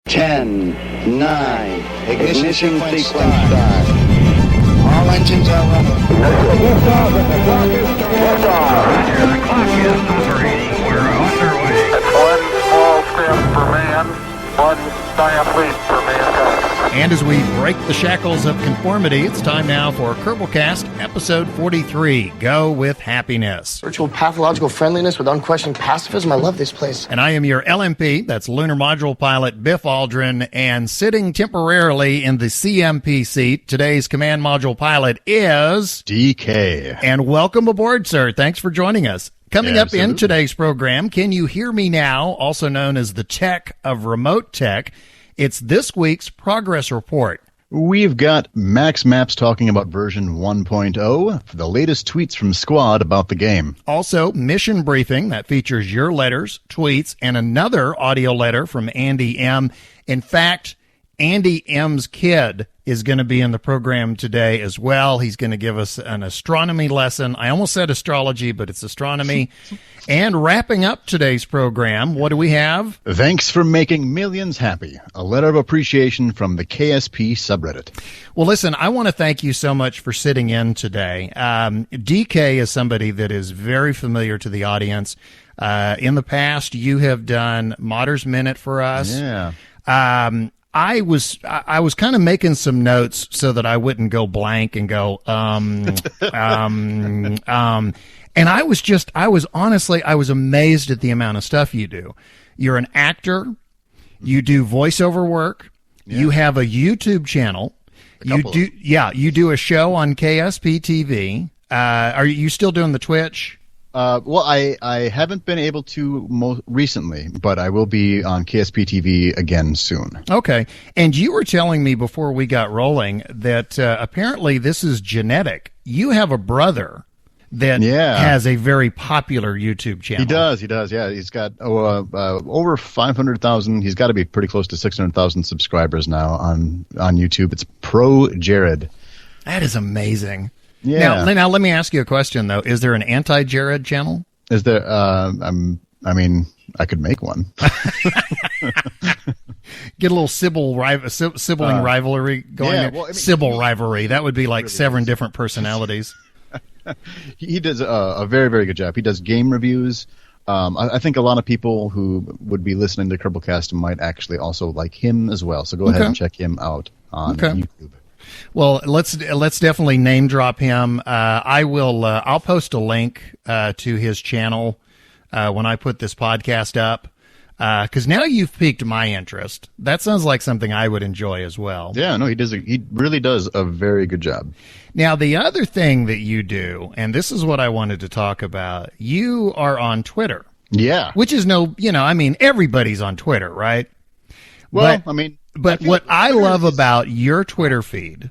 10, 9, ignition sequence start. All engines are running. Liftoff and the clock is starting. The clock is operating. We're underway. It's one small step for man, one giant leap for mankind. And as we break the shackles of conformity, it's time now for Kerbalcast, episode 43, Go with Happiness. Virtual pathological friendliness with unquestioned pacifism. I love this place. And I am your LMP, that's Lunar Module Pilot BiffAldrin, and sitting temporarily in the CMP seat, today's Command Module Pilot is... DK. And welcome aboard, sir. Thanks for joining us. Coming up in today's program, Can You Hear Me Now, also known as the Tech of Remote Tech. It's this week's progress report. We've got Maxmaps talking about version 1.0, the latest tweets from Squad about the game. Also, mission briefing that features your letters, tweets, and another audio letter from Andy M. In fact, Andy M.'s kid is going to be in the program today as well. He's going to give us an astronomy lesson. I almost said astrology, but it's astronomy. And wrapping up today's program, what do we have? Thanks for making millions happy. A letter of appreciation from the KSP subreddit. Well, listen, I want to thank you so much for sitting in today. DK is somebody that is very familiar to the audience. In the past, you have done Modder's Minute for us. Yeah. I was kind of making some notes so that I wouldn't go blank and go, and I was amazed at the amount of stuff you do. You're an actor. You do voiceover work. Yeah. You have a YouTube channel. You do a show on KSP TV. Are you still doing the Twitch? Well, I haven't been able to recently, but I will be on KSP TV again soon. Okay. And you were telling me before we got rolling that apparently this is genetic. You have a brother that has a very popular YouTube channel. He does. Yeah, he's got over 500,000. He's got to be pretty close to 600,000 subscribers now on YouTube. It's ProJared. That is amazing. Yeah. Now, let me ask you a question, though. Is there an anti-Jared channel? Is there? I mean, I could make one. Get a little sibling rivalry going there. Well, Sybil rivalry. That would be like really 7 different personalities. He does a very, very good job. He does game reviews. I think a lot of people who would be listening to Kerbalcast might actually also like him as well. So go ahead and check him out on YouTube. Well, let's definitely name drop him. I'll post a link to his channel when I put this podcast up, because now you've piqued my interest. That sounds like something I would enjoy as well. Yeah, no, he really does a very good job. Now, the other thing that you do, and this is what I wanted to talk about, you are on Twitter. Yeah. Which is everybody's on Twitter, right? Well, But what I love about your Twitter feed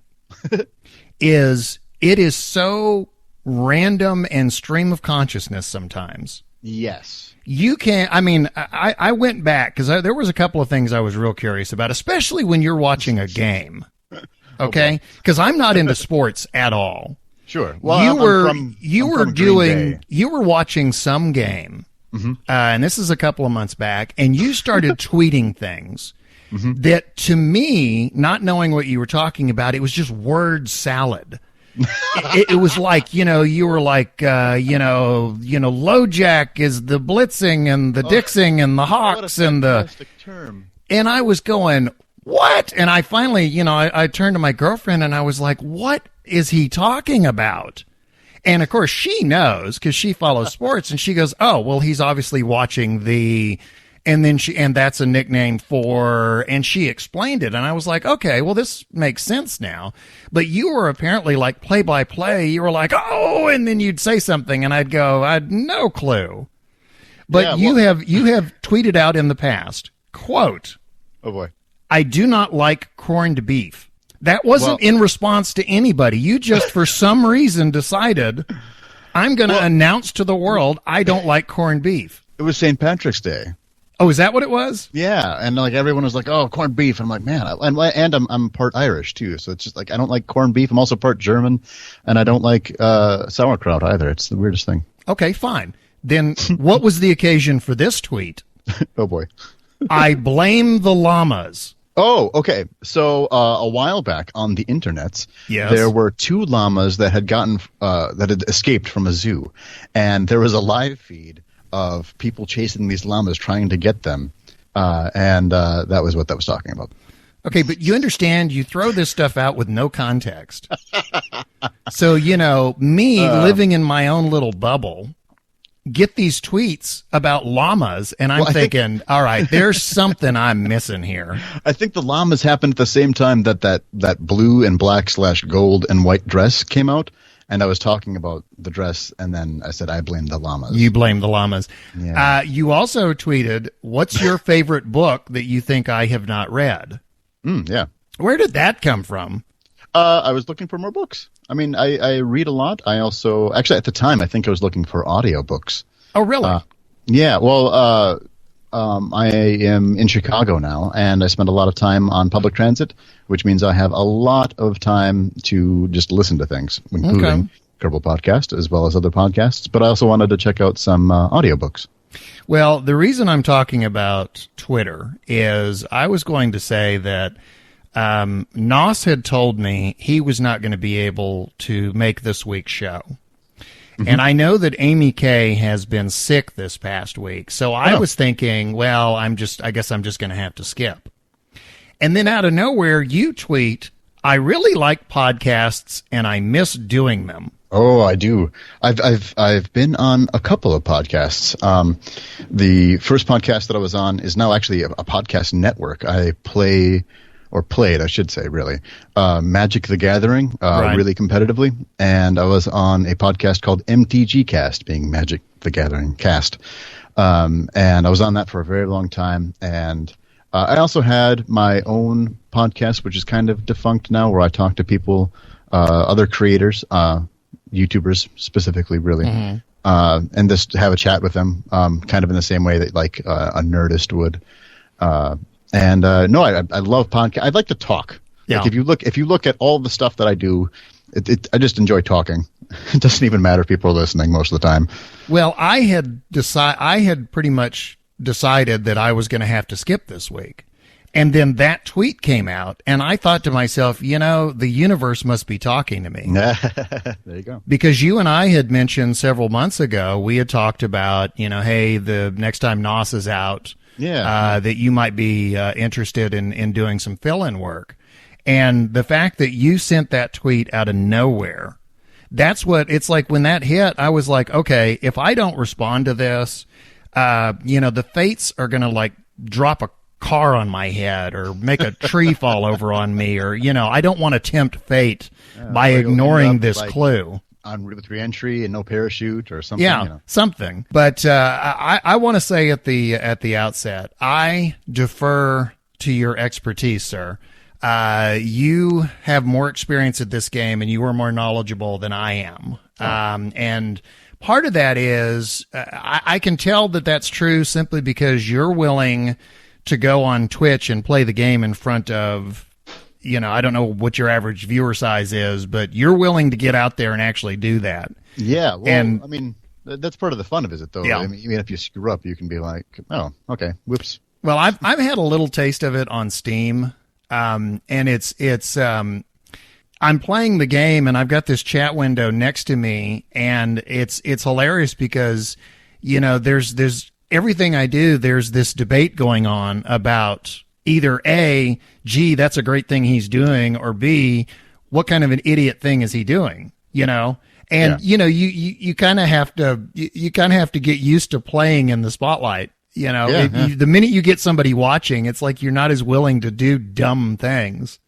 is it is so random and stream of consciousness sometimes. Yes. You can't, I went back because there was a couple of things I was real curious about, especially when you're watching a game. Okay? Because I'm not into sports at all. Sure. Well, you were watching some game, and this is a couple of months back, and you started tweeting things. Mm-hmm. That to me, not knowing what you were talking about, it was just word salad. it was like, you were like, LoJack is the blitzing and the dixing and the hawks and the term. And I was going, what? And I finally, I turned to my girlfriend and I was like, what is he talking about? And of course she knows because she follows sports and she goes, oh, well, he's obviously watching the... And that's a nickname for, and she explained it. And I was like, okay, well, this makes sense now. But you were apparently like play by play. You were like, oh, and then you'd say something and I'd go, I had no clue. But you have tweeted out in the past, quote, oh boy, I do not like corned beef. That wasn't in response to anybody. You just, for some reason, decided I'm going to announce to the world I don't like corned beef. It was St. Patrick's Day. Oh, is that what it was? Yeah, and like everyone was like, "Oh, corned beef," and I'm like, "Man," and I'm part Irish too, so it's just like I don't like corned beef. I'm also part German, and I don't like sauerkraut either. It's the weirdest thing. Okay, fine. Then, what was the occasion for this tweet? Oh boy. I blame the llamas. Oh, okay. So a while back on the internet, Yes. there were 2 llamas that had escaped from a zoo, and there was a live feed of people chasing these llamas, trying to get them, and that was what that was talking about. Okay, but you understand, you throw this stuff out with no context. So, me living in my own little bubble, get these tweets about llamas, and I'm thinking, all right, there's something I'm missing here. I think the llamas happened at the same time that blue and black / gold and white dress came out, and I was talking about the dress, and then I said I blame the llamas. You blame the llamas. Yeah. You also tweeted, what's your favorite book that you think I have not read? Yeah. Where did that come from? I was looking for more books. I mean, I read a lot. I also, actually, at the time, I think I was looking for audiobooks. Oh, really? Yeah, well, I am in Chicago now, and I spend a lot of time on public transit, which means I have a lot of time to just listen to things, including Kerbal Podcast, as well as other podcasts. But I also wanted to check out some audiobooks. Well, the reason I'm talking about Twitter is I was going to say that Nos had told me he was not going to be able to make this week's show. Mm-hmm. And I know that Amy Kay has been sick this past week. So I was thinking, well, I guess I'm just going to have to skip. And then out of nowhere, you tweet, I really like podcasts and I miss doing them. Oh, I do. I've been on a couple of podcasts. The first podcast that I was on is now actually a podcast network. I played, I should say, really, Magic the Gathering, really competitively. And I was on a podcast called MTG Cast, being Magic the Gathering Cast. And I was on that for a very long time. And I also had my own podcast, which is kind of defunct now, where I talk to people, other creators, YouTubers specifically, really, and just have a chat with them, kind of in the same way that like a Nerdist would. No, I love podcasts. I'd like to talk. Yeah. Like if you look at all the stuff that I do, I just enjoy talking. It doesn't even matter if people are listening most of the time. Well, I had pretty much decided that I was going to have to skip this week. And then that tweet came out, and I thought to myself, the universe must be talking to me. There you go. Because you and I had mentioned several months ago, we had talked about, hey, the next time Nos is out, that you might be interested in doing some fill-in work. And the fact that you sent that tweet out of nowhere, that's what it's like. When that hit, I was like, okay, if I don't respond to this, the fates are going to like drop a car on my head or make a tree fall over on me, or I don't want to tempt fate by ignoring this clue with re-entry and no parachute or something. Something. But I want to say at the outset, I defer to your expertise, sir. You have more experience at this game and you are more knowledgeable than I am. And part of that is I can tell that that's true simply because you're willing to go on Twitch and play the game in front of, I don't know what your average viewer size is, but you're willing to get out there and actually do that. Yeah. Well, I mean, that's part of the fun of it, though. Yeah. I mean, even if you screw up, you can be like, oh, okay, whoops. Well, I've had a little taste of it on Steam. And it's I'm playing the game and I've got this chat window next to me, and it's hilarious because, there's everything I do, there's this debate going on about either A, gee, that's a great thing he's doing, or B, what kind of an idiot thing is he doing? And you kind of have to get used to playing in the spotlight. The minute you get somebody watching, it's like you're not as willing to do dumb things.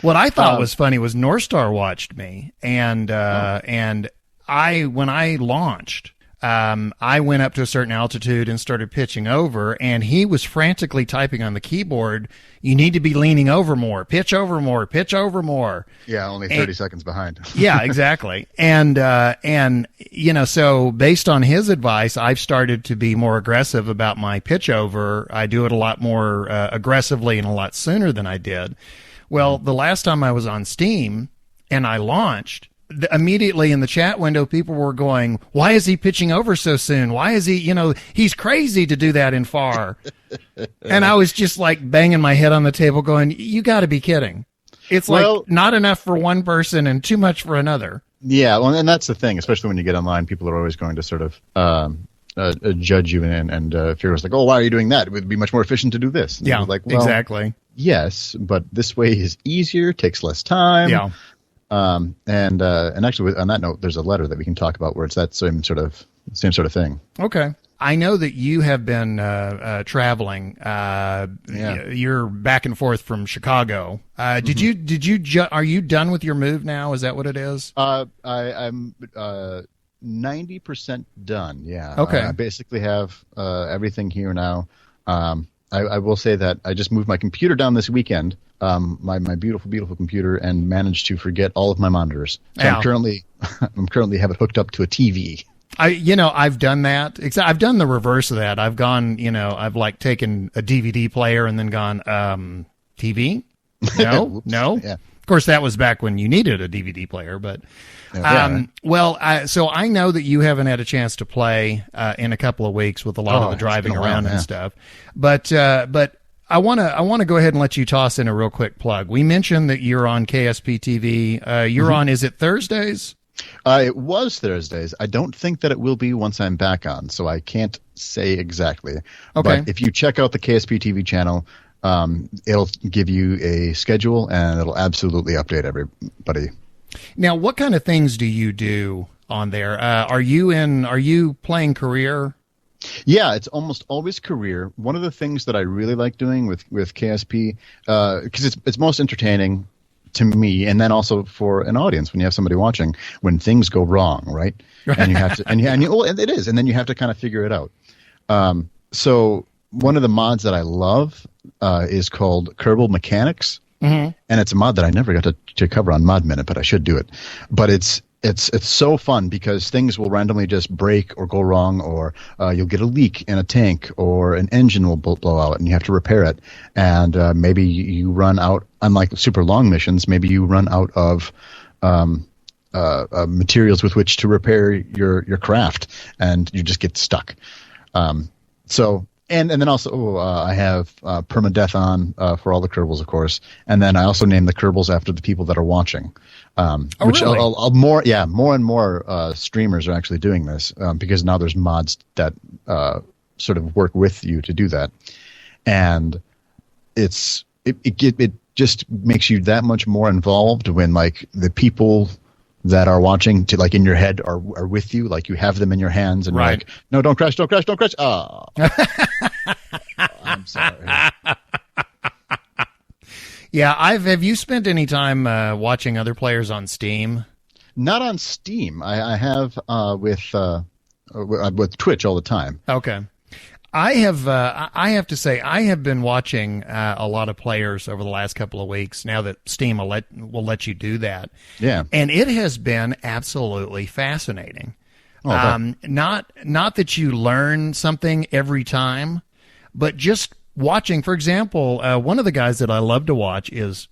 What I thought was funny was Northstar watched me, and when I launched, I went up to a certain altitude and started pitching over, and he was frantically typing on the keyboard, you need to be leaning over more, pitch over more, pitch over more. Yeah, only 30 seconds behind. Yeah, exactly. And so based on his advice, I've started to be more aggressive about my pitch over. I do it a lot more aggressively and a lot sooner than I did. Well, the last time I was on Steam and I launched, immediately in the chat window, people were going, why is he pitching over so soon? Why is he, he's crazy to do that in far. And I was just like banging my head on the table going, you got to be kidding. It's like not enough for one person and too much for another. Yeah, well, and that's the thing, especially when you get online, people are always going to sort of judge you and if you're like, oh, why are you doing that? It would be much more efficient to do this. And yeah, like, well, exactly. Yes, but this way is easier, takes less time. Yeah. And actually, on that note, there's a letter that we can talk about where it's that same sort of thing. Okay. I know that you have been traveling. You're back and forth from Chicago. Are you done with your move now? Is that what it is? I'm 90% done. Yeah. Okay. I basically have everything here now. I will say that I just moved my computer down this weekend, my beautiful, beautiful computer, and managed to forget all of my monitors. So I'm currently have it hooked up to a TV. I've done that. I've done the reverse of that. I've gone, I've like taken a DVD player and then gone, TV? No, no. Yeah. Of course, that was back when you needed a DVD player, but, so I know that you haven't had a chance to play, in a couple of weeks with a lot of the driving around and stuff, but I want to go ahead and let you toss in a real quick plug. We mentioned that you're on KSP TV. You're on, is it Thursdays? It was Thursdays. I don't think that it will be once I'm back on, so I can't say exactly. Okay. But if you check out the KSP TV channel, it'll give you a schedule, and it'll absolutely update everybody. Now, what kind of things do you do on there? Are you playing career? Yeah, it's almost always career. One of the things that I really like doing with KSP, because it's most entertaining to me, and then also for an audience when you have somebody watching, when things go wrong, right? And you have to, and it is, and then you have to kind of figure it out. So one of the mods that I love is called Kerbal Mechanics, and it's a mod that I never got to cover on Mod Minute, but I should do it. But it's so fun because things will randomly just break or go wrong, or you'll get a leak in a tank, or an engine will blow out and you have to repair it. And maybe you run out, unlike super long missions, maybe you run out of materials with which to repair your craft, and you just get stuck. And then also I have permadeath on for all the Kerbals, of course, and then I also name the Kerbals after the people that are watching. Which really? more and more streamers are actually doing this because now there's mods that sort of work with you to do that, and it just makes you that much more involved when like the people that are watching to like in your head are with you, like you have them in your hands, and right. You're like, no, don't crash. Oh, I'm sorry. Yeah, have you spent any time watching other players on Steam? Not on Steam. I have with Twitch all the time. Okay. I have to say, I have been watching a lot of players over the last couple of weeks now that Steam will let you do that. Yeah. And it has been absolutely fascinating. Oh, not that you learn something every time, but just watching. For example, one of the guys that I love to watch is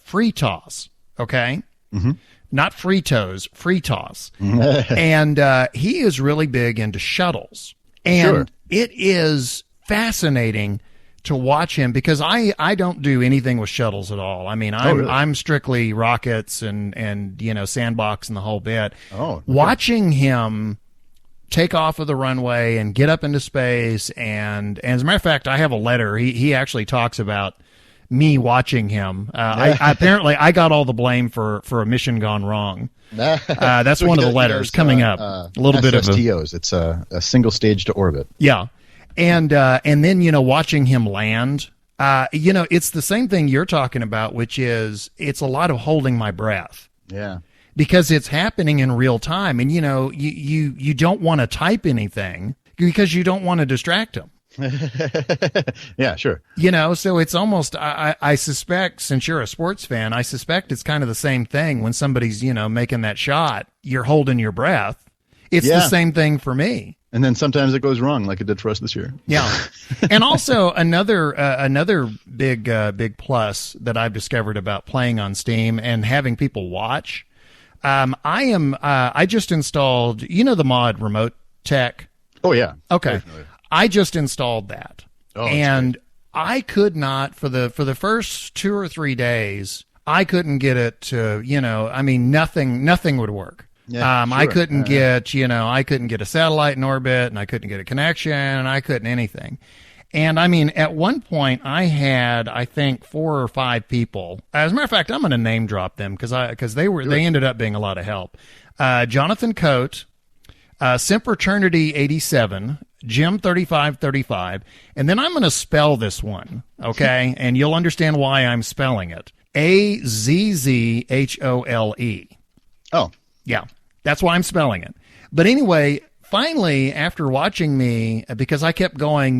Free Toss. Okay. Mm-hmm. Not Fritos, Free Toss. And he is really big into shuttles. And sure. It is fascinating to watch him because I don't do anything with shuttles at all. I mean, I'm strictly rockets and sandbox and the whole bit. Oh, okay. Watching him take off of the runway and get up into space, and as a matter of fact, I have a letter. He actually talks about me watching him. Apparently I got all the blame for a mission gone wrong. That's one of the letters coming up. A little bit of SSTOs. It's a single stage to orbit. Yeah. And then, watching him land, it's the same thing you're talking about, which is it's a lot of holding my breath. Yeah. Because it's happening in real time. And, you don't want to type anything because you don't want to distract him. Yeah, sure. So it's almost, I suspect, since you're a sports fan, I suspect it's kind of the same thing when somebody's, making that shot, you're holding your breath. It's the same thing for me. And then sometimes it goes wrong, like it did for us this year. Yeah. And also another big plus that I've discovered about playing on Steam and having people watch, I just installed, the mod Remote Tech? Oh, yeah. Okay. Definitely. I just installed that. Oh, and I could not, for the first 2 or 3 days, I couldn't get it to, nothing would work. Yeah, I sure. couldn't I couldn't get a satellite in orbit, and I couldn't get a connection, and I couldn't anything. And at one point I had, I think, 4 or 5 people. As a matter of fact, I'm going to name drop them because they ended up being a lot of help. Jonathan Coate, Simpraternity 87, Jim 3535, and then I'm going to spell this one, okay? And you'll understand why I'm spelling it. Azzhole. Oh. Yeah, that's why I'm spelling it. But anyway, finally, after watching me, because I kept going,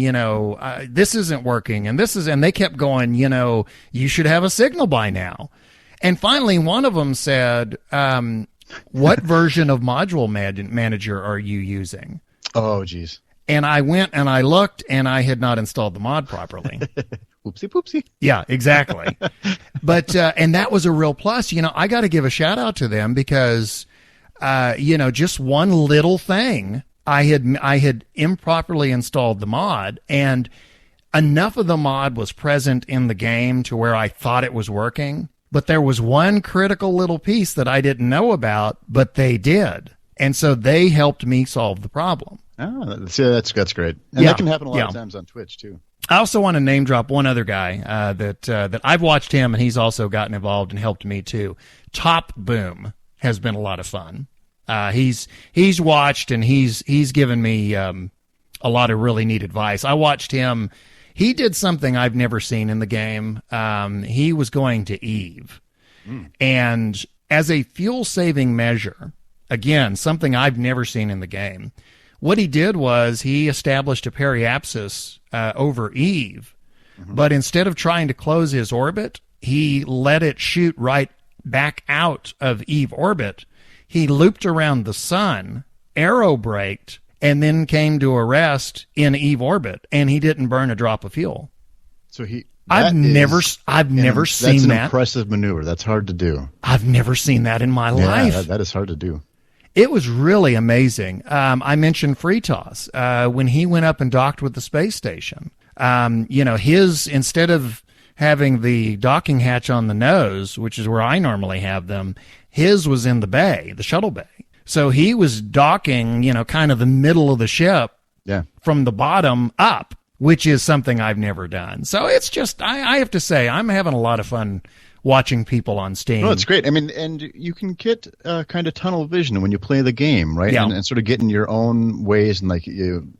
this isn't working, and they kept going, you should have a signal by now. And finally, one of them said, what version of Module Manager are you using? Oh, geez. And I went and I looked, and I had not installed the mod properly. Oopsie poopsie. Yeah, exactly. But, and that was a real plus. I got to give a shout out to them because, just one little thing, I had improperly installed the mod, and enough of the mod was present in the game to where I thought it was working. But there was one critical little piece that I didn't know about, but they did. And so they helped me solve the problem. Oh, that's great. And that can happen a lot of times on Twitch, too. I also want to name drop one other guy that I've watched him, and he's also gotten involved and helped me too. Top Boom has been a lot of fun. He's watched, and he's given me a lot of really neat advice. I watched him. He did something I've never seen in the game. He was going to Eve, and as a fuel saving measure, again, something I've never seen in the game. What he did was he established a periapsis over Eve, but instead of trying to close his orbit, he let it shoot right back out of Eve orbit. He looped around the sun, aerobraked, and then came to a rest in Eve orbit, and he didn't burn a drop of fuel. So I've never seen that's an that. Impressive maneuver. That's hard to do. I've never seen that in my life. That is hard to do. It was really amazing. I mentioned Freetos when he went up and docked with the space station. His, instead of having the docking hatch on the nose, which is where I normally have them, his was in the bay, the shuttle bay. So he was docking, kind of the middle of the ship from the bottom up, which is something I've never done. So it's just, I have to say, I'm having a lot of fun watching people on Steam. No, it's great. I mean, and you can get kind of tunnel vision when you play the game, right? Yeah. And sort of get in your own ways, and like you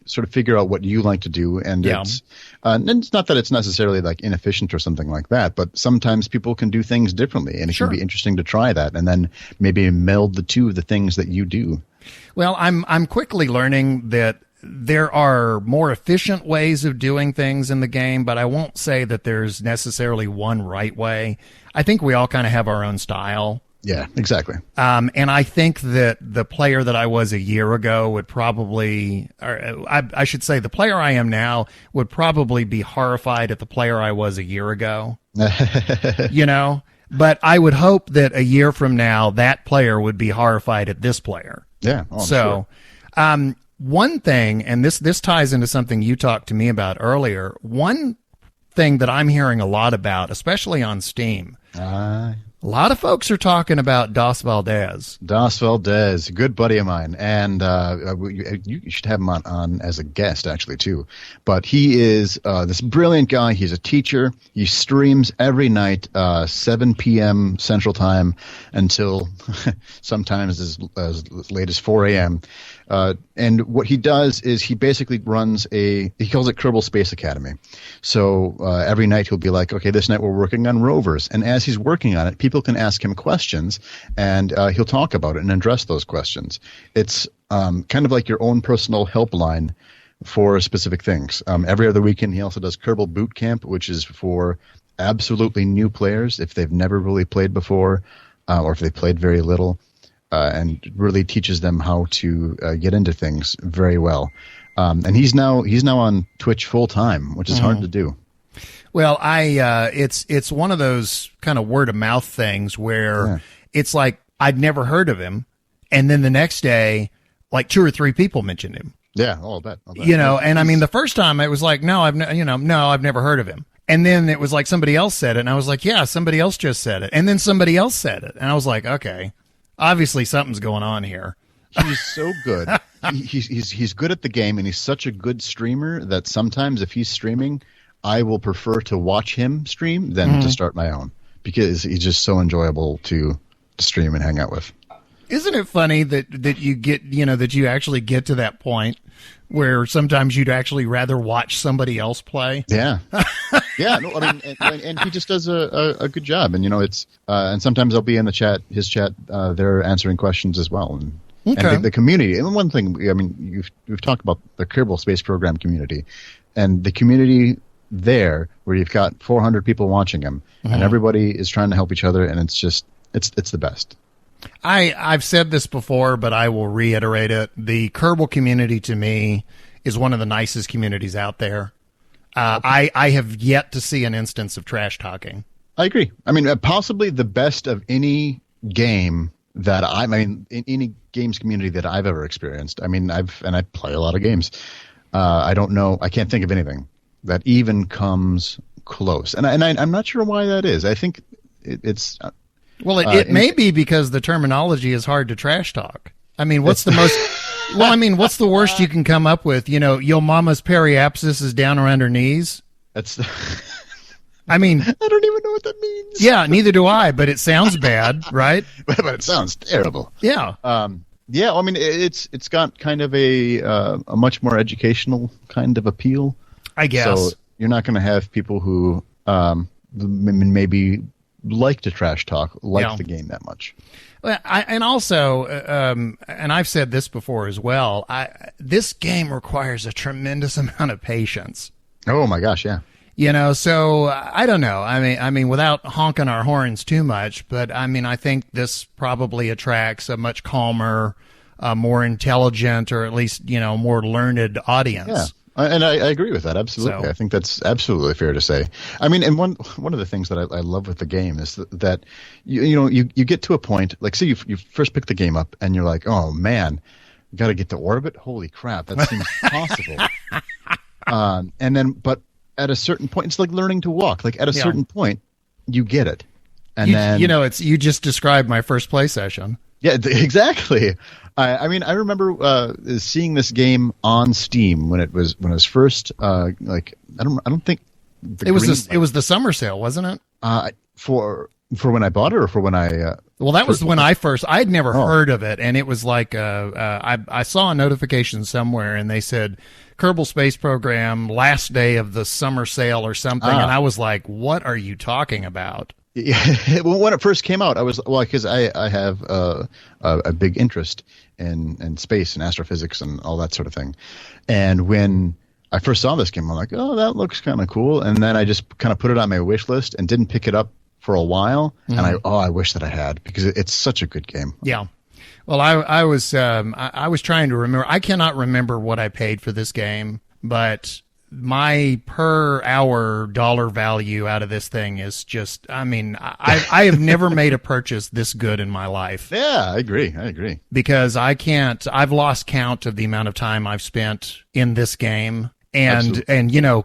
sort of figure out what you like to do. And it's not that it's necessarily like inefficient or something like that, but sometimes people can do things differently, and it can be interesting to try that, and then maybe meld the two of the things that you do. Well, I'm quickly learning that there are more efficient ways of doing things in the game, but I won't say that there's necessarily one right way. I think we all kind of have our own style. Yeah, exactly. And I think that the player that I was a year ago would probably, or I should say the player I am now would probably be horrified at the player I was a year ago. But I would hope that a year from now, that player would be horrified at this player. Yeah. Oh, so, sure. One thing, and this ties into something you talked to me about earlier, one thing that I'm hearing a lot about, especially on Steam, a lot of folks are talking about Dos Valdez. Dos Valdez, a good buddy of mine, and you should have him on as a guest, actually, too. But he is this brilliant guy. He's a teacher. He streams every night, 7 p.m. Central Time until sometimes as late as 4 a.m., and what he does is he basically runs he calls it Kerbal Space Academy. So every night he'll be like, okay, this night we're working on rovers. And as he's working on it, people can ask him questions, and he'll talk about it and address those questions. It's kind of like your own personal helpline for specific things. Every other weekend he also does Kerbal Boot Camp, which is for absolutely new players if they've never really played before, or if they played very little. And really teaches them how to get into things very well. And he's now on Twitch full time, which is hard to do. Well, it's one of those kind of word of mouth things where it's like I'd never heard of him. And then the next day, like 2 or 3 people mentioned him. Yeah, I'll bet. You know, and I mean, the first time it was like, no, I've never heard of him. And then it was like somebody else said it, and I was like, yeah, somebody else just said it. And then somebody else said it, and I was like, okay, obviously something's going on here. He's so good. He's good at the game, and he's such a good streamer that sometimes if he's streaming, I will prefer to watch him stream than to start my own, because he's just so enjoyable to stream and hang out with. Isn't it funny that you get, you know, that you actually get to that point where sometimes you'd actually rather watch somebody else play? Yeah. Yeah. No, I mean, and he just does a good job. And, you know, it's, and sometimes I'll be in his chat, they're answering questions as well. And the community. And one thing, I mean, we've talked about the Kerbal Space Program community, and the community there where you've got 400 people watching him, and everybody is trying to help each other. And it's just, it's the best. I've said this before, but I will reiterate it. The Kerbal community to me is one of the nicest communities out there. I have yet to see an instance of trash talking. I agree. I mean, possibly the best of any game that in any games community that I've ever experienced. I mean, I play a lot of games. I don't know. I can't think of anything that even comes close. And I'm not sure why that is. I think it's. Well, it may be because the terminology is hard to trash talk. I mean, what's the most? Well, I mean, what's the worst you can come up with? You know, yo mama's periapsis is down around her knees. That's. I mean, I don't even know what that means. Yeah, neither do I. But it sounds bad, right? But it sounds terrible. Yeah. Yeah. I mean, it's got kind of a much more educational kind of appeal, I guess. So you're not going to have people who maybe like to trash talk the game that much. Well, and I've said this before as well. This game requires a tremendous amount of patience. Oh my gosh, yeah. You know, so I don't know. I mean, without honking our horns too much, but I mean, I think this probably attracts a much calmer, more intelligent, or at least more learned audience. Yeah. And I agree with that, absolutely. So, I think that's absolutely fair to say. I mean, and one of the things that I love with the game is that you get to a point, like say you first pick the game up and you're like, oh man, you got to get to orbit? Holy crap, that seems impossible. And then, but at a certain point, it's like learning to walk. Like at a certain point, you get it. And then you just described my first play session. Yeah, exactly. I mean, I remember seeing this game on Steam when it was first. Like I don't think it was the summer sale, wasn't it? For when I bought it, or for when I. Well, that was when I'd never heard of it, and it was like I saw a notification somewhere, and they said Kerbal Space Program last day of the summer sale or something, and I was like, "What are you talking about?" Yeah, well, when it first came out, I was because I have a big interest in space and astrophysics and all that sort of thing, and when I first saw this game, I'm like, oh, that looks kind of cool, and then I just kind of put it on my wish list and didn't pick it up for a while, and I wish that I had, because it's such a good game. Yeah. Well, I was trying to remember. I cannot remember what I paid for this game, but my per hour dollar value out of this thing is just, I mean, I have never made a purchase this good in my life. Yeah, I agree. Because I've lost count of the amount of time I've spent in this game. And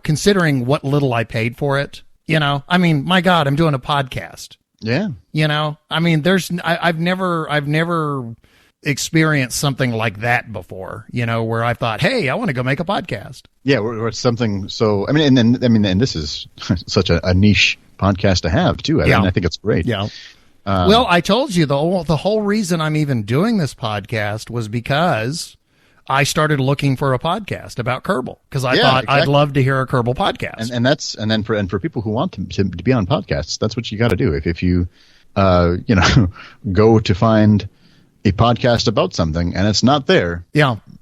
considering what little I paid for it, I mean, my God, I'm doing a podcast. Yeah. I mean, I've never experienced something like that before, where I thought, hey, I want to go make a podcast. Yeah, where it's something so. I mean, and this is such a niche podcast to have too. I mean, I think it's great. Yeah. Well, I told you the whole reason I'm even doing this podcast was because I started looking for a podcast about Kerbal, because I thought I'd love to hear a Kerbal podcast. And then for people who want to be on podcasts, that's what you got to do. If you go to find a podcast about something and it's not there,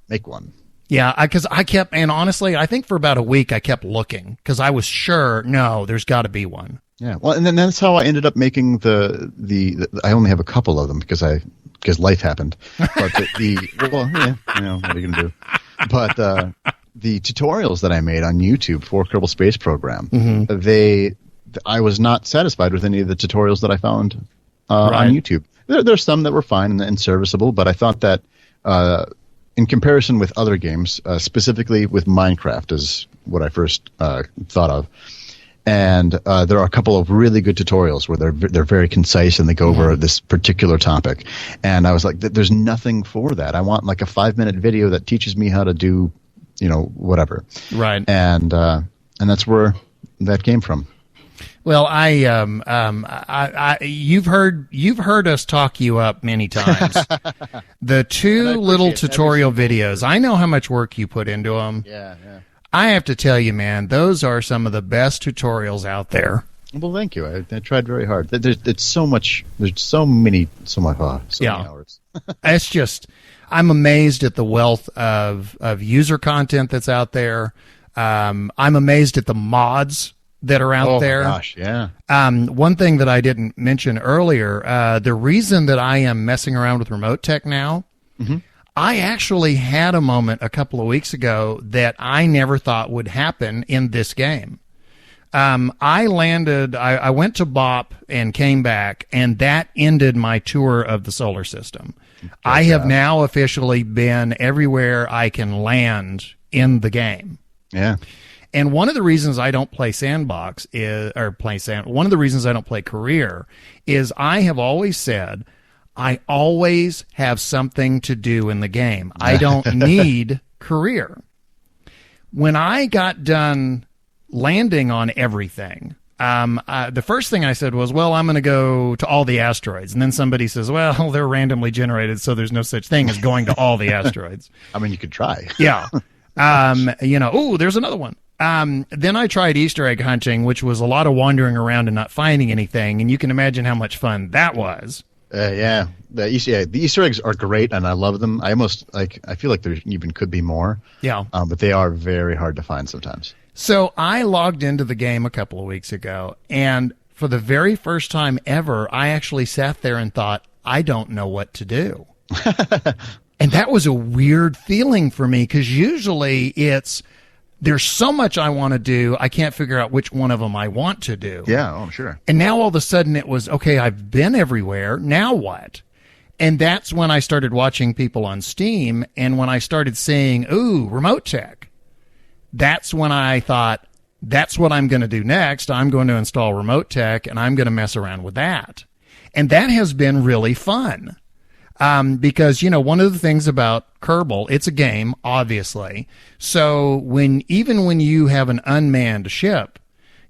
make one. Yeah, because I kept, and honestly, I think for about a week I kept looking, because I was sure, no, there's got to be one. Yeah, well, and then that's how I ended up making the I only have a couple of them because life happened. But what are you gonna do? But the tutorials that I made on YouTube for Kerbal Space Program, I was not satisfied with any of the tutorials that I found on YouTube. There's some that were fine and serviceable, but I thought that in comparison with other games, specifically with Minecraft is what I first thought of. And there are a couple of really good tutorials where they're very concise and they go over this particular topic. And I was like, there's nothing for that. I want like a 5-minute video that teaches me how to do, whatever. Right. And that's where that came from. Well, you've heard us talk you up many times. The two little tutorial videos, I know how much work you put into them. Yeah. I have to tell you, man, those are some of the best tutorials out there. Well, thank you. I tried very hard. It's so much. There's so many hours. It's just, I'm amazed at the wealth of user content that's out there. I'm amazed at the mods that are out there. Oh, gosh, yeah. One thing that I didn't mention earlier, the reason that I am messing around with remote tech now, I actually had a moment a couple of weeks ago that I never thought would happen in this game. I went to BOP and came back, and that ended my tour of the solar system. I have now officially been everywhere I can land in the game. Yeah. And one of the reasons I don't play Sandbox one of the reasons I don't play Career is I have always said I always have something to do in the game. I don't need Career. When I got done landing on everything, the first thing I said was, well, I'm going to go to all the asteroids. And then somebody says, well, they're randomly generated, so there's no such thing as going to all the asteroids. I mean, you could try. Yeah. There's another one. Then I tried Easter egg hunting, which was a lot of wandering around and not finding anything. And you can imagine how much fun that was. Yeah. The Easter eggs are great, and I love them. I feel like there even could be more. Yeah. But they are very hard to find sometimes. So I logged into the game a couple of weeks ago, and for the very first time ever, I actually sat there and thought, I don't know what to do. And that was a weird feeling for me, because usually there's so much I want to do, I can't figure out which one of them I want to do. Yeah, sure. And now all of a sudden it was, okay, I've been everywhere, now what? And that's when I started watching people on Steam, and when I started seeing, remote tech, that's when I thought, that's what I'm going to do next. I'm going to install remote tech, and I'm going to mess around with that. And that has been really fun. Because, one of the things about Kerbal, it's a game, obviously. So even when you have an unmanned ship,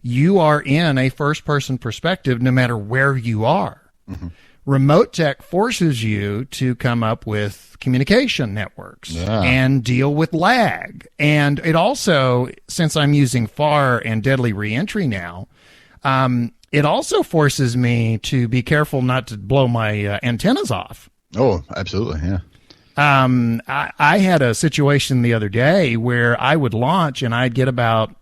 you are in a first-person perspective no matter where you are. Mm-hmm. Remote tech forces you to come up with communication networks and deal with lag. And it also, since I'm using FAR and deadly reentry now, it also forces me to be careful not to blow my antennas off. Oh, absolutely, yeah. I had a situation the other day where I would launch and I'd get about,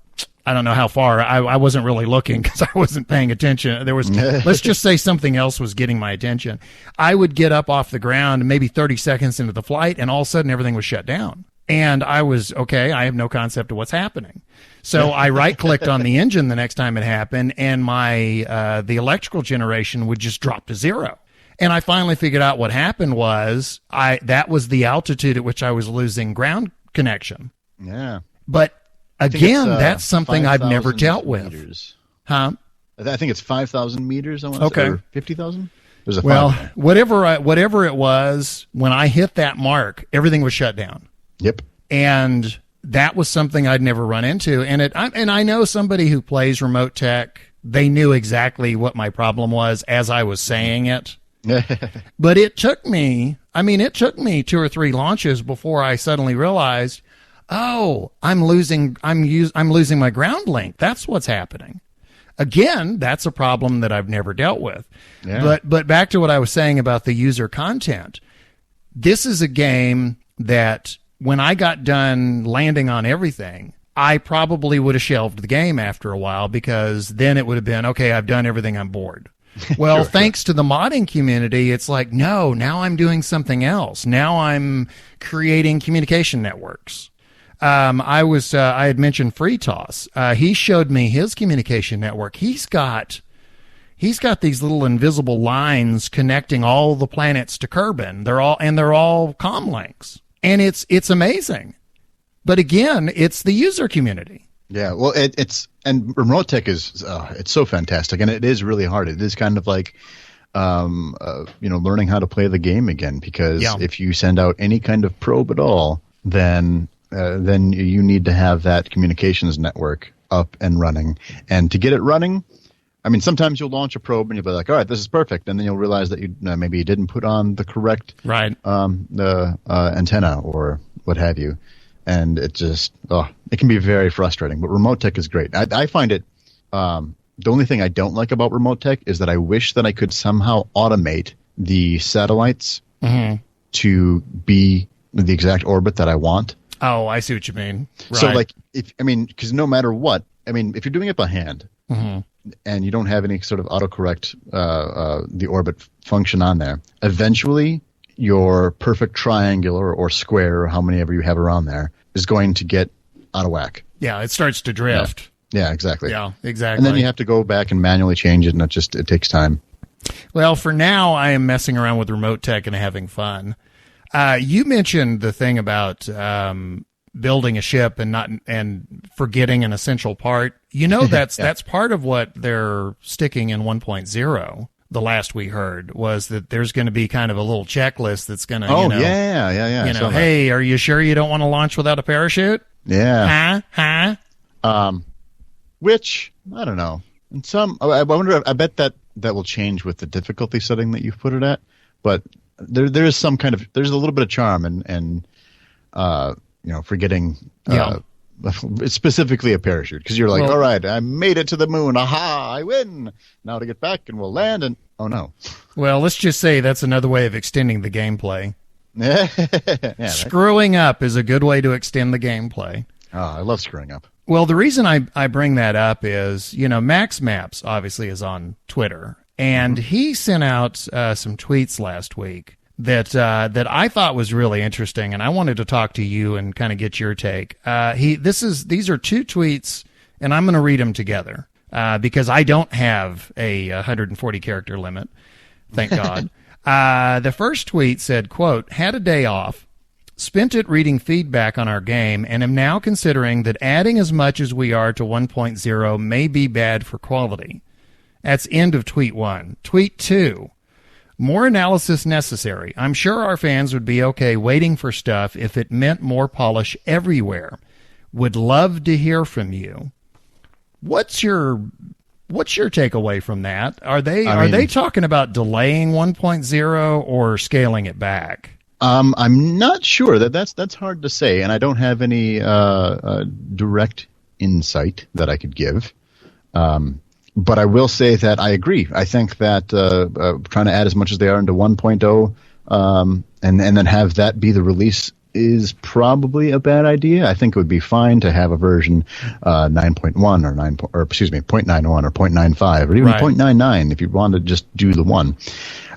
I don't know how far. I wasn't really looking because I wasn't paying attention. There was, let's just say something else was getting my attention. I would get up off the ground maybe 30 seconds into the flight, and all of a sudden everything was shut down. And I was, okay, I have no concept of what's happening. So I right-clicked on the engine the next time it happened, and the electrical generation would just drop to zero. And I finally figured out what happened was that was the altitude at which I was losing ground connection. Yeah. But again, that's something I've never dealt with. Meters. Huh? I think it's 5,000 meters. I want to say, or 50,000. There's a whatever it was, when I hit that mark, everything was shut down. Yep. And that was something I'd never run into. And I know somebody who plays remote tech. They knew exactly what my problem was as I was saying it. But it took me 2 or 3 launches before I suddenly realized, I'm losing my ground link. That's what's happening. Again, that's a problem that I've never dealt with. Yeah. But back to what I was saying about the user content. This is a game that when I got done landing on everything, I probably would have shelved the game after a while, because then it would have been, okay, I've done everything, I'm bored. Well, thanks to the modding community, it's like, no, now I'm doing something else. Now I'm creating communication networks. I had mentioned FreeToss. He showed me his communication network. He's got he's got these little invisible lines connecting all the planets to Kerbin. They're all comm links, and it's amazing. But again, it's the user community. Yeah, well, and remote tech is it's so fantastic, and it is really hard. It is kind of like learning how to play the game again, because if you send out any kind of probe at all, then you need to have that communications network up and running. And to get it running, I mean, sometimes you'll launch a probe and you'll be like, all right, this is perfect, and then you'll realize that maybe you didn't put on the correct antenna or what have you. And it just, it can be very frustrating. But remote tech is great. I find it, the only thing I don't like about remote tech is that I wish that I could somehow automate the satellites to be the exact orbit that I want. Oh, I see what you mean. Right. So, because no matter what, if you're doing it by hand and you don't have any sort of autocorrect, the orbit function on there, eventually your perfect triangular or square, or how many ever you have around there, is going to get out of whack. Yeah, it starts to drift. Yeah, exactly. Yeah, exactly. And then you have to go back and manually change it, and it takes time. Well, for now, I am messing around with remote tech and having fun. You mentioned the thing about building a ship and forgetting an essential part. That's part of what they're sticking in 1.0. The last we heard was that there's going to be kind of a little checklist that's going to, hey, are you sure you don't want to launch without a parachute? Yeah. Huh? Which, I don't know. And I wonder, I bet that will change with the difficulty setting that you've put it at. But there is there's a little bit of charm and forgetting, specifically a parachute, because you're like, all right, I made it to the moon. Aha, I win. Now to get back and we'll land, and oh no. Well, let's just say that's another way of extending the gameplay. Yeah, screwing up is a good way to extend the gameplay. Oh, I love screwing up. Well, the reason I bring that up is, Maxmaps obviously is on Twitter, and he sent out some tweets last week that I thought was really interesting, and I wanted to talk to you and kind of get your take. These are two tweets, and I'm going to read them together because I don't have a 140 character limit, thank God. The first tweet said, quote, "Had a day off, spent it reading feedback on our game, and am now considering that adding as much as we are to 1.0 may be bad for quality." That's end of tweet 1. Tweet 2. "More analysis necessary. I'm sure our fans would be okay waiting for stuff if it meant more polish everywhere. Would love to hear from you." What's your takeaway from that? Are they talking about delaying 1.0 or scaling it back? I'm not sure. That's hard to say, and I don't have any direct insight that I could give. But I will say that I agree. I think that trying to add as much as they are into 1.0 and then have that be the release is probably a bad idea. I think it would be fine to have a version 9.1 or 0.91 or 0.95 or even 0.99 if you want to just do the one.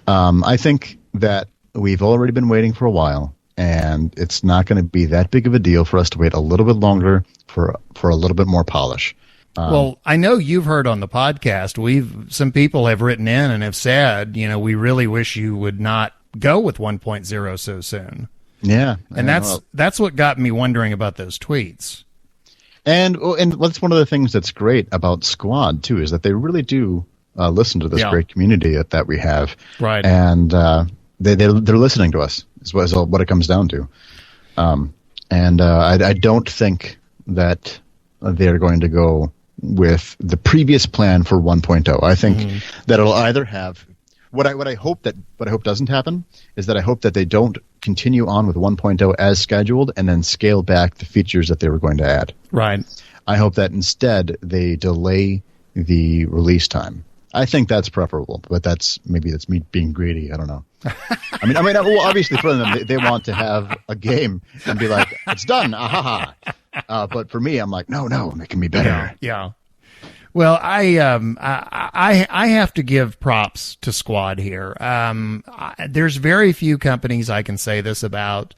I think that we've already been waiting for a while, and it's not going to be that big of a deal for us to wait a little bit longer for a little bit more polish. Well, I know you've heard on the podcast, some people have written in and have said, we really wish you would not go with 1.0 so soon. Yeah. And that's what got me wondering about those tweets. And that's one of the things that's great about Squad, too, is that they really do listen to this great community that we have. Right. And they're listening to us, is what it comes down to. I don't think that they're going to go with the previous plan for 1.0. I think that it'll either have what I hope doesn't happen is that I hope that they don't continue on with 1.0 as scheduled and then scale back the features that they were going to add. Right. I hope that instead they delay the release time. I think that's preferable, but that's me being greedy. I don't know. I mean, well, obviously for them, they want to have a game and be like, it's done, ahaha. But for me, I'm like, no, it can be better. Yeah. Well, I have to give props to Squad here. There's very few companies I can say this about,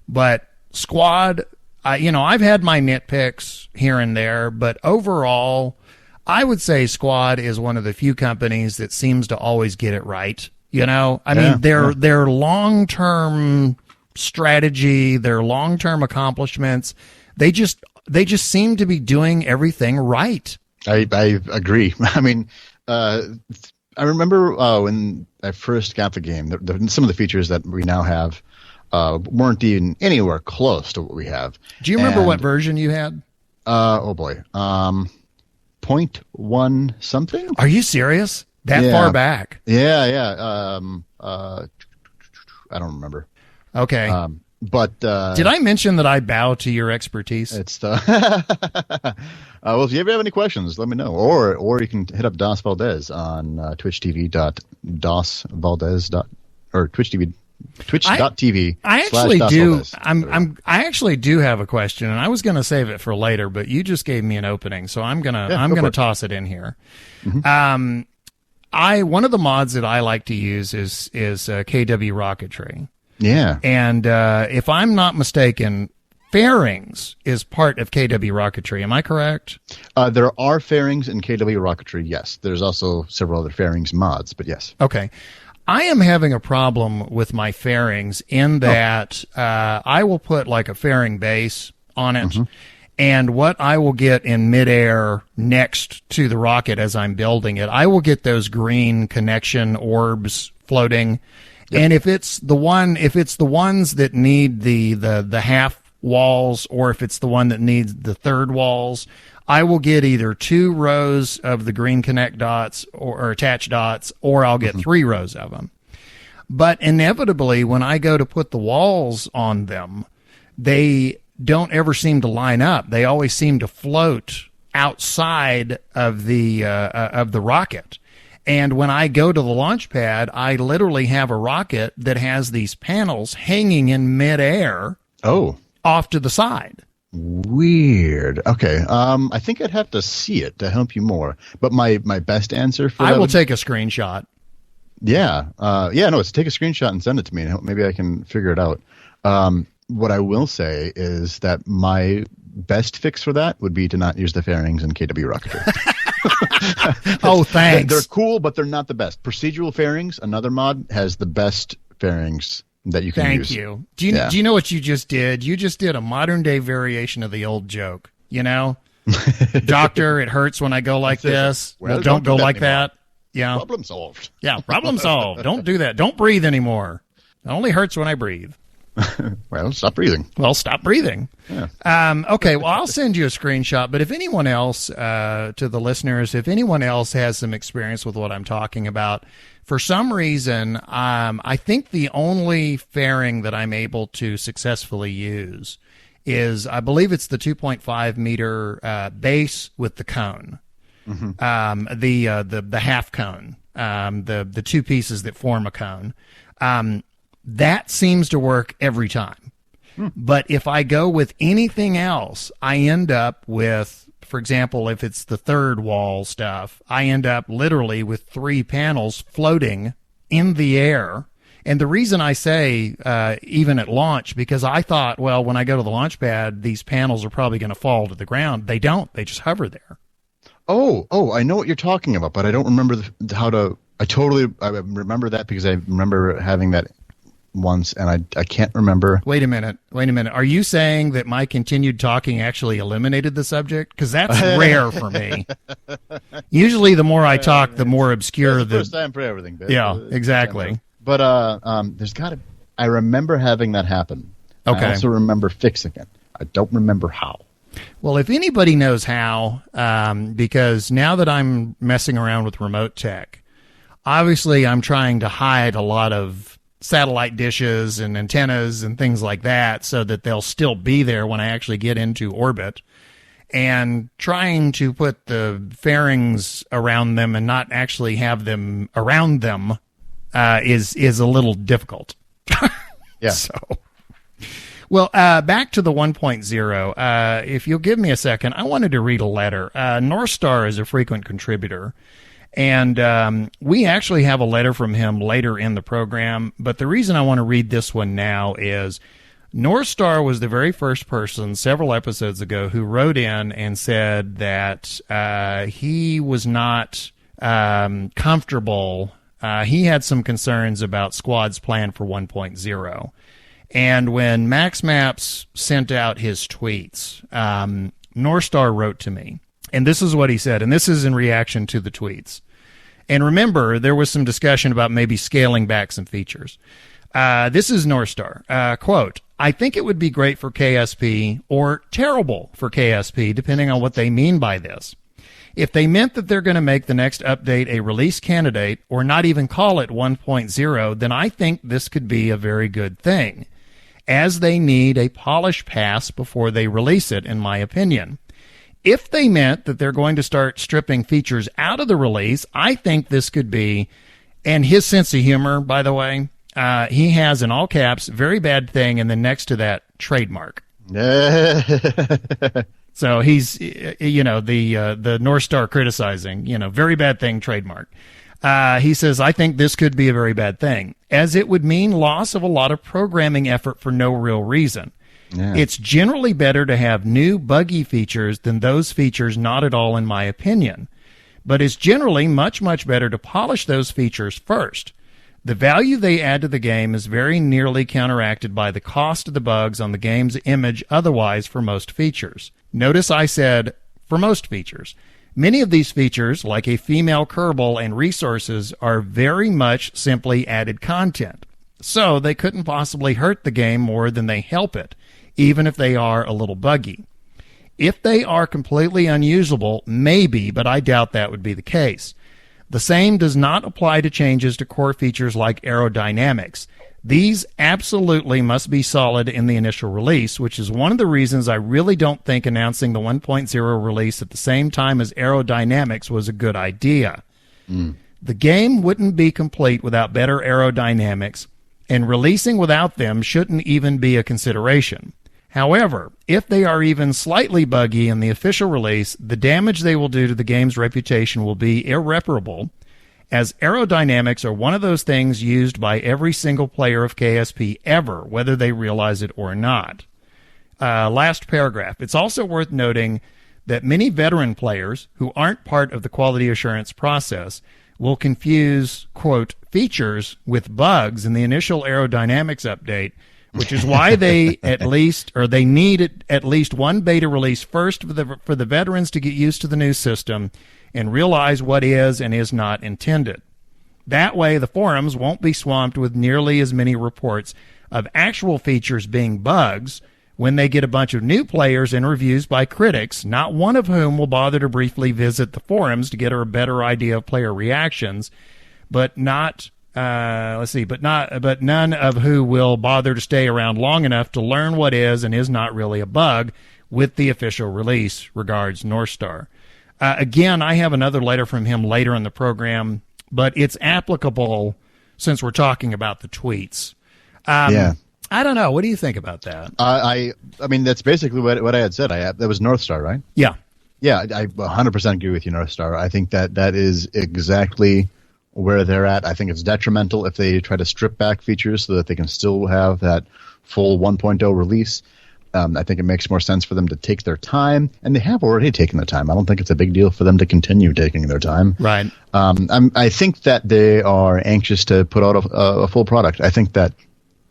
but Squad, I've had my nitpicks here and there, but overall, I would say Squad is one of the few companies that seems to always get it right. You know, I mean, their long-term strategy, their long-term accomplishments, they just seem to be doing everything right. I agree. I mean, I remember when I first got the game, some of the features that we now have weren't even anywhere close to what we have. Do you remember what version you had? Oh boy, 0.1 something. Are you serious? That far back? Yeah. I don't remember. Okay. But did I mention that I bow to your expertise? It's the well, if you ever have any questions, let me know. Or you can hit up Dos Valdez on twitch.tv.dosvaldez. Or twitch.tv. I actually do. I actually do have a question, and I was going to save it for later, but you just gave me an opening, so I'm gonna toss it in here. Mm-hmm. One of the mods that I like to use is KW Rocketry. Yeah. And if I'm not mistaken, fairings is part of KW Rocketry. Am I correct? There are fairings in KW Rocketry, yes. There's also several other fairings mods, but yes. Okay. I am having a problem with my fairings in that I will put like a fairing base on it, and what I will get in midair next to the rocket as I'm building it, I will get those green connection orbs floating. Yep. And if it's the ones that need the half walls, or if it's the one that needs the third walls, I will get either 2 rows of the green connect dots or attached dots, or I'll get 3 rows of them. But inevitably, when I go to put the walls on them, they don't ever seem to line up. They always seem to float outside of the rocket. And when I go to the launch pad, I literally have a rocket that has these panels hanging in midair. Off to the side. Weird. Okay. I think I'd have to see it to help you more. But my best answer for I will take a screenshot. Yeah. It's take a screenshot and send it to me, and maybe I can figure it out. What I will say is that my best fix for that would be to not use the fairings in KW Rocketry. Oh, thanks. They're cool, but they're not the best. Procedural fairings, another mod, has the best fairings that you can use. Thank you. Do you know what you just did? You just did a modern day variation of the old joke. You know, doctor, it hurts when I go like this. Well, don't go like that. Yeah. Problem solved. Yeah, problem solved. Don't do that. Don't breathe anymore. It only hurts when I breathe. Well, stop breathing. Yeah. Okay, well, I'll send you a screenshot, but if anyone else, to the listeners, if anyone else has some experience with what I'm talking about, for some reason, I think the only fairing that I'm able to successfully use is, I believe it's the 2.5 meter base with the cone, the half cone, the 2 pieces that form a cone. That seems to work every time. But if I go with anything else, I end up with, for example, if it's the third wall stuff, I end up literally with 3 panels floating in the air. And the reason I say even at launch, because I thought, well, when I go to the launch pad, these panels are probably going to fall to the ground. They don't. They just hover there. Oh, I know what you're talking about, but I don't remember how to. I remember that because I remember having that once, and I can't remember. Wait a minute. Are you saying that my continued talking actually eliminated the subject? Because that's rare for me. Usually the more I talk, the more obscure the... First time for everything, Biff. Yeah, exactly. But I remember having that happen. Okay. I also remember fixing it. I don't remember how. Well, if anybody knows how, because now that I'm messing around with remote tech, obviously I'm trying to hide a lot of satellite dishes and antennas and things like that so that they'll still be there when I actually get into orbit, and trying to put the fairings around them and not actually have them around them is a little difficult. Yeah. So, well, back to the 1.0. If you'll give me a second, I wanted to read a letter. Northstar is a frequent contributor, and we actually have a letter from him later in the program. But the reason I want to read this one now is Northstar was the very first person several episodes ago who wrote in and said that he was not comfortable. He had some concerns about Squad's plan for 1.0. And when Maxmaps sent out his tweets, Northstar wrote to me. And this is what he said, and this is in reaction to the tweets. And remember, there was some discussion about maybe scaling back some features. This is Northstar. Quote, I think it would be great for KSP or terrible for KSP, depending on what they mean by this. If they meant that they're going to make the next update a release candidate or not even call it 1.0, then I think this could be a very good thing, as they need a polish pass before they release it, in my opinion. If they meant that they're going to start stripping features out of the release, I think this could be, and his sense of humor, by the way, he has in all caps, very bad thing, and then next to that, trademark. So he's, the Northstar criticizing, very bad thing, trademark. He says, I think this could be a very bad thing, as it would mean loss of a lot of programming effort for no real reason. Yeah. It's generally better to have new buggy features than those features not at all, in my opinion. But it's generally much, much better to polish those features first. The value they add to the game is very nearly counteracted by the cost of the bugs on the game's image otherwise for most features. Notice I said for most features. Many of these features, like a female Kerbal and resources, are very much simply added content. So they couldn't possibly hurt the game more than they help it, even if they are a little buggy. If they are completely unusable, maybe, but I doubt that would be the case. The same does not apply to changes to core features like aerodynamics. These absolutely must be solid in the initial release, which is one of the reasons I really don't think announcing the 1.0 release at the same time as aerodynamics was a good idea. The game wouldn't be complete without better aerodynamics, and releasing without them shouldn't even be a consideration. However, if they are even slightly buggy in the official release, the damage they will do to the game's reputation will be irreparable, as aerodynamics are one of those things used by every single player of KSP ever, whether they realize it or not. Last paragraph. It's also worth noting that many veteran players who aren't part of the quality assurance process will confuse, quote, features with bugs in the initial aerodynamics update, which is why they need at least one beta release first for the veterans to get used to the new system and realize what is and is not intended. That way, the forums won't be swamped with nearly as many reports of actual features being bugs when they get a bunch of new players and reviews by critics, not one of whom will bother to briefly visit the forums to get a better idea of player reactions, but none of who will bother to stay around long enough to learn what is and is not really a bug with the official release. Regards, Northstar. Again, I have another letter from him later in the program, but it's applicable since we're talking about the tweets. I don't know. What do you think about that? I mean, that's basically what I had said. That was Northstar, right? Yeah. Yeah, I 100% agree with you, Northstar. I think that is exactly where they're at. I think it's detrimental if they try to strip back features so that they can still have that full 1.0 release. I think it makes more sense for them to take their time, and they have already taken their time. I don't think it's a big deal for them to continue taking their time. Right. I think that they are anxious to put out a full product. I think that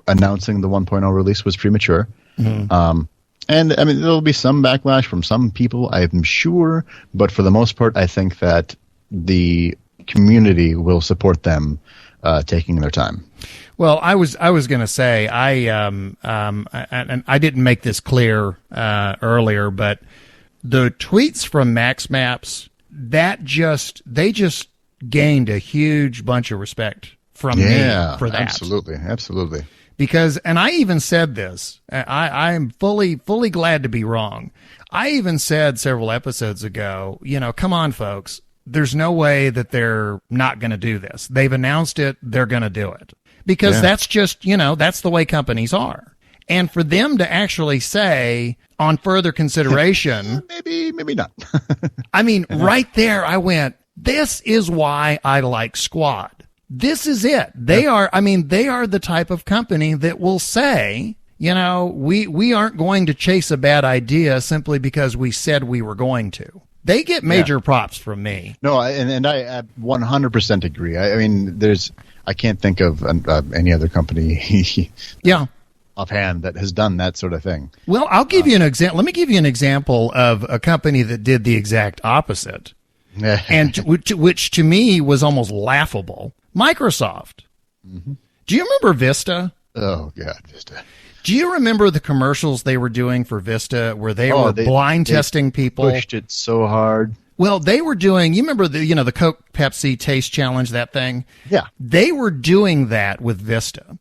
announcing the 1.0 release was premature. Mm-hmm. And, I mean, there'll be some backlash from some people, I'm sure, but for the most part, I think that the community will support them taking their time. Well, I was going to say and I didn't make this clear earlier, but the tweets from Maxmaps they just gained a huge bunch of respect from me for that. Absolutely. Because, and I even said this, I'm fully glad to be wrong. I even said several episodes ago, come on, folks. There's no way that they're not going to do this. They've announced it. They're going to do it. Because that's just, that's the way companies are. And for them to actually say, on further consideration. maybe not. I mean, right there, I went, this is why I like Squad. This is it. They are the type of company that will say, You know, we aren't going to chase a bad idea simply because we said we were going to. They get major props from me. No, and I 100% agree. I mean, I can't think of any other company offhand that has done that sort of thing. Well, I'll give you an example. Let me give you an example of a company that did the exact opposite, and which to me was almost laughable. Microsoft. Mm-hmm. Do you remember Vista? Oh, God, Vista. Do you remember the commercials they were doing for Vista where they were blind testing people? Pushed it so hard. Well, they were doing, you remember the Coke Pepsi Taste Challenge, that thing? Yeah. They were doing that with Vista.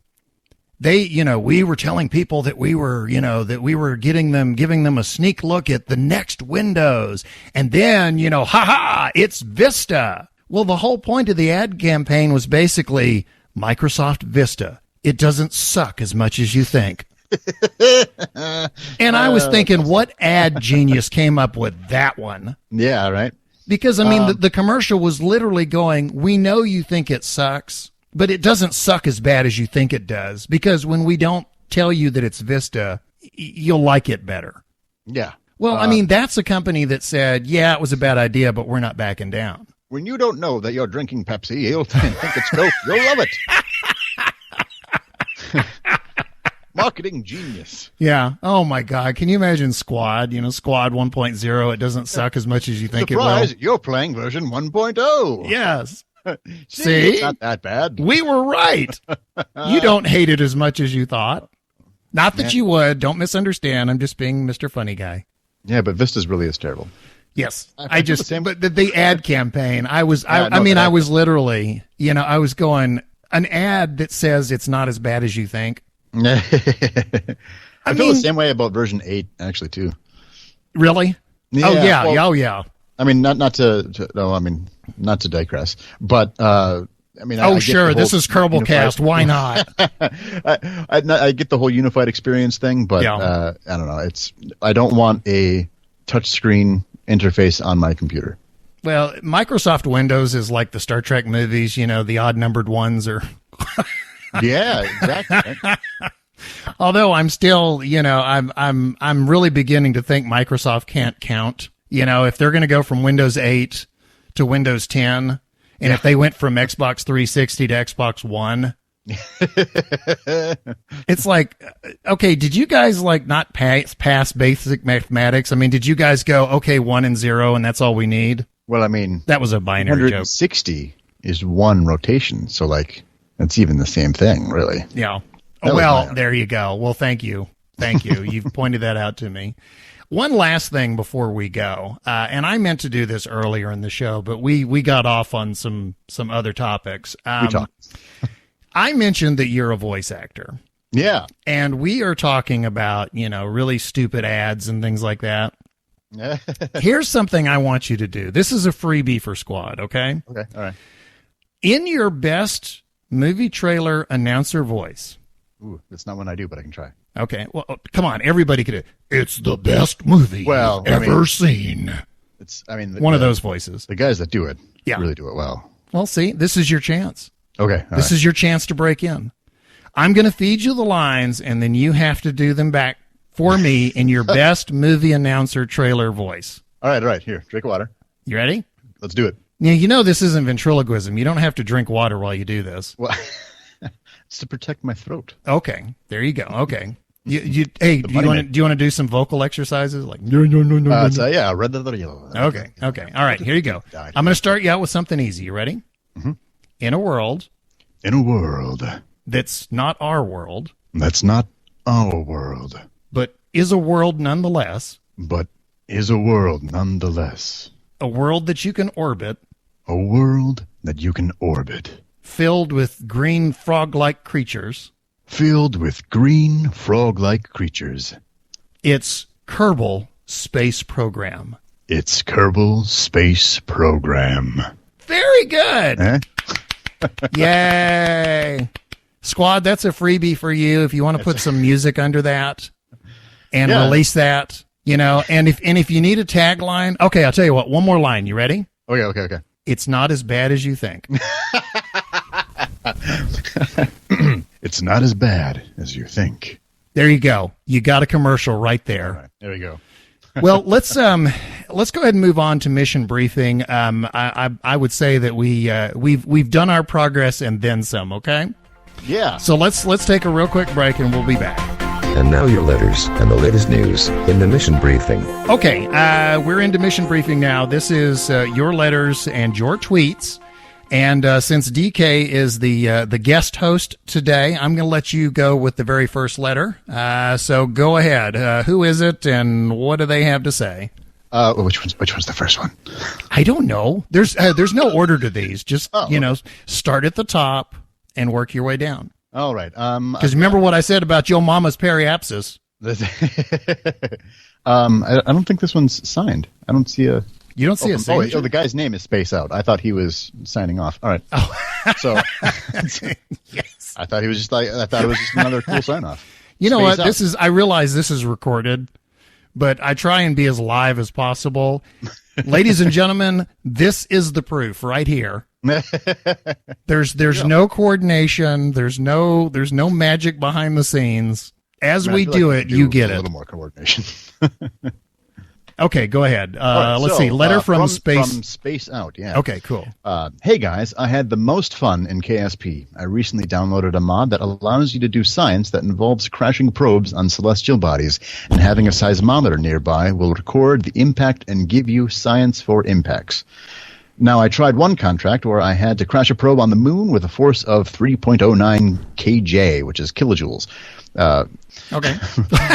We were telling people that we were giving them a sneak look at the next Windows. And then, it's Vista. Well, the whole point of the ad campaign was basically Microsoft Vista. It doesn't suck as much as you think. And I was thinking, what ad genius came up with that one? Yeah, right. Because, I mean, the commercial was literally going, we know you think it sucks, but it doesn't suck as bad as you think it does. Because when we don't tell you that it's Vista, you'll like it better. Yeah. Well, I mean, that's a company that said, yeah, it was a bad idea, but we're not backing down. When you don't know that you're drinking Pepsi, you'll think it's Coke. You'll love it. Marketing genius. Yeah. Oh, my God. Can you imagine Squad? Squad 1.0. It doesn't suck as much as you think it will. Surprise, you're playing version 1.0. Yes. See? It's not that bad. We were right. You don't hate it as much as you thought. Not that you would. Don't misunderstand. I'm just being Mr. Funny Guy. Yeah, but Vista's really is terrible. Yes. But the ad campain, I was literally, I was going, an ad that says it's not as bad as you think. I feel the same way about version 8, actually, too. Really? Yeah, oh, yeah. Well, yeah. I mean, not to digress, but I mean, oh, sure, this is Kerbalcast. Why not? I get the whole unified experience thing, but I don't know. I don't want a touchscreen interface on my computer. Well, Microsoft Windows is like the Star Trek movies. The odd numbered ones are. Yeah, exactly. Although I'm still, I'm really beginning to think Microsoft can't count. If they're going to go from Windows 8 to Windows 10, and if they went from Xbox 360 to Xbox One, it's like, okay, did you guys not pass basic mathematics? I mean, did you guys go, okay, 1 and 0, and that's all we need? Well, I mean, that was a binary joke. 160 is one rotation, so it's even the same thing, really. Yeah. Well, there you go. Well, thank you. You've pointed that out to me. One last thing before we go, and I meant to do this earlier in the show, but we got off on some other topics. We talked. I mentioned that you're a voice actor. Yeah. And we are talking about, really stupid ads and things like that. Here's something I want you to do. This is a freebie for Squad, okay? Okay, all right. In your best movie trailer announcer voice. Ooh, that's not one I do, but I can try. Okay, well, come on, everybody could do it. It's the best movie ever seen. One of those voices. The guys that do it really do it well. Well, see, this is your chance. Okay. This is your chance to break in. I'm going to feed you the lines, and then you have to do them back for me in your best movie announcer trailer voice. All right. Here, drink water. You ready? Let's do it. Now, this isn't ventriloquism. You don't have to drink water while you do this. Well, it's to protect my throat. Okay, there you go. Okay. Do you want to do some vocal exercises? Like no. Yeah, red the yellow. Okay. All right, here you go. I'm going to start you out with something easy. You ready? Mm-hmm. In a world that's not our world. That's not our world. But is a world nonetheless. A world that you can orbit. Filled with green frog-like creatures. It's Kerbal Space Program. Very good. Eh? Yay. Squad, that's a freebie for you if you want to put some music under that and release that, and if you need a tagline. Okay, I'll tell you what, one more line. You ready? Okay. It's not as bad as you think. It's not as bad as you think. There you go. You got a commercial right there. All right, there we go. Well, let's go ahead and move on to mission briefing. I would say that we've done our progress and then some. Okay. Yeah. So let's take a real quick break and we'll be back. And now your letters and the latest news in the mission briefing. Okay, we're into mission briefing now. This is your letters and your tweets. And since DK is the guest host today, I'm going to let you go with the very first letter. So go ahead. Who is it, and what do they have to say? Which one's the first one? I don't know. There's no order to these. Just start at the top and work your way down. All right. Because remember what I said about your mama's periapsis. I don't think this one's signed. I don't see a. You don't see a signature? Oh, the guy's name is Space Out. I thought he was signing off. All right. Oh. So yes. I thought it was just another cool sign off. You know what? Out. I realize this is recorded, but I try and be as live as possible. Ladies and gentlemen, this is the proof right here. There's no coordination. There's no magic behind the scenes. As we do it, you get it. A little more coordination. Okay, go ahead. Let's see. Letter from Space. From Space Out, yeah. Okay, cool. Hey, guys. I had the most fun in KSP. I recently downloaded a mod that allows you to do science that involves crashing probes on celestial bodies, and having a seismometer nearby will record the impact and give you science for impacts. Now, I tried one contract where I had to crash a probe on the moon with a force of 3.09 kJ, which is kilojoules. Okay.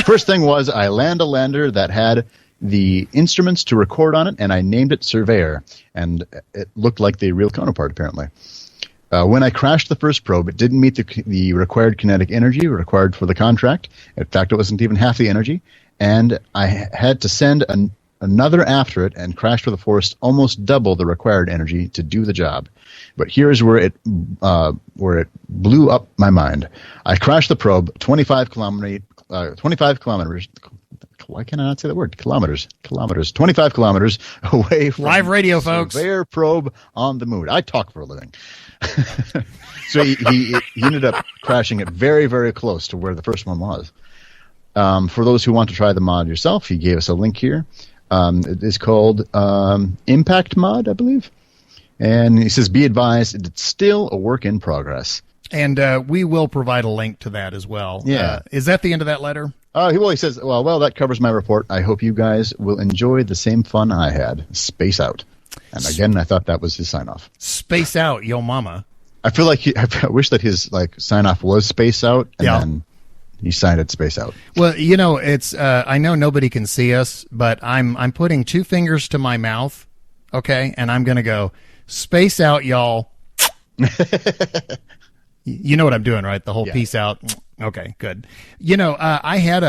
First thing was I land a lander that had the instruments to record on it, and I named it Surveyor, and it looked like the real counterpart, apparently. When I crashed the first probe, it didn't meet the required kinetic energy required for the contract. In fact, it wasn't even half the energy, and I had to send another after it and crashed with a force almost double the required energy to do the job. But here's where it blew up my mind. I crashed the probe 25 kilometers. Why can I not say that word? Kilometers. 25 kilometers away from live radio, folks. Surveyor probe on the moon. I talk for a living. So he ended up crashing it very, very close to where the first one was. For those who want to try the mod yourself, he gave us a link here. It is called Impact Mod, I believe. And he says, be advised, it's still a work in progress. And we will provide a link to that as well. Yeah. Is that the end of that letter? He says, well, that covers my report. I hope you guys will enjoy the same fun I had. Space Out. And again, I thought that was his sign-off. Space Out, yo mama. I feel like I wish that his sign-off was Space Out, and then he signed it Space Out. Well, it's I know nobody can see us, but I'm putting two fingers to my mouth, okay, and I'm gonna go Space Out, y'all. You know what I'm doing, right? The whole peace out. Okay, good. I had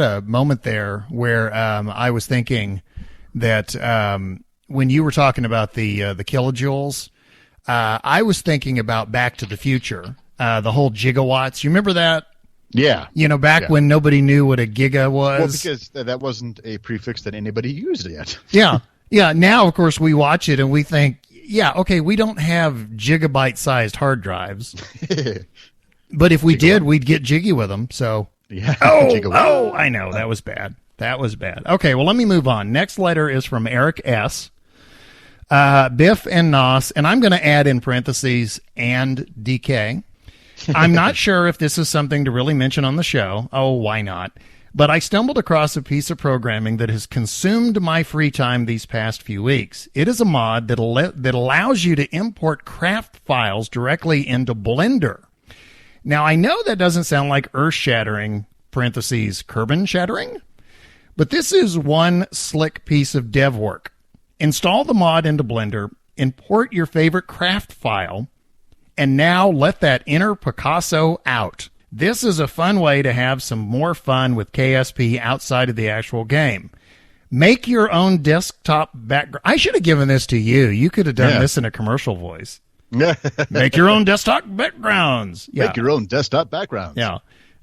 a moment there where I was thinking that when you were talking about the kilojoules, I was thinking about Back to the Future, the whole gigawatts. You remember that? Yeah. Back when nobody knew what a giga was. Well, because that wasn't a prefix that anybody used yet. Yeah. Yeah. Now, of course, we watch it and we think, yeah, okay, we don't have gigabyte-sized hard drives. But if we did, we'd get jiggy with them. So, yeah. Oh, I know. That was bad. Okay, well, let me move on. Next letter is from Eric S. Biff and Nos, and I'm going to add in parentheses, and DK. I'm not sure if this is something to really mention on the show. Oh, why not? But I stumbled across a piece of programming that has consumed my free time these past few weeks. It is a mod that allows you to import craft files directly into Blender. Now, I know that doesn't sound like earth-shattering, parentheses, Kerbal-shattering, but this is one slick piece of dev work. Install the mod into Blender, import your favorite craft file, and now let that inner Picasso out. This is a fun way to have some more fun with KSP outside of the actual game. Make your own desktop background. I should have given this to you. You could have done this in a commercial voice. Make your own desktop backgrounds. Yeah. Make your own desktop backgrounds. Yeah.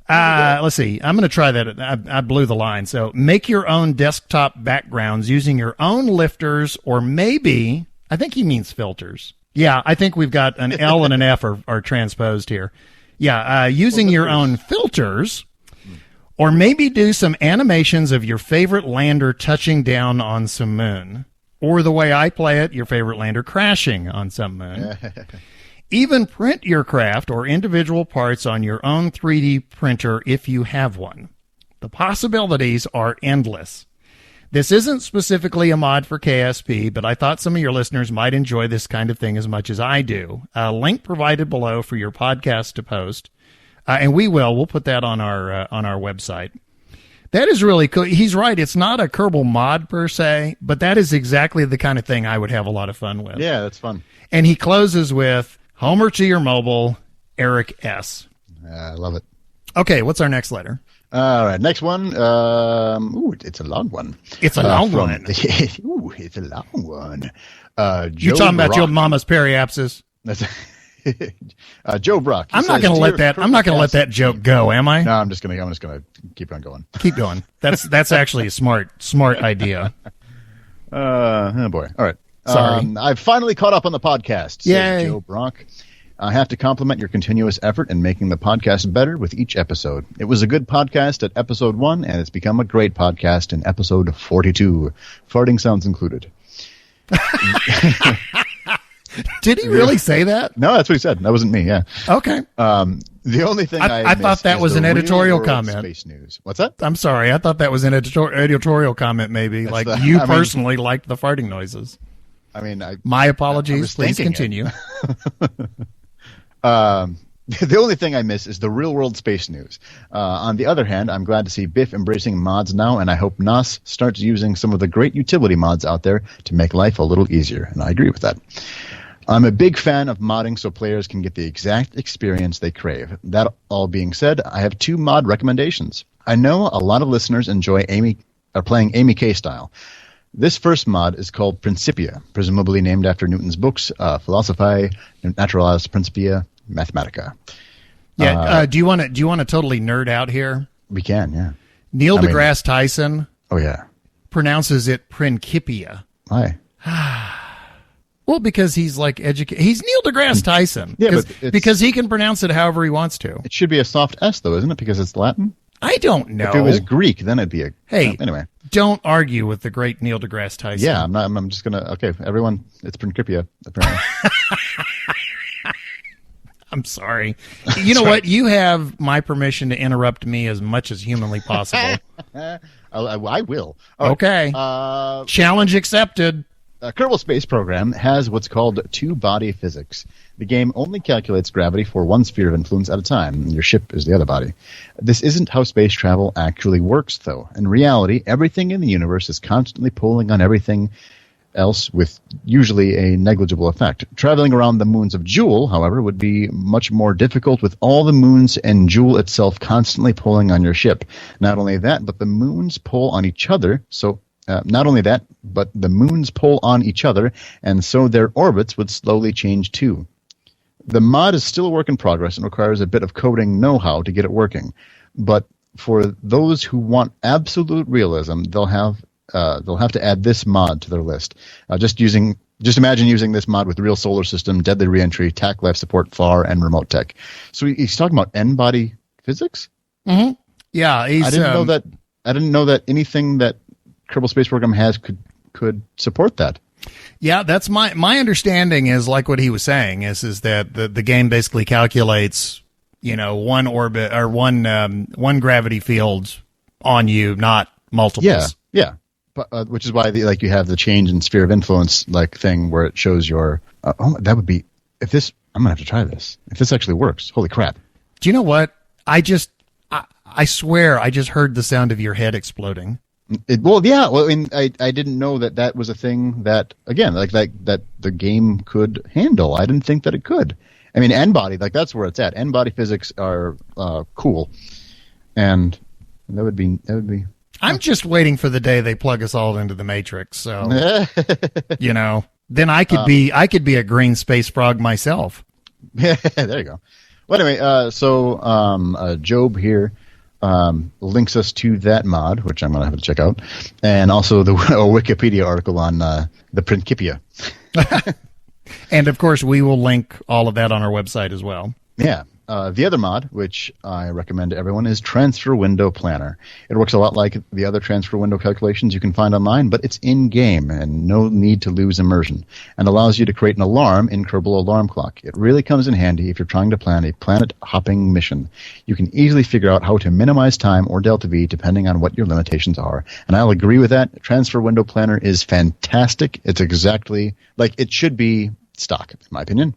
Let's see. I'm going to try that. I blew the line. So make your own desktop backgrounds using your own lifters, or maybe, I think he means filters. Yeah, I think we've got an L and an F are transposed here. Yeah, using your own filters, Or maybe do some animations of your favorite lander touching down on some moon. Or the way I play it, your favorite lander crashing on some moon. Even print your craft or individual parts on your own 3D printer if you have one. The possibilities are endless. This isn't specifically a mod for KSP, but I thought some of your listeners might enjoy this kind of thing as much as I do. A link provided below for your podcast to post. And we'll put that on our website. That is really cool. He's right. It's not a Kerbal mod per se, but that is exactly the kind of thing I would have a lot of fun with. Yeah, that's fun. And he closes with, Homer to your mobile, Eric S. I love it. Okay, what's our next letter? All right, next one. It's a long one. It's a long one. Ooh, it's a long one. You talking about your mama's periapsis? That's Joe Brock. I'm not going to let that joke go, am I? No, I'm just going to keep on going. Keep going. That's actually a smart idea. Oh boy. All right. Sorry. I've finally caught up on the podcast, says Yay. Joe Brock. I have to compliment your continuous effort in making the podcast better with each episode. It was a good podcast at episode 1, and it's become a great podcast in episode 42. Farting sounds included. Did he really say that? No, that's what he said. That wasn't me, yeah. Okay. The only thing I thought that was an editorial comment. Space news. What's that? I'm sorry. I thought that was an editorial comment maybe. Personally liked the farting noises. I mean, my apologies. Please continue. The only thing I miss is the real-world space news. On the other hand, I'm glad to see Biff embracing mods now, and I hope Nos starts using some of the great utility mods out there to make life a little easier, and I agree with that. I'm a big fan of modding so players can get the exact experience they crave. That all being said, I have 2 mod recommendations. I know a lot of listeners enjoy playing Amy K style. This first mod is called Principia, presumably named after Newton's books, Philosophiae Naturalis Principia Mathematica. Yeah. Do you want to totally nerd out here? We can, yeah. Neil deGrasse Tyson. Oh yeah. Pronounces it Principia. Why? Well, because he's like he's Neil deGrasse Tyson. Yeah, because he can pronounce it however he wants to. It should be a soft S though, isn't it? Because it's Latin. I don't know. If it was Greek, then it'd be a. Hey, anyway. Don't argue with the great Neil deGrasse Tyson. Yeah, I'm not. I'm just gonna. Okay, everyone, it's Principia. Apparently. I'm sorry. You know what? You have my permission to interrupt me as much as humanly possible. I will. Okay. Challenge accepted. Kerbal Space Program has what's called two-body physics. The game only calculates gravity for one sphere of influence at a time, and your ship is the other body. This isn't how space travel actually works, though. In reality, everything in the universe is constantly pulling on everything else with usually a negligible effect. Traveling around the moons of Jool, however, would be much more difficult with all the moons and Jool itself constantly pulling on your ship. Not only that, but the moons pull on each other, not only that, but the moons pull on each other, and so their orbits would slowly change too. The mod is still a work in progress and requires a bit of coding know-how to get it working. But for those who want absolute realism, they'll have to add this mod to their list. Just imagine using this mod with real solar system, deadly reentry, TAC life support, FAR, and remote tech. So he's talking about N-body physics? Mm-hmm. Yeah, I didn't know that anything that Kerbal Space Program has could support that. Yeah, that's my understanding is like what he was saying is that the game basically calculates, one orbit or one gravity field on you, not multiples. Yeah. But, which is why you have the change in sphere of influence thing where it shows your. That would be if this. I'm gonna have to try this. If this actually works, holy crap! Do you know what? I swear I just heard the sound of your head exploding. I mean, I didn't know that was a thing that that the game could handle. I didn't think that it could. I mean, N-body, that's where it's at. N-body physics are cool, and that would be. I'm just waiting for the day they plug us all into the Matrix. So, then I could be a green space frog myself. There you go. Well, anyway, Job here links us to that mod, which I'm going to have to check out, and also the Wikipedia article on the Principia. And of course, we will link all of that on our website as well. Yeah. The other mod, which I recommend to everyone, is Transfer Window Planner. It works a lot like the other transfer window calculations you can find online, but it's in-game and no need to lose immersion, and allows you to create an alarm in Kerbal Alarm Clock. It really comes in handy if you're trying to plan a planet-hopping mission. You can easily figure out how to minimize time or delta V depending on what your limitations are. And I'll agree with that. Transfer Window Planner is fantastic. It's exactly like it should be stock, in my opinion.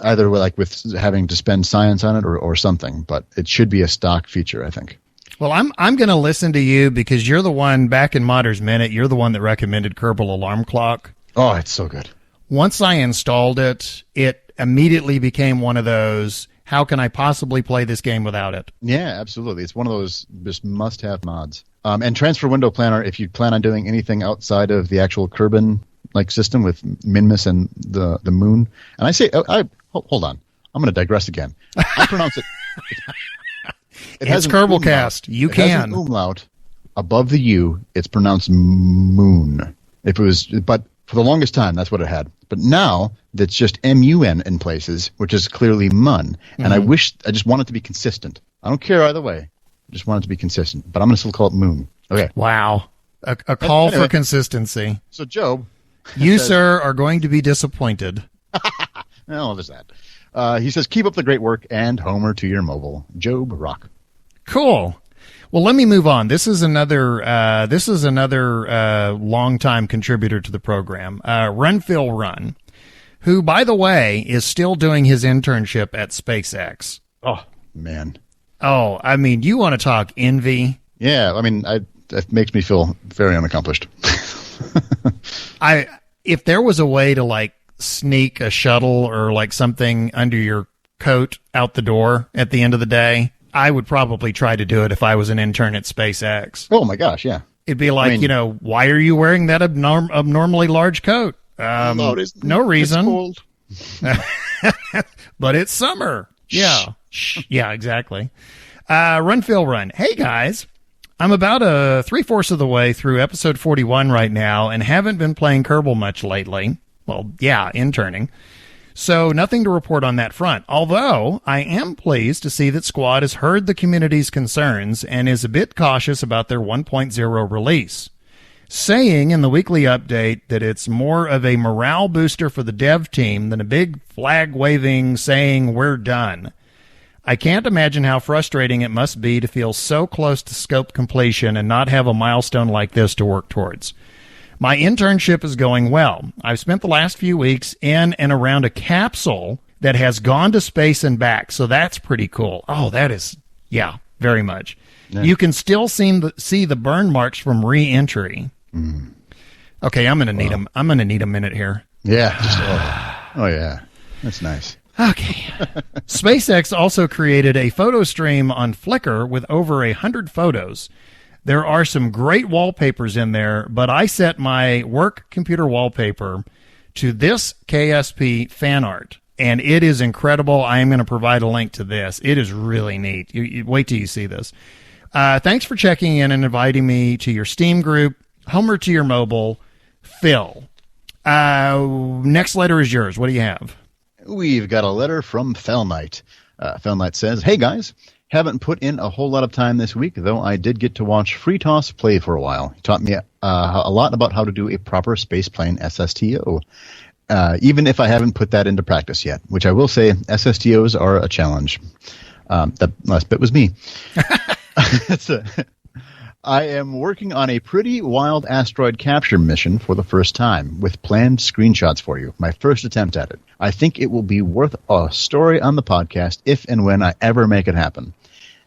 Either like with having to spend science on it or something, but it should be a stock feature, I think. Well, I'm going to listen to you because you're the one back in Modder's Minute. You're the one that recommended Kerbal Alarm Clock. Oh, it's so good. Once I installed it, it immediately became one of those, how can I possibly play this game without it? Yeah, absolutely. It's one of those just must-have mods. And Transfer Window Planner, if you plan on doing anything outside of the actual Kerbin system with Minmus and the moon, and I say, hold on, I'm going to digress again. I pronounce it. It's Kerbalcast. You can. It has an umlaut above the U. It's pronounced moon. But for the longest time, that's what it had. But now that's just M-U-N in places, which is clearly mun. And I just want it to be consistent. I don't care either way. I just want it to be consistent. But I'm going to still call it moon. Okay. Wow. A call for consistency. So Job, you sir are going to be disappointed. No, there's that. He says, keep up the great work and Homer to your mobile. Job Rock. Cool. Well, let me move on. This is another longtime contributor to the program, RunPhilRun, who, by the way, is still doing his internship at SpaceX. Oh, man. Oh, I mean, you want to talk envy? Yeah, I mean, that makes me feel very unaccomplished. If there was a way to, like, sneak a shuttle or, like, something under your coat out the door at the end of the day, I would probably try to do it if I was an intern at SpaceX. Oh, my gosh, yeah. It'd be like, why are you wearing that abnormally large coat? No reason. It's cold. But it's summer. Yeah. Yeah, exactly. RunPhilRun. Hey, guys. I'm about 3/4 of the way through episode 41 right now and haven't been playing Kerbal much lately. Well, yeah, interning. So nothing to report on that front, although I am pleased to see that Squad has heard the community's concerns and is a bit cautious about their 1.0 release, saying in the weekly update that it's more of a morale booster for the dev team than a big flag-waving saying we're done. I can't imagine how frustrating it must be to feel so close to scope completion and not have a milestone like this to work towards. My internship is going well. I've spent the last few weeks in and around a capsule that has gone to space and back, so that's pretty cool. Oh, that is, yeah, very much. Yeah. You can still see the burn marks from re-entry. Mm. Okay, I'm gonna need a minute here. Yeah. Oh yeah, that's nice. Okay. SpaceX also created a photo stream on Flickr with over 100 photos. There are some great wallpapers in there, but I set my work computer wallpaper to this KSP Fanart, and it is incredible. I am going to provide a link to this. It is really neat. You wait till you see this. Thanks for checking in and inviting me to your Steam group. Homer to your mobile, Phil. Next letter is yours. What do you have? We've got a letter from Felnight. Felnight says, hey guys, haven't put in a whole lot of time this week, though I did get to watch FreeTOS play for a while. He taught me a lot about how to do a proper spaceplane SSTO, even if I haven't put that into practice yet, which I will say SSTOs are a challenge. That last bit was me. I am working on a pretty wild asteroid capture mission for the first time, with planned screenshots for you. My first attempt at it. I think it will be worth a story on the podcast if and when I ever make it happen.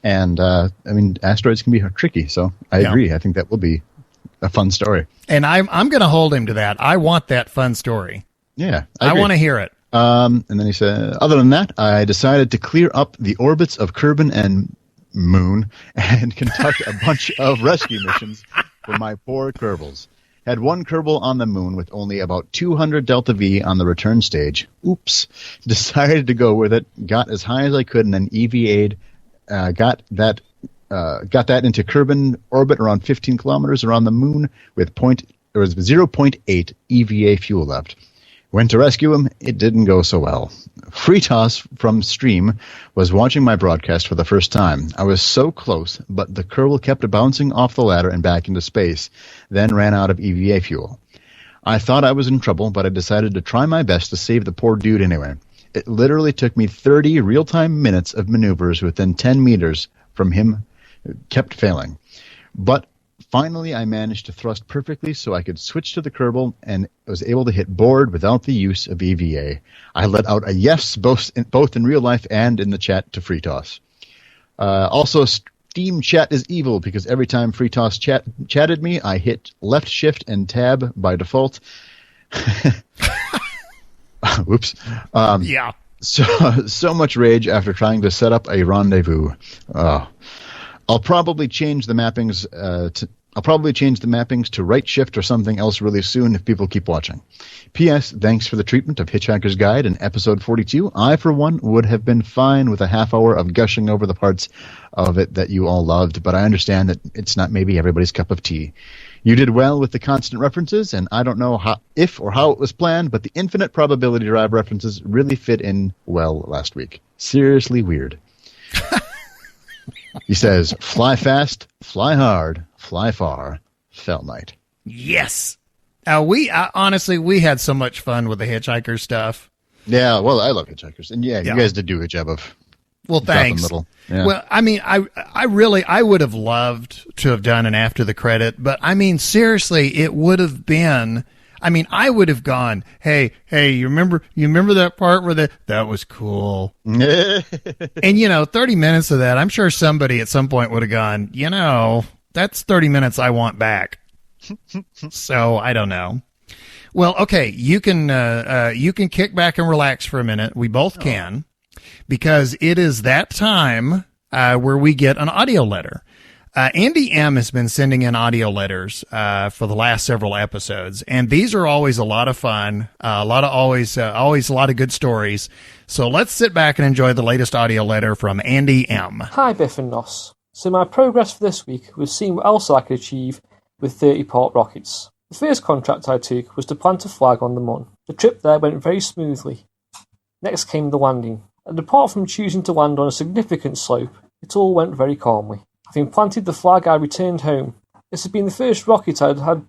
And, I mean, asteroids can be tricky, so I agree. I think that will be a fun story. And I'm going to hold him to that. I want that fun story. Yeah. I want to hear it. And then he said, other than that, I decided to clear up the orbits of Kerbin and Moon and conduct a bunch of rescue missions for my poor Kerbals. Had one Kerbal on the Moon with only about 200 Delta V on the return stage. Oops. Decided to go with it. Got as high as I could and then EVA'd. Got that into Kerbin orbit around 15 kilometers around the Moon with 0.8 EVA fuel left. Went to rescue him. It didn't go so well. Freetos from Stream was watching my broadcast for the first time. I was so close, but the Kerbal kept bouncing off the ladder and back into space, then ran out of EVA fuel. I thought I was in trouble, but I decided to try my best to save the poor dude anyway. It literally took me 30 real-time minutes of maneuvers within 10 meters from him. Kept failing. But finally, I managed to thrust perfectly so I could switch to the Kerbal and was able to hit board without the use of EVA. I let out a yes both in real life and in the chat to Freetos. Also, Steam chat is evil because every time Freetos chatted me, I hit left shift and tab by default. Whoops. Yeah. So much rage after trying to set up a rendezvous. I'll probably change the mappings to right shift or something else really soon if people keep watching. P.S. Thanks for the treatment of Hitchhiker's Guide in episode 42. I, for one, would have been fine with a half hour of gushing over the parts of it that you all loved, but I understand that it's not maybe everybody's cup of tea. You did well with the constant references, and I don't know how it was planned, but the infinite probability drive references really fit in well last week. Seriously weird. He says, fly fast, fly hard, fly far, Fell Knight. Yes. Honestly, we had so much fun with the Hitchhiker stuff. Yeah, well, I love Hitchhikers. And yeah, you guys did do a good job of... Well, thanks. Yeah. Well, I mean, I would have loved to have done an after the credit, but I mean, seriously, it would have been, I mean, I would have gone, hey, you remember that part where that was cool. And 30 minutes of that, I'm sure somebody at some point would have gone, that's 30 minutes I want back. So I don't know. Well, okay, you can kick back and relax for a minute. We both can. Because it is that time where we get an audio letter. Andy M. has been sending in audio letters for the last several episodes, and these are always a lot of fun, always a lot of good stories. So let's sit back and enjoy the latest audio letter from Andy M. Hi, Biff and Nos. So my progress for this week was seeing what else I could achieve with 30-part rockets. The first contract I took was to plant a flag on the Mun. The trip there went very smoothly. Next came the landing. And apart from choosing to land on a significant slope, it all went very calmly. Having planted the flag, I returned home. This had been the first rocket I'd had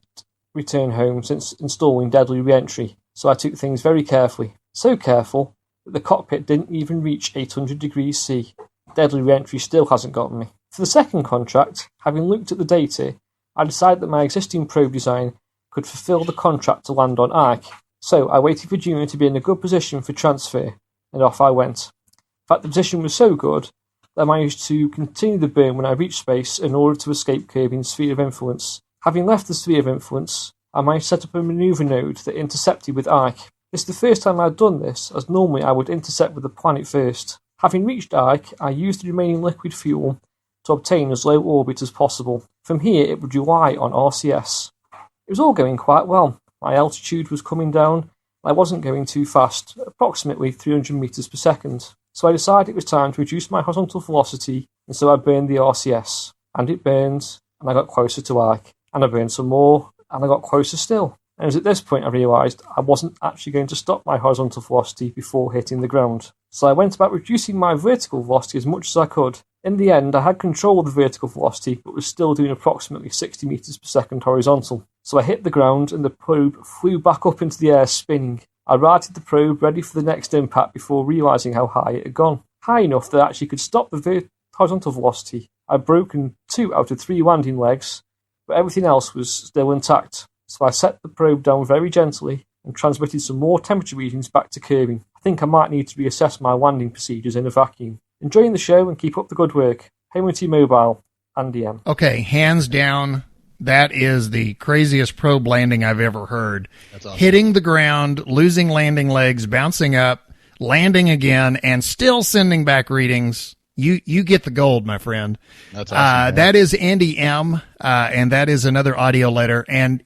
return home since installing deadly re-entry, so I took things very carefully. So careful that the cockpit didn't even reach 800 degrees C. Deadly re-entry still hasn't gotten me. For the second contract, having looked at the data, I decided that my existing probe design could fulfill the contract to land on Ike. So I waited for June to be in a good position for transfer, and off I went. In fact, the position was so good that I managed to continue the burn when I reached space in order to escape Kirby's sphere of influence. Having left the sphere of influence, I managed to set up a manoeuvre node that intercepted with Ike. This is the first time I'd done this, as normally I would intercept with the planet first. Having reached Ike, I used the remaining liquid fuel to obtain as low orbit as possible. From here, it would rely on RCS. It was all going quite well. My altitude was coming down. I wasn't going too fast, approximately 300 meters per second. So I decided it was time to reduce my horizontal velocity, and so I burned the RCS. And it burned, and I got closer to Ike. And I burned some more, and I got closer still. And it was at this point I realised I wasn't actually going to stop my horizontal velocity before hitting the ground. So I went about reducing my vertical velocity as much as I could. In the end, I had control of the vertical velocity, but was still doing approximately 60 meters per second horizontal. So I hit the ground, and the probe flew back up into the air, spinning. I righted the probe, ready for the next impact, before realising how high it had gone. High enough that I actually could stop the horizontal velocity. I'd broken 2 out of 3 landing legs, but everything else was still intact. So I set the probe down very gently and transmitted some more temperature readings back to Kirby. I think I might need to reassess my landing procedures in a vacuum. Enjoying the show and keep up the good work. Hayward Mobile, Andy M. Okay, hands down, that is the craziest probe landing I've ever heard. That's awesome. Hitting the ground, losing landing legs, bouncing up, landing again, and still sending back readings. You get the gold, my friend. That's awesome. That is Andy M., and that is another audio letter, and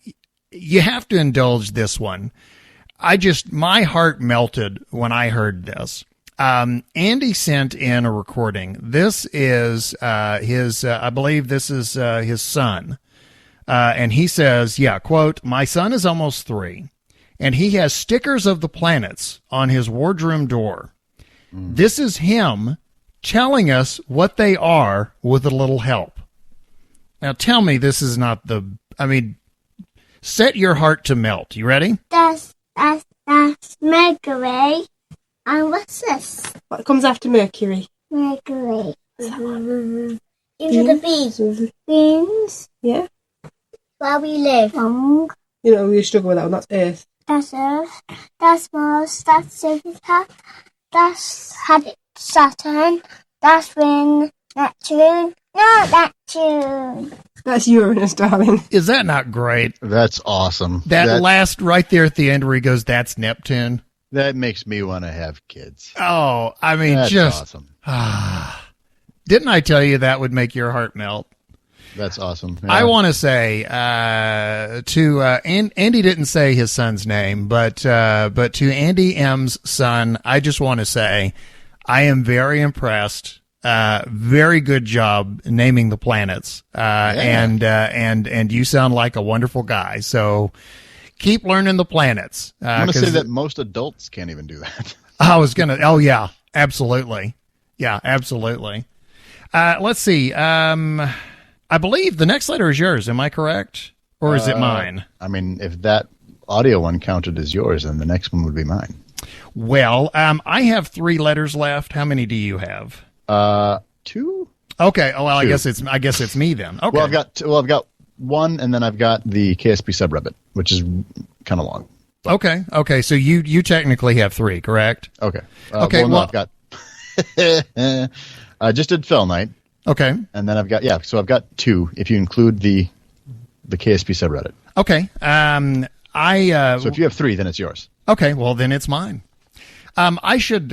you have to indulge this one. My heart melted when I heard this. Andy sent in a recording. This is his, I believe this is his son. And he says, quote, "My son is almost 3, and he has stickers of the planets on his wardroom door. This is him telling us what they are with a little help. Now tell me this is not set your heart to melt. You ready? That's Mercury. And what's this? What comes after Mercury? Mercury. These are the beans. Beans. Yeah. Where we live. You know, we struggle with that one. That's Earth. That's Earth. That's Mars. That's Jupiter. That's Saturn. That's Neptune. Not Neptune. That's Uranus, darling. Is that not great? That's awesome. That last right there at the end where he goes, that's Neptune. That makes me want to have kids. Oh, I mean, that's just awesome. Didn't I tell you that would make your heart melt? That's awesome. Yeah. I want to say Andy didn't say his son's name, but to Andy M's son, I just want to say I am very impressed. Very good job naming the planets. And you sound like a wonderful guy. So keep learning the planets. I want to say that most adults can't even do that. Oh yeah, absolutely. Yeah, absolutely. Let's see. I believe the next letter is yours. Am I correct? Or is it mine? I mean, if that audio one counted as yours, then the next one would be mine. Well, I have 3 letters left. How many do you have? 2. Okay. Oh, well, I guess it's me then. Okay. Well, I've got 1, and then I've got the KSP subreddit, which is kind of long. But. Okay. So you technically have 3, correct? Okay. Okay. Well, no, I've got. I just did Fell Night. Okay. And then I've got 2 if you include the KSP subreddit. Okay. So if you have 3, then it's yours. Okay. Well, then it's mine. I should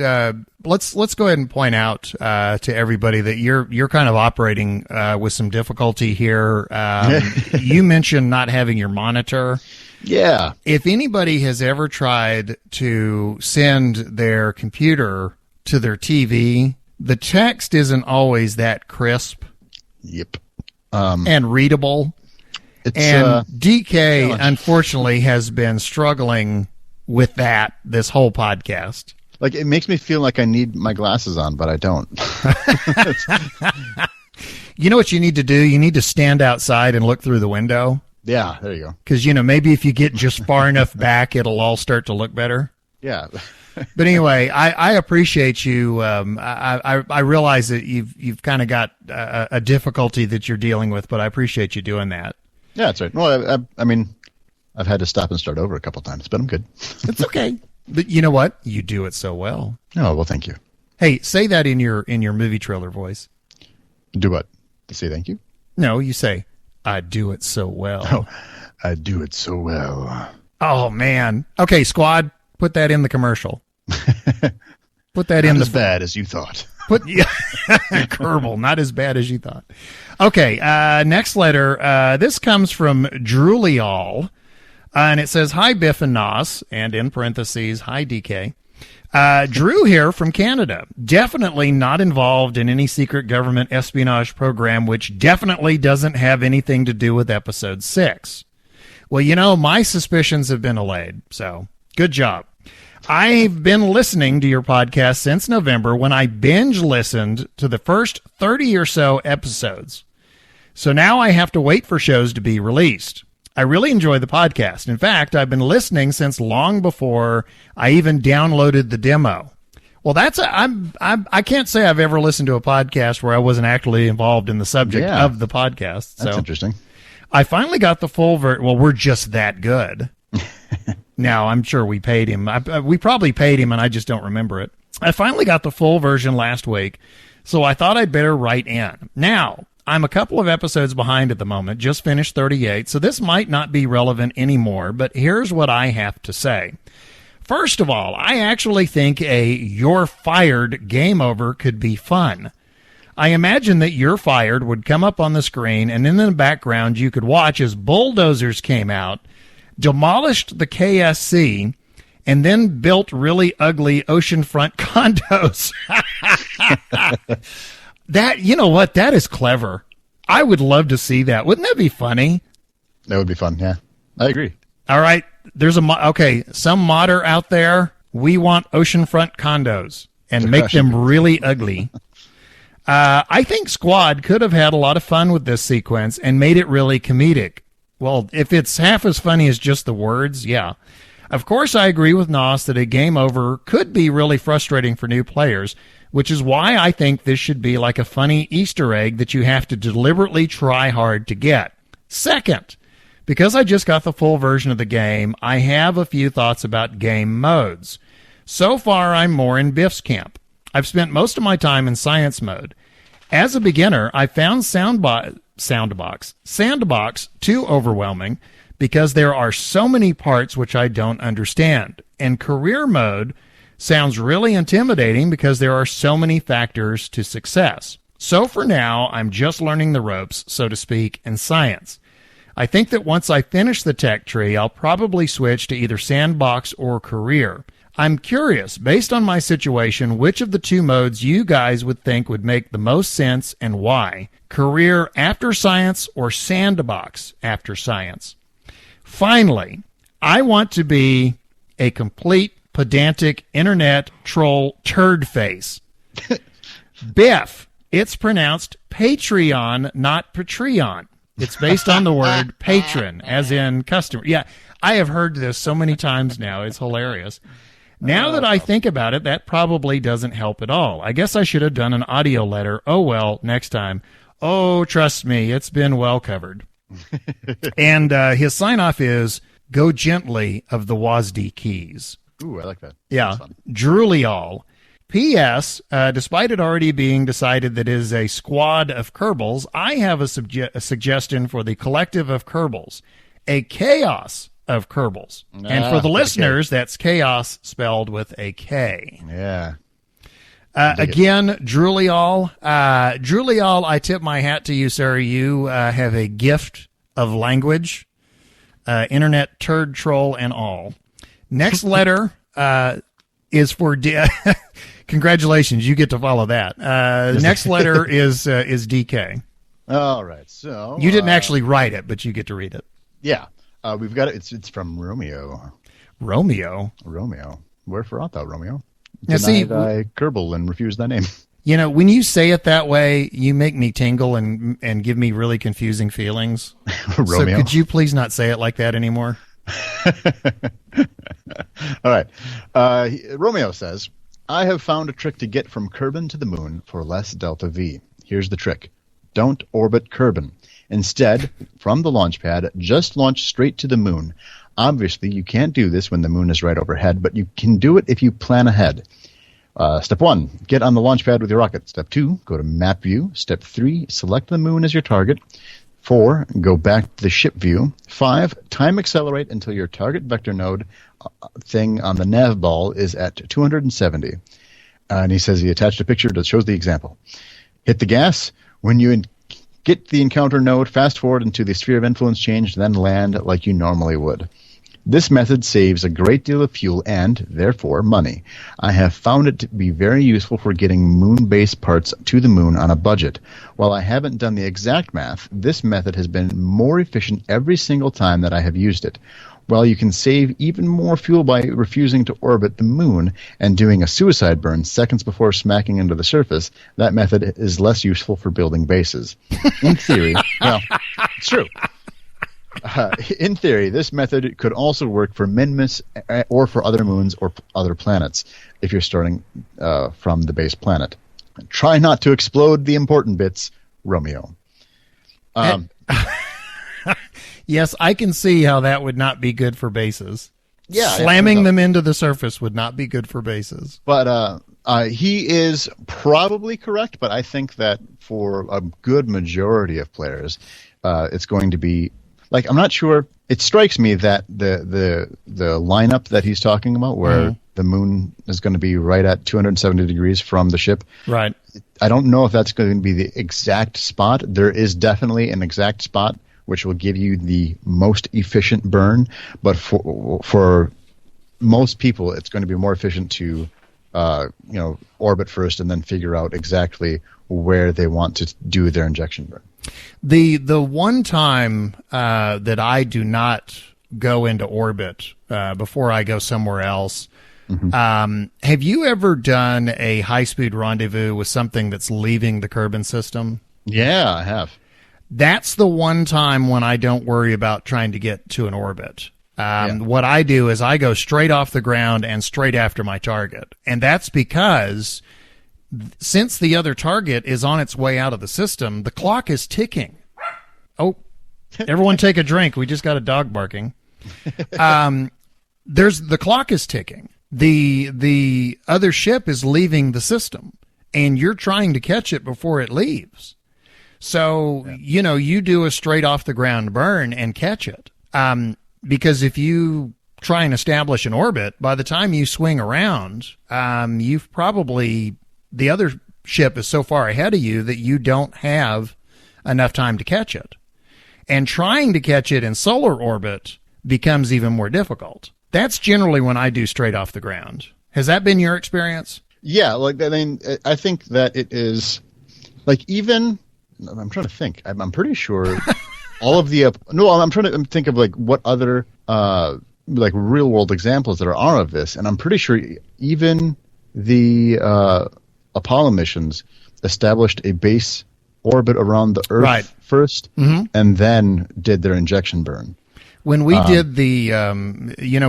let's go ahead and point out to everybody that you're kind of operating with some difficulty here. You mentioned not having your monitor. Yeah. If anybody has ever tried to send their computer to their TV, the text isn't always that crisp. Yep. And readable. And DK, unfortunately, has been struggling with that this whole podcast. Like, it makes me feel like I need my glasses on, but I don't. You know what you need to do? You need to stand outside and look through the window. Yeah, there you go. Because, maybe if you get just far enough back, it'll all start to look better. Yeah. But anyway, I appreciate you. I realize that you've kind of got a difficulty that you're dealing with, but I appreciate you doing that. Yeah, that's right. Well, I mean, I've had to stop and start over a couple times, but I'm good. It's okay. But you know what? You do it so well. Oh, well, thank you. Hey, say that in your movie trailer voice. Do what? Say thank you? No, you say, I do it so well. Oh, I do it so well. Oh, man. Okay, squad, put that in the commercial. Put that in as bad as you thought. Kerbal, not as bad as you thought. Okay, next letter. This comes from Drulial. And it says, hi, Biff and Nos, and in parentheses, hi, DK. Drew here from Canada. Definitely not involved in any secret government espionage program, which definitely doesn't have anything to do with episode 6. Well, my suspicions have been allayed, so good job. I've been listening to your podcast since November when I binge listened to the first 30 or so episodes. So now I have to wait for shows to be released. I really enjoy the podcast. In fact, I've been listening since long before I even downloaded the demo. Well, I can't say I've ever listened to a podcast where I wasn't actually involved in the subject of the podcast. That's interesting. I finally got the full version. Well, we're just that good. Now, I'm sure we paid him. We probably paid him, and I just don't remember it. I finally got the full version last week, so I thought I'd better write in. Now, I'm a couple of episodes behind at the moment, just finished 38, so this might not be relevant anymore, but here's what I have to say. First of all, I actually think a "you're fired" game over could be fun. I imagine that "you're fired" would come up on the screen, and in the background you could watch as bulldozers came out, demolished the KSC, and then built really ugly oceanfront condos. That, you know what? That is clever. I would love to see that. Wouldn't that be funny? That would be fun, yeah. I agree. All right. There's some modder out there. We want oceanfront condos. and make them really ugly. I think Squad could have had a lot of fun with this sequence and made it really comedic. Well, if it's half as funny as just the words, yeah. Of course, I agree with Nos that a game over could be really frustrating for new players, which is why I think this should be like a funny Easter egg that you have to deliberately try hard to get. Second, because I just got the full version of the game, I have a few thoughts about game modes. So far, I'm more in Biff's camp. I've spent most of my time in science mode. As a beginner, I found Sandbox too overwhelming because there are so many parts which I don't understand. And career mode sounds really intimidating because there are so many factors to success. So for now, I'm just learning the ropes, so to speak, in science. I think that once I finish the tech tree, I'll probably switch to either Sandbox or career. I'm curious, based on my situation, which of the two modes you guys would think would make the most sense and why? Career after science or Sandbox after science? Finally, I want to be a complete pedantic internet troll turd face. Biff, it's pronounced Patreon, not Patreon. It's based on the word patron, as in customer. Yeah, I have heard this so many times now. It's hilarious. Now that I think about it, that probably doesn't help at all. I guess I should have done an audio letter. Oh, well, next time. Oh, trust me, it's been well covered. And his sign-off is, go gently of the WASD keys. Ooh, I like that. Yeah, Drulial. P.S. Despite it already being decided that it is a squad of Kerbals, I have a suggestion for the collective of Kerbals, a chaos of Kerbals. And for the listeners, that's chaos spelled with a K. Yeah. Again, Drulial. Drulial, I tip my hat to you, sir. You have a gift of language, internet turd troll and all. Next letter is for congratulations, you get to follow that. Next letter is DK. All right, so you didn't actually write it, but you get to read it. Yeah, we've got it. It's from Romeo. Romeo. Wherefore art thou, Romeo? Now, see, thy Kerbal and refuse thy name. You know, when you say it that way, you make me tingle and give me really confusing feelings. Romeo. So could you please not say it like that anymore? All right. Romeo says, I have found a trick to get from Kerbin to the moon for less delta V. Here's the trick. Don't orbit Kerbin. Instead, from the launch pad, just launch straight to the moon. Obviously, you can't do this when the moon is right overhead, but you can do it if you plan ahead. Step 1, get on the launch pad with your rocket. Step 2, go to map view. Step 3, select the moon as your target. 4, go back to the ship view. 5, time accelerate until your target vector node thing on the nav ball is at 270. And he says he attached a picture that shows the example. Hit the gas. When you get the encounter node, fast forward into the sphere of influence change, then land like you normally would. This method saves a great deal of fuel and, therefore, money. I have found it to be very useful for getting moon-based parts to the moon on a budget. While I haven't done the exact math, this method has been more efficient every single time that I have used it. While you can save even more fuel by refusing to orbit the moon and doing a suicide burn seconds before smacking into the surface, that method is less useful for building bases. In theory, well, it's true. In theory, this method could also work for Minmus or for other moons or other planets if you're starting from the base planet. Try not to explode the important bits, Romeo. Yes, I can see how that would not be good for bases. Yeah, Slamming them into the surface would not be good for bases. But he is probably correct, but I think that for a good majority of players, it's going to be... Like, I'm not sure. It strikes me that the lineup that he's talking about, where the moon is going to be right at 270 degrees from the ship. Right. I don't know if that's going to be the exact spot. There is definitely an exact spot which will give you the most efficient burn. But for most people, it's going to be more efficient to orbit first and then figure out exactly where they want to do their injection burn. The one time that I do not go into orbit before I go somewhere else, Have you ever done a high-speed rendezvous with something that's leaving the Kerbal system? Yeah, I have. That's the one time when I don't worry about trying to get to an orbit. What I do is I go straight off the ground and straight after my target. And that's because since the other target is on its way out of the system, the clock is ticking. Oh, everyone take a drink. We just got a dog barking. The clock is ticking. The other ship is leaving the system, and you're trying to catch it before it leaves. So, you do a straight off the ground burn and catch it. Because if you try and establish an orbit, by the time you swing around, you've probably, the other ship is so far ahead of you that you don't have enough time to catch it. And trying to catch it in solar orbit becomes even more difficult. That's generally when I do straight off the ground. Has that been your experience? Yeah, I think that it is, even, I'm trying to think. I'm pretty sure all of the, I'm trying to think of what other, real world examples there are of this. And I'm pretty sure even the Apollo missions established a base orbit around the Earth first, and then did their injection burn. When we did the,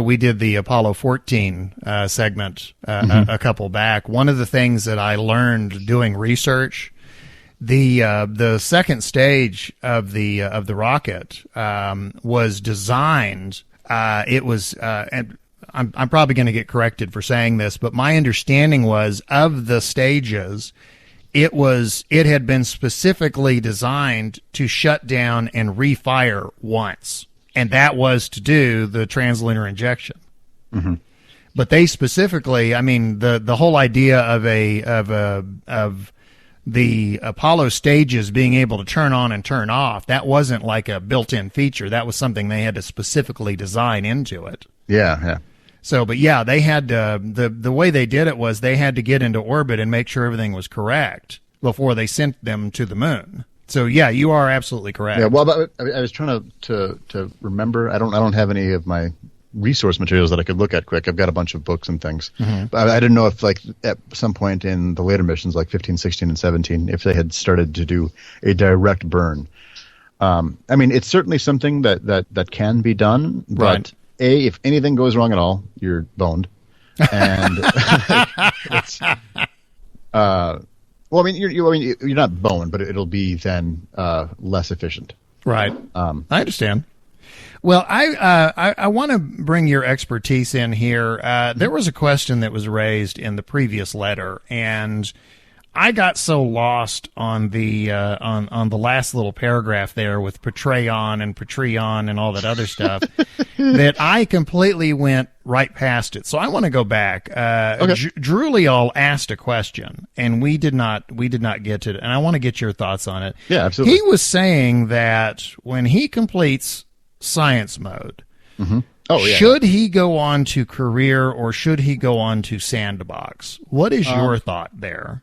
we did the Apollo 14 segment a couple back. One of the things that I learned doing research, the second stage of the rocket was designed. It was, and I'm probably going to get corrected for saying this, but my understanding was of the stages, it had been specifically designed to shut down and refire once. And that was to do the translunar injection. Mm-hmm. But they specifically, the whole idea of the Apollo stages being able to turn on and turn off, that wasn't like a built-in feature. That was something they had to specifically design into it. Yeah. So, but yeah, they had the way they did it was they had to get into orbit and make sure everything was correct before they sent them to the moon. So yeah, you are absolutely correct. Yeah, well, I was trying to remember. I don't have any of my resource materials that I could look at quick. I've got a bunch of books and things. Mm-hmm. But I didn't know if at some point in the later missions, 15, 16, and 17, if they had started to do a direct burn. It's certainly something that can be done, but right. If anything goes wrong at all, you're boned. And it's you're not boned, but it'll be then less efficient. Right. I understand. Well, I want to bring your expertise in here. There was a question that was raised in the previous letter, and I got so lost on the on the last little paragraph there with Patreon and all that other stuff that I completely went right past it. So I want to go back. Okay. Drulial asked a question, and we did not get to it, and I want to get your thoughts on it. Yeah, absolutely. He was saying that when he completes science mode, mm-hmm. Should he go on to career or should he go on to sandbox? What is your thought there?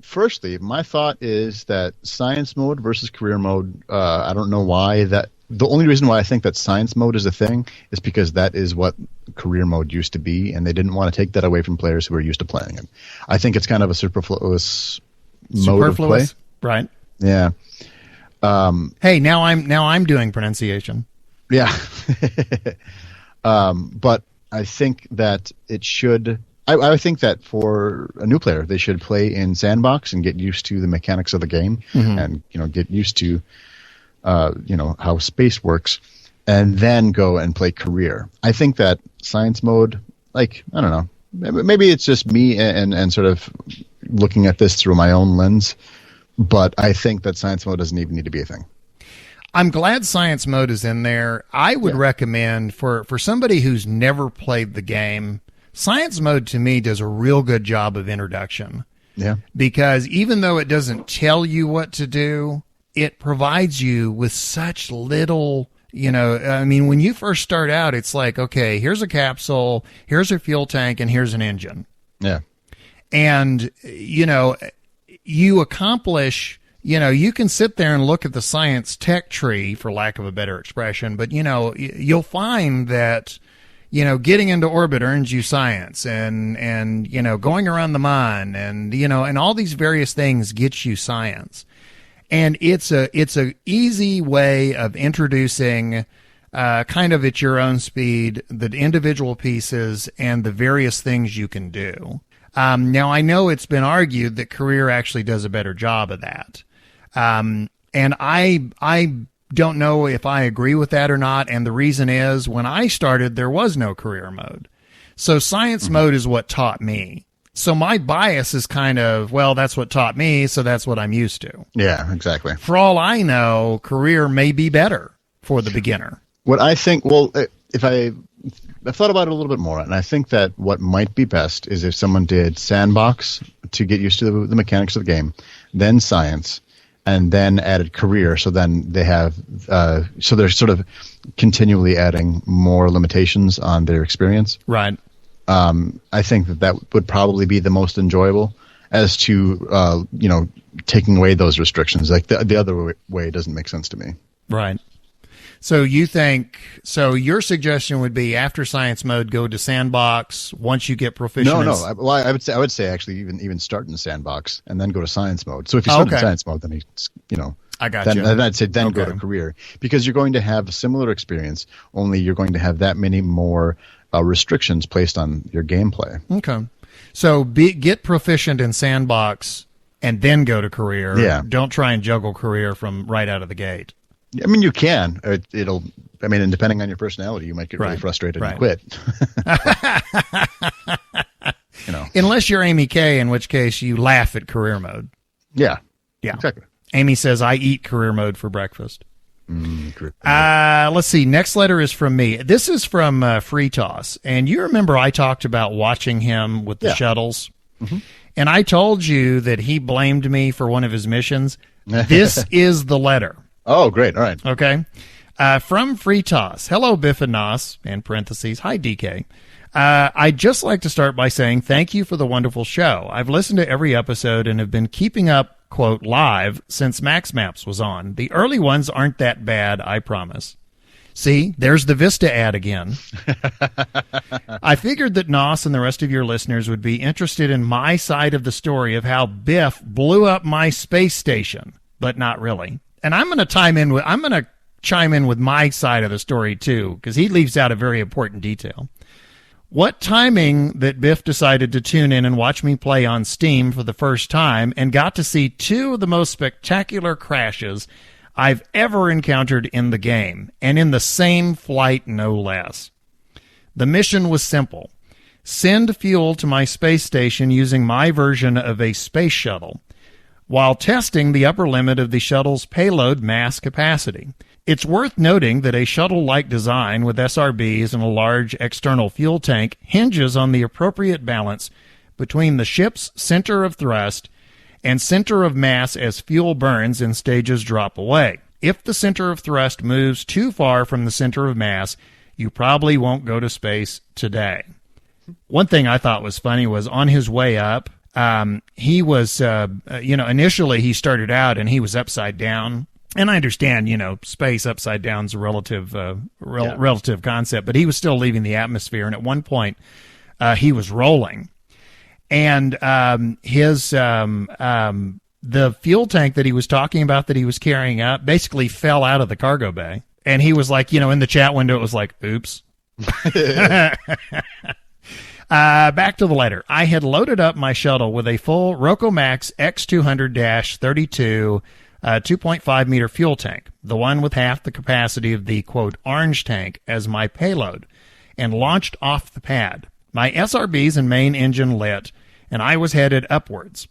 Firstly, my thought is that science mode versus career mode, I don't know why that. The only reason why I think that science mode is a thing is because that is what career mode used to be, and they didn't want to take that away from players who are used to playing it. I think it's kind of a superfluous mode of play. Right? Yeah. Hey, now I'm doing pronunciation. Yeah. But I think that it should. I think that for a new player, they should play in sandbox and get used to the mechanics of the game, mm-hmm. and get used to how space works, and then go and play career. I think that science mode, I don't know, maybe it's just me and sort of looking at this through my own lens, but I think that science mode doesn't even need to be a thing. I'm glad science mode is in there. I would recommend for somebody who's never played the game, science mode to me does a real good job of introduction. Yeah. Because even though it doesn't tell you what to do, it provides you with such little, when you first start out, it's like, okay, here's a capsule, here's a fuel tank, and here's an engine. Yeah. And, you accomplish, you can sit there and look at the science tech tree, for lack of a better expression, but, you'll find that getting into orbit earns you science, and going around the moon, and all these various things get you science. And it's a easy way of introducing kind of at your own speed the individual pieces and the various things you can do. Now, I know it's been argued that career actually does a better job of that. And I don't know if I agree with that or not. And the reason is, when I started, there was no career mode. So science mode is what taught me. So my bias is kind of, well, that's what taught me, so that's what I'm used to. Yeah, exactly. For all I know, career may be better for the beginner. What I think, well, I've thought about it a little bit more, and I think that what might be best is if someone did sandbox to get used to the mechanics of the game, then science, and then added career. So then they have, so they're sort of continually adding more limitations on their experience. Right. I think that would probably be the most enjoyable, as to taking away those restrictions. Like the other way doesn't make sense to me. Right. So you think, so your suggestion would be after science mode, go to sandbox once you get proficient? No. I would say actually even start in sandbox and then go to science mode. So if you start in science mode, then I got you. you. Then I'd say go to career, because you're going to have a similar experience, only you're going to have that many more restrictions placed on your gameplay. Okay. So get proficient in sandbox and then go to career. Yeah. Don't try and juggle career from right out of the gate. I mean, you can. And depending on your personality, you might get really frustrated and quit. Unless you're Amy K, in which case you laugh at career mode. Yeah. Yeah. Exactly. Amy says, I eat career mode for breakfast. Let's see. Next letter is from me. This is from Free Toss. And you remember I talked about watching him with the shuttles? Mm-hmm. And I told you that he blamed me for one of his missions. This is the letter. Oh, great. All right. Okay. From Free Toss. Hello, Biff and Nos, in parentheses. Hi, DK. I'd just like to start by saying thank you for the wonderful show. I've listened to every episode and have been keeping up, quote, live since Maxmaps was on. The early ones aren't that bad, I promise. See, there's the Vista ad again. I figured that Nos and the rest of your listeners would be interested in my side of the story of how Biff blew up my space station, but not really. And I'm going to chime in with my side of the story too, because he leaves out a very important detail. What timing that Biff decided to tune in and watch me play on Steam for the first time and got to see two of the most spectacular crashes I've ever encountered in the game, and in the same flight, no less. The mission was simple. Send fuel to my space station using my version of a space shuttle, while testing the upper limit of the shuttle's payload mass capacity. It's worth noting that a shuttle-like design with SRBs and a large external fuel tank hinges on the appropriate balance between the ship's center of thrust and center of mass as fuel burns and stages drop away. If the center of thrust moves too far from the center of mass, you probably won't go to space today. One thing I thought was funny was on his way up, he was, initially he started out and he was upside down. And I understand, space upside down is a relative concept, but he was still leaving the atmosphere. And at one point, he was rolling. And the fuel tank that he was talking about that he was carrying up basically fell out of the cargo bay. And he was like, in the chat window, it was like, oops. Back to the letter. I had loaded up my shuttle with a full Rokomax X200-32 2.5 meter fuel tank, the one with half the capacity of the, quote, orange tank as my payload, and launched off the pad. My SRBs and main engine lit, and I was headed upwards.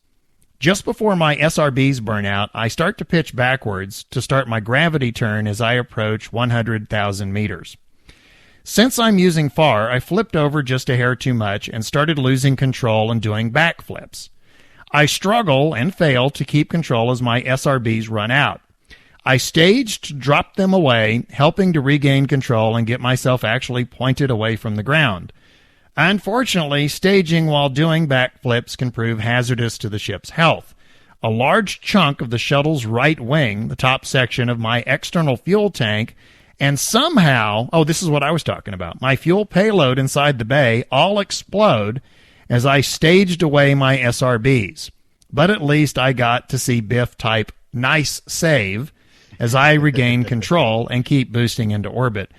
Just before my SRBs burn out, I start to pitch backwards to start my gravity turn as I approach 100,000 meters. Since I'm using FAR, I flipped over just a hair too much and started losing control and doing backflips. I struggle and fail to keep control as my SRBs run out. I staged to drop them away, helping to regain control and get myself actually pointed away from the ground. Unfortunately, staging while doing backflips can prove hazardous to the ship's health. A large chunk of the shuttle's right wing, the top section of my external fuel tank, And somehow, this is what I was talking about. My fuel payload inside the bay all explode as I staged away my SRBs. But at least I got to see Biff type nice save as I regain control and keep boosting into orbit.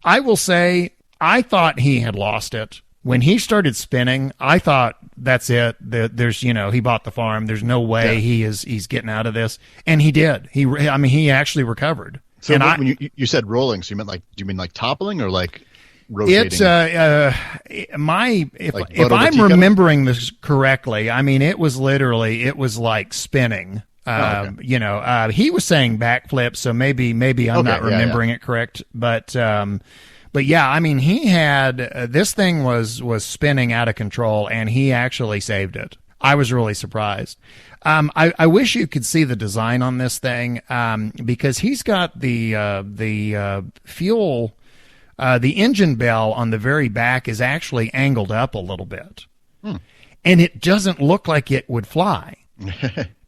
I will say, I thought he had lost it. When he started spinning, I thought that's it. There's, he bought the farm. There's no way he's getting out of this. And he did. He actually recovered. So and when you said rolling, so do you mean like toppling or like rotating? It's if I'm remembering this correctly, it was like spinning. He was saying backflip, so maybe I'm not remembering it correct, but yeah, he had this thing was spinning out of control, and he actually saved it. I was really surprised. I wish you could see the design on this thing, because he's got the fuel, the engine bell on the very back is actually angled up a little bit, and it doesn't look like it would fly.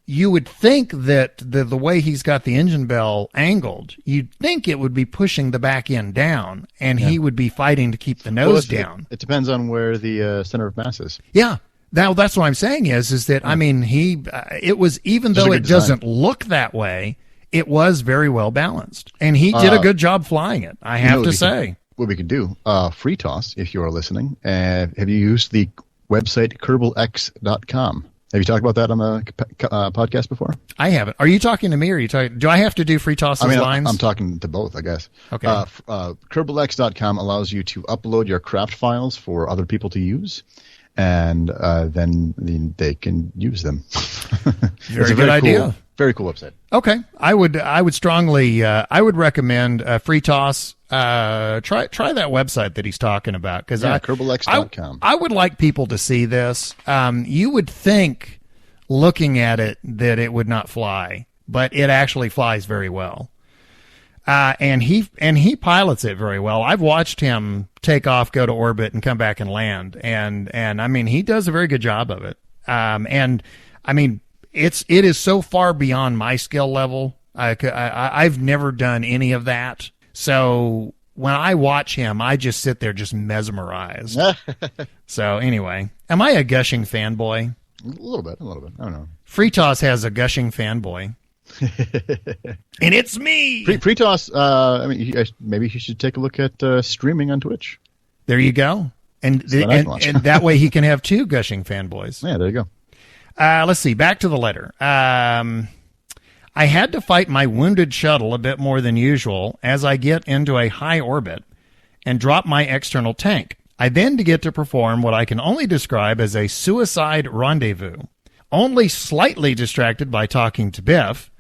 You would think that the way he's got the engine bell angled, you'd think it would be pushing the back end down, and he would be fighting to keep the nose down. It depends on where the center of mass is. Yeah. Now, that's what I'm saying is that, it was, even though it doesn't look that way, it was very well balanced. And he did a good job flying it, I have to say. What we could do, free toss, if you are listening, have you used the website Kerbalx.com? Have you talked about that on the podcast before? I haven't. Are you talking to me, or are you talking? Do I have to do free tosses lines? I'm talking to both, I guess. Okay. Kerbalx.com allows you to upload your craft files for other people to use, and then they can use them. Very good idea. Very cool website. Okay, I would strongly recommend free toss. Try that website that he's talking about, because Kerbalx.com. I would like people to see this. You would think, looking at it, that it would not fly, but it actually flies very well. And he pilots it very well. I've watched him take off, go to orbit, and come back and land. And he does a very good job of it. It is so far beyond my skill level. I've never done any of that. So when I watch him, I just sit there just mesmerized. So anyway, am I a gushing fanboy? A little bit. I don't know. Free Toss has a gushing fanboy. And it's me. Free Toss, maybe he should take a look at streaming on Twitch. There you go. And that way he can have two gushing fanboys. Yeah, there you go. Let's see. Back to the letter. I had to fight my wounded shuttle a bit more than usual as I get into a high orbit and drop my external tank. I then get to perform what I can only describe as a suicide rendezvous. Only slightly distracted by talking to Biff,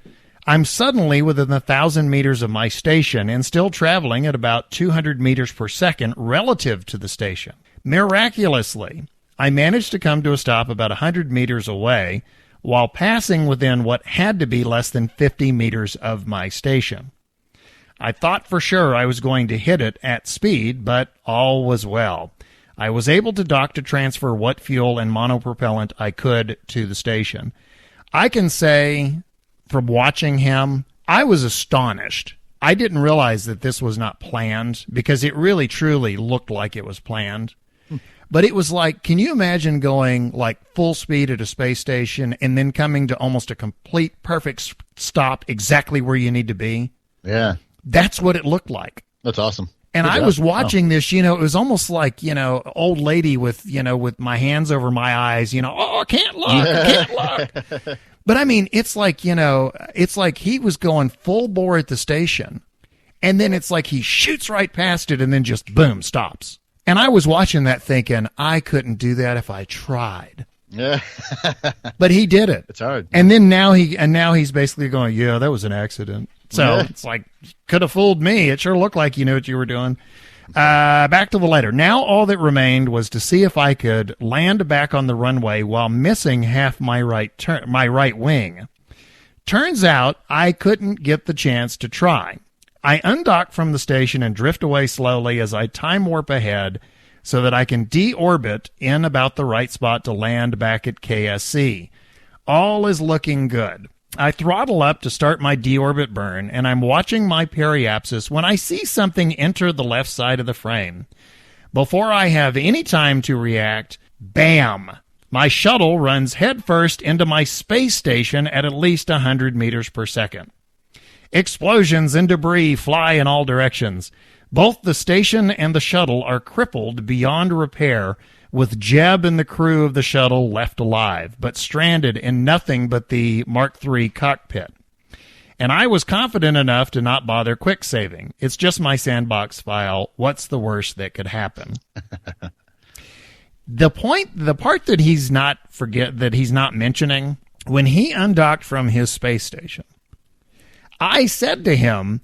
I'm suddenly within 1,000 meters of my station and still traveling at about 200 meters per second relative to the station. Miraculously, I managed to come to a stop about 100 meters away while passing within what had to be less than 50 meters of my station. I thought for sure I was going to hit it at speed, but all was well. I was able to dock to transfer what fuel and monopropellant I could to the station. I can say, from watching him, I was astonished. I didn't realize that this was not planned, because it really truly looked like it was planned. But it was like, can you imagine going like full speed at a space station and then coming to almost a complete perfect stop exactly where you need to be? Yeah. That's what it looked like. That's awesome. And I was watching this, it was almost like, old lady with my hands over my eyes, I can't look, I can't look. But it's like he was going full bore at the station, and then it's like he shoots right past it and then just boom, stops. And I was watching that thinking, I couldn't do that if I tried. Yeah. But he did it. It's hard. And then now he's basically going, yeah, that was an accident. So it's like, could have fooled me. It sure looked like you knew what you were doing. Back to the letter. Now all that remained was to see if I could land back on the runway while missing half my right wing. Turns out I couldn't get the chance to try. I undock from the station and drift away slowly as I time warp ahead so that I can deorbit in about the right spot to land back at KSC. All is looking good. I throttle up to start my deorbit burn, and I'm watching my periapsis when I see something enter the left side of the frame. Before I have any time to react, bam! My shuttle runs headfirst into my space station at least 100 meters per second. Explosions and debris fly in all directions. Both the station and the shuttle are crippled beyond repair, with Jeb and the crew of the shuttle left alive, but stranded in nothing but the Mark III cockpit. And I was confident enough to not bother quick saving. It's just my sandbox file. What's the worst that could happen? The part that he's not mentioning, when he undocked from his space station, I said to him,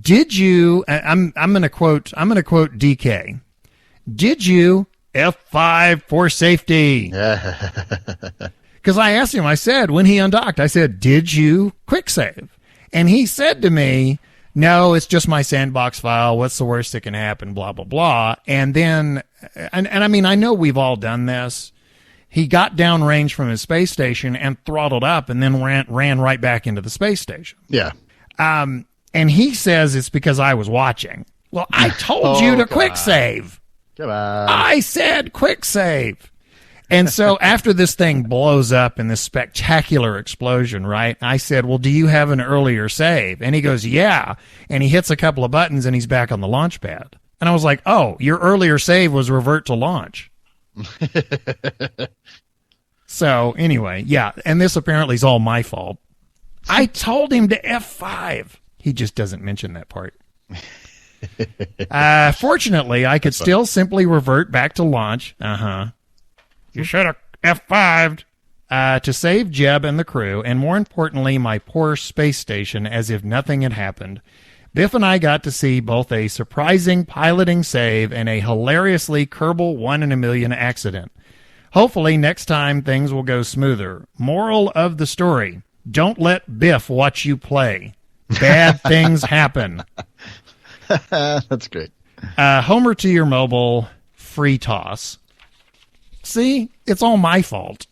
"Did you?" I'm going to quote DK. "Did you F5 for safety?" Because I asked him. I said when he undocked, I said, "Did you quick save?" And he said to me, "No, it's just my sandbox file. What's the worst that can happen? Blah blah blah." And then, and I mean, I know we've all done this. He got downrange from his space station and throttled up, and then ran right back into the space station. Yeah. And he says it's because I was watching. Well, I told you to quick save. Come on. I said quick save. And so after this thing blows up in this spectacular explosion, right, I said, "Well, do you have an earlier save?" And he goes, "Yeah." And he hits a couple of buttons and he's back on the launch pad. And I was like, "Oh, your earlier save was revert to launch." So anyway, yeah. And this apparently is all my fault. I told him to F5. He just doesn't mention that part. Fortunately, I could still simply revert back to launch. You should have F5'd to save Jeb and the crew, and more importantly, my poor space station, as if nothing had happened. Biff and I got to see both a surprising piloting save and a hilariously Kerbal 1 in a million accident. Hopefully, next time things will go smoother. Moral of the story: don't let Biff watch you play. Bad things happen. That's great. Homer to your mobile, free toss. See, it's all my fault.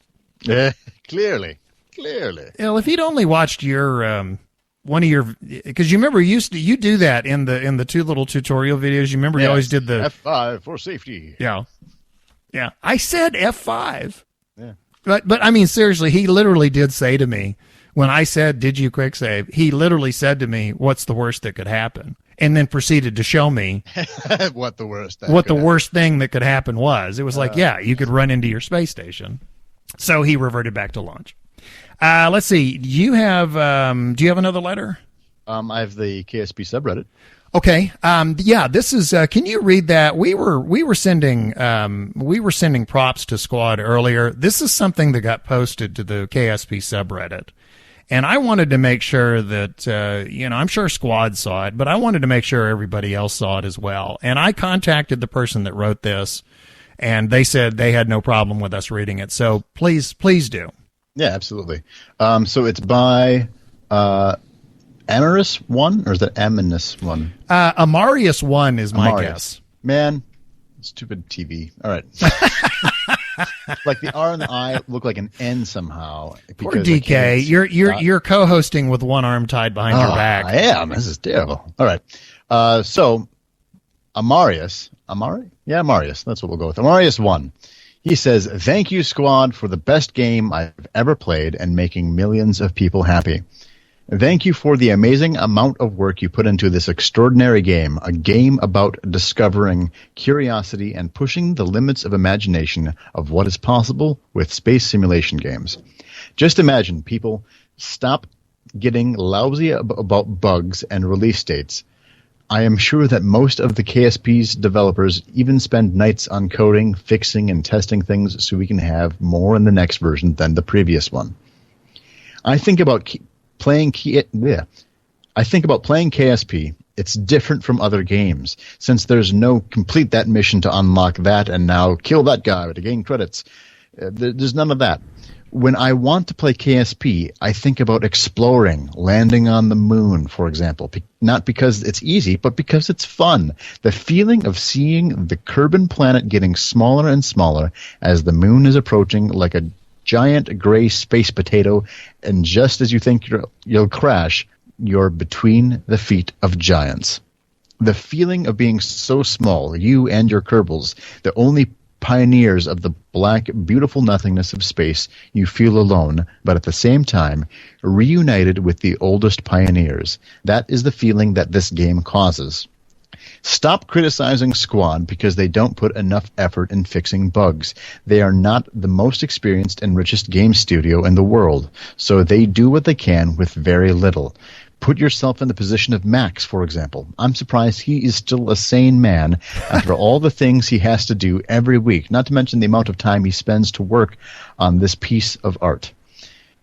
Clearly. Well, if he'd only watched your one of your, because you remember you do that in the two little tutorial videos. You remember you always did the F5 for safety. Yeah. I said F5. Yeah. But I mean, seriously, he literally did say to me when I said, "Did you quick save?" He literally said to me, "What's the worst that could happen?" And then proceeded to show me what the worst thing that could happen was. It was like, yeah, you could run into your space station. So he reverted back to launch. Let's see. Do you have another letter? I have the KSP subreddit. Okay. Yeah, this is, can you read that? We were sending props to Squad earlier. This is something that got posted to the KSP subreddit. And I wanted to make sure that, I'm sure Squad saw it, but I wanted to make sure everybody else saw it as well. And I contacted the person that wrote this, and they said they had no problem with us reading it. So please do. Yeah, absolutely. So it's by Amarius 1, or is that Aminus 1? Amarius 1 is my guess. Man, stupid TV. All right. Like the R and the I look like an N somehow. Poor DK, you're co-hosting with one arm tied behind your back. I am. This is terrible. All right. So Amarius. Yeah, Amarius. That's what we'll go with. Amarius 1. He says, "Thank you, Squad, for the best game I've ever played and making millions of people happy. Thank you for the amazing amount of work you put into this extraordinary game, a game about discovering curiosity and pushing the limits of imagination of what is possible with space simulation games. Just imagine, people, stop getting lousy about bugs and release dates. I am sure that most of the KSP's developers even spend nights on coding, fixing, and testing things so we can have more in the next version than the previous one. I think about playing KSP. It's different from other games, since there's no complete that mission to unlock that and now kill that guy to gain credits. There's none of that. When I want to play KSP, I think about exploring, landing on the moon, for example. Not because it's easy, but because it's fun. The feeling of seeing the Kerbal planet getting smaller and smaller as the moon is approaching like a giant gray space potato, and just as you think you'll crash, you're between the feet of giants. The feeling of being so small, you and your Kerbals, the only pioneers of the black, beautiful nothingness of space, you feel alone, but at the same time, reunited with the oldest pioneers. That is the feeling that this game causes. Stop criticizing Squad because they don't put enough effort in fixing bugs. They are not the most experienced and richest game studio in the world, so they do what they can with very little. Put yourself in the position of Max, for example. I'm surprised he is still a sane man after all the things he has to do every week, not to mention the amount of time he spends to work on this piece of art.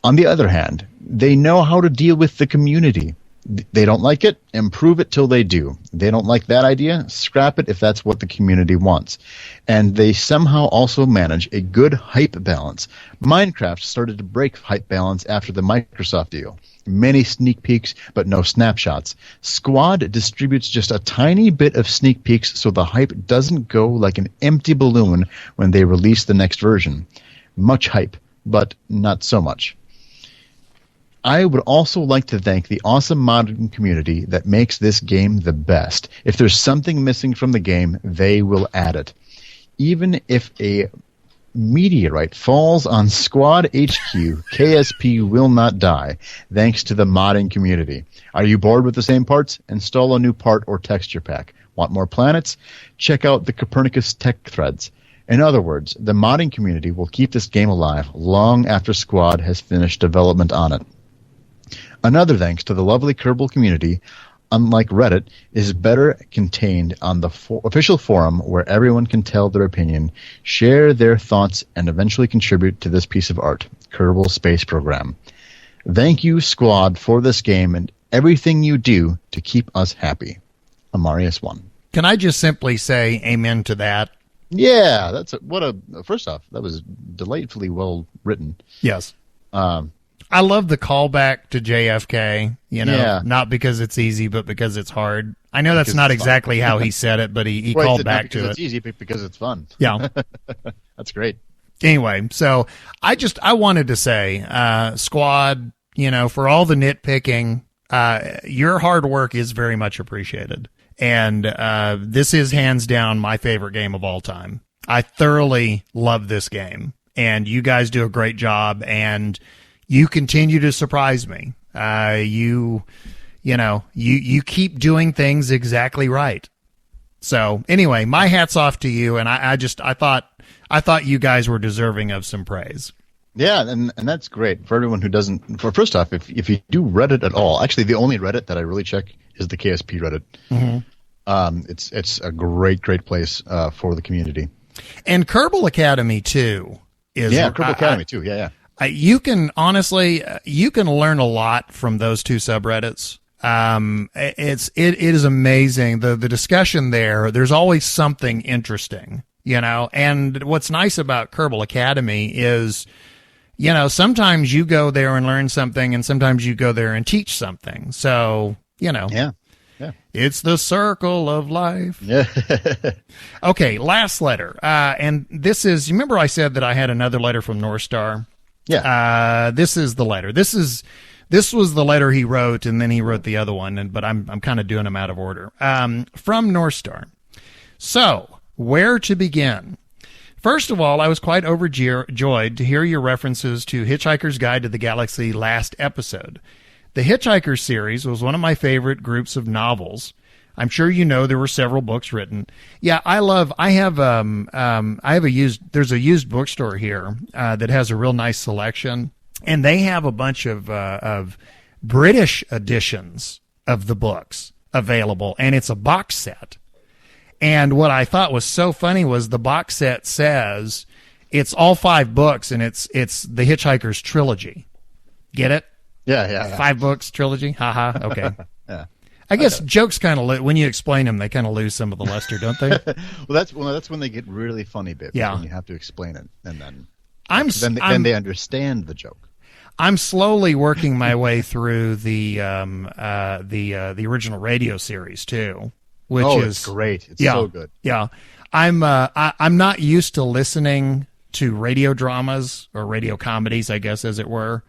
On the other hand, they know how to deal with the community. They don't like it, improve it till they do. They don't like that idea, scrap it if that's what the community wants. And they somehow also manage a good hype balance. Minecraft started to break hype balance after the Microsoft deal. Many sneak peeks, but no snapshots. Squad distributes just a tiny bit of sneak peeks so the hype doesn't go like an empty balloon when they release the next version. Much hype, but not so much. I would also like to thank the awesome modding community that makes this game the best. If there's something missing from the game, they will add it. Even if a meteorite falls on Squad HQ, KSP will not die, thanks to the modding community. Are you bored with the same parts? Install a new part or texture pack. Want more planets? Check out the Copernicus tech threads. In other words, the modding community will keep this game alive long after Squad has finished development on it. Another thanks to the lovely Kerbal community, unlike Reddit, is better contained on the official forum where everyone can tell their opinion, share their thoughts, and eventually contribute to this piece of art, Kerbal Space Program. Thank you, Squad, for this game and everything you do to keep us happy. Amarius1. Can I just simply say amen to that? Yeah, first off, that was delightfully well written. Yes. I love the callback to JFK, not because it's easy, but because it's hard. I know that's not exactly how he said it, but he called back to it. It's easy because it's fun. Yeah. That's great. Anyway, so I wanted to say, Squad, for all the nitpicking, your hard work is very much appreciated. And this is hands down my favorite game of all time. I thoroughly love this game, and you guys do a great job, and you continue to surprise me. You keep doing things exactly right. So anyway, my hat's off to you, and I thought you guys were deserving of some praise. Yeah, and that's great for everyone who doesn't. First off, if you do Reddit at all, actually the only Reddit that I really check is the KSP Reddit. Mm-hmm. It's a great place for the community. And Kerbal Academy too is Kerbal Academy too. Yeah. You can learn a lot from those two subreddits. It is amazing. The discussion there, there's always something interesting, and what's nice about Kerbal Academy is, sometimes you go there and learn something and sometimes you go there and teach something. So, Yeah. It's the circle of life. Yeah. Okay. Last letter. And this is, remember I said that I had another letter from Northstar? Yeah. This is the letter. This was the letter he wrote, and then he wrote the other one, but I'm kind of doing them out of order. From Northstar. So, where to begin? First of all, I was quite overjoyed to hear your references to Hitchhiker's Guide to the Galaxy last episode. The Hitchhiker series was one of my favorite groups of novels. I'm sure there were several books written. Yeah, there's a used bookstore here that has a real nice selection, and they have a bunch of British editions of the books available, and it's a box set. And what I thought was so funny was the box set says it's all 5 books, and it's the Hitchhiker's trilogy. Get it? Yeah. 5 books trilogy. Haha. Okay. Yeah. I guess jokes kind of when you explain them, they kind of lose some of the luster, don't they? that's when they get really funny, Biff. Yeah. When you have to explain it, and then they understand the joke. I'm slowly working my way through the original radio series too, which is it's great. It's so good. Yeah, I'm not used to listening to radio dramas or radio comedies, I guess, as it were.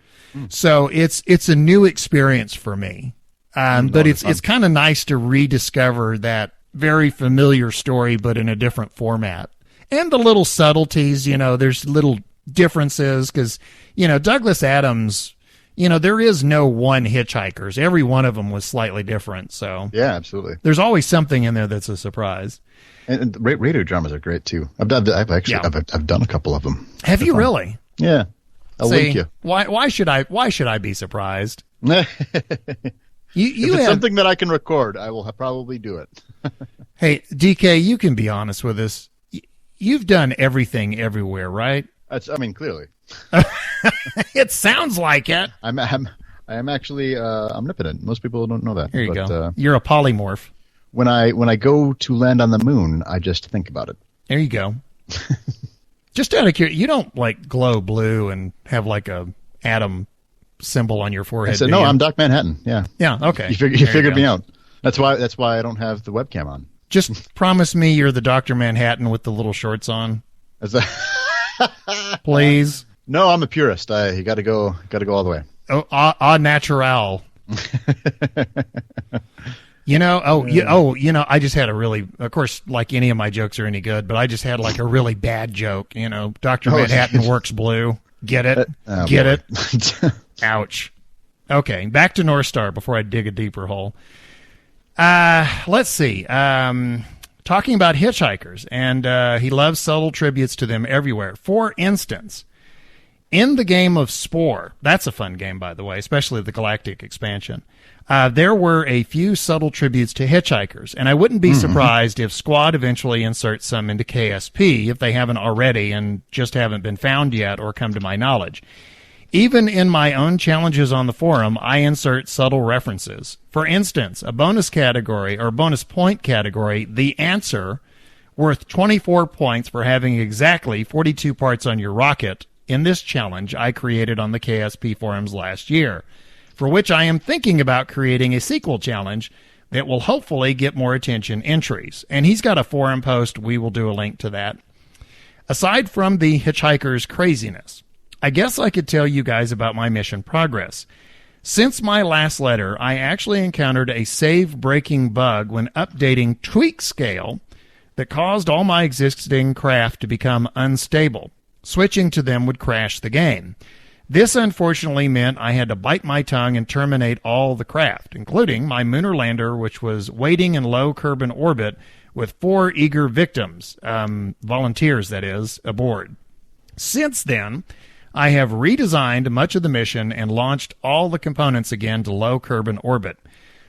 So it's a new experience for me. But it's kind of nice to rediscover that very familiar story, but in a different format. And the little subtleties, there's little differences because, Douglas Adams, there is no one Hitchhikers. Every one of them was slightly different. So yeah, absolutely. There's always something in there that's a surprise. And radio dramas are great too. I've done a couple of them. Have you really? Yeah. I'll link you. Why should I be surprised? If it's something that I can record, I will probably do it. Hey, DK, you can be honest with us. You've done everything everywhere, right? Clearly. It sounds like it. I am actually omnipotent. Most people don't know that. There you go. You're a polymorph. When I go to land on the moon, I just think about it. There you go. Just out of curiosity, you don't like glow blue and have like a atom symbol on your forehead. I said, no, I'm Doc Manhattan. Yeah. Yeah. Okay. You figured me out. That's why I don't have the webcam on. Just promise me you're the Dr. Manhattan with the little shorts on. Please. No, I'm a purist. You got to go all the way. Oh, natural. I just had a really, of course, like any of my jokes are any good, but I just had like a really bad joke. Dr. Manhattan works blue. Get it? Get it? Ouch. Okay, back to Northstar before I dig a deeper hole. Let's see. Talking about hitchhikers, and he loves subtle tributes to them everywhere. For instance, in the game of Spore, that's a fun game, by the way, especially the Galactic expansion, there were a few subtle tributes to hitchhikers, and I wouldn't be surprised if Squad eventually inserts some into KSP if they haven't already and just haven't been found yet or come to my knowledge. Even in my own challenges on the forum, I insert subtle references. For instance, a bonus category or bonus point category, the answer, worth 24 points for having exactly 42 parts on your rocket in this challenge I created on the KSP forums last year, for which I am thinking about creating a sequel challenge that will hopefully get more attention entries. And he's got a forum post. We will do a link to that. Aside from the hitchhiker's craziness, I guess I could tell you guys about my mission progress. Since my last letter, I actually encountered a save-breaking bug when updating Tweak Scale that caused all my existing craft to become unstable. Switching to them would crash the game. This unfortunately meant I had to bite my tongue and terminate all the craft, including my Lunar lander, which was waiting in low Kerbal orbit with 4 eager victims, volunteers that is, aboard. Since then, I have redesigned much of the mission and launched all the components again to low Kerbal orbit.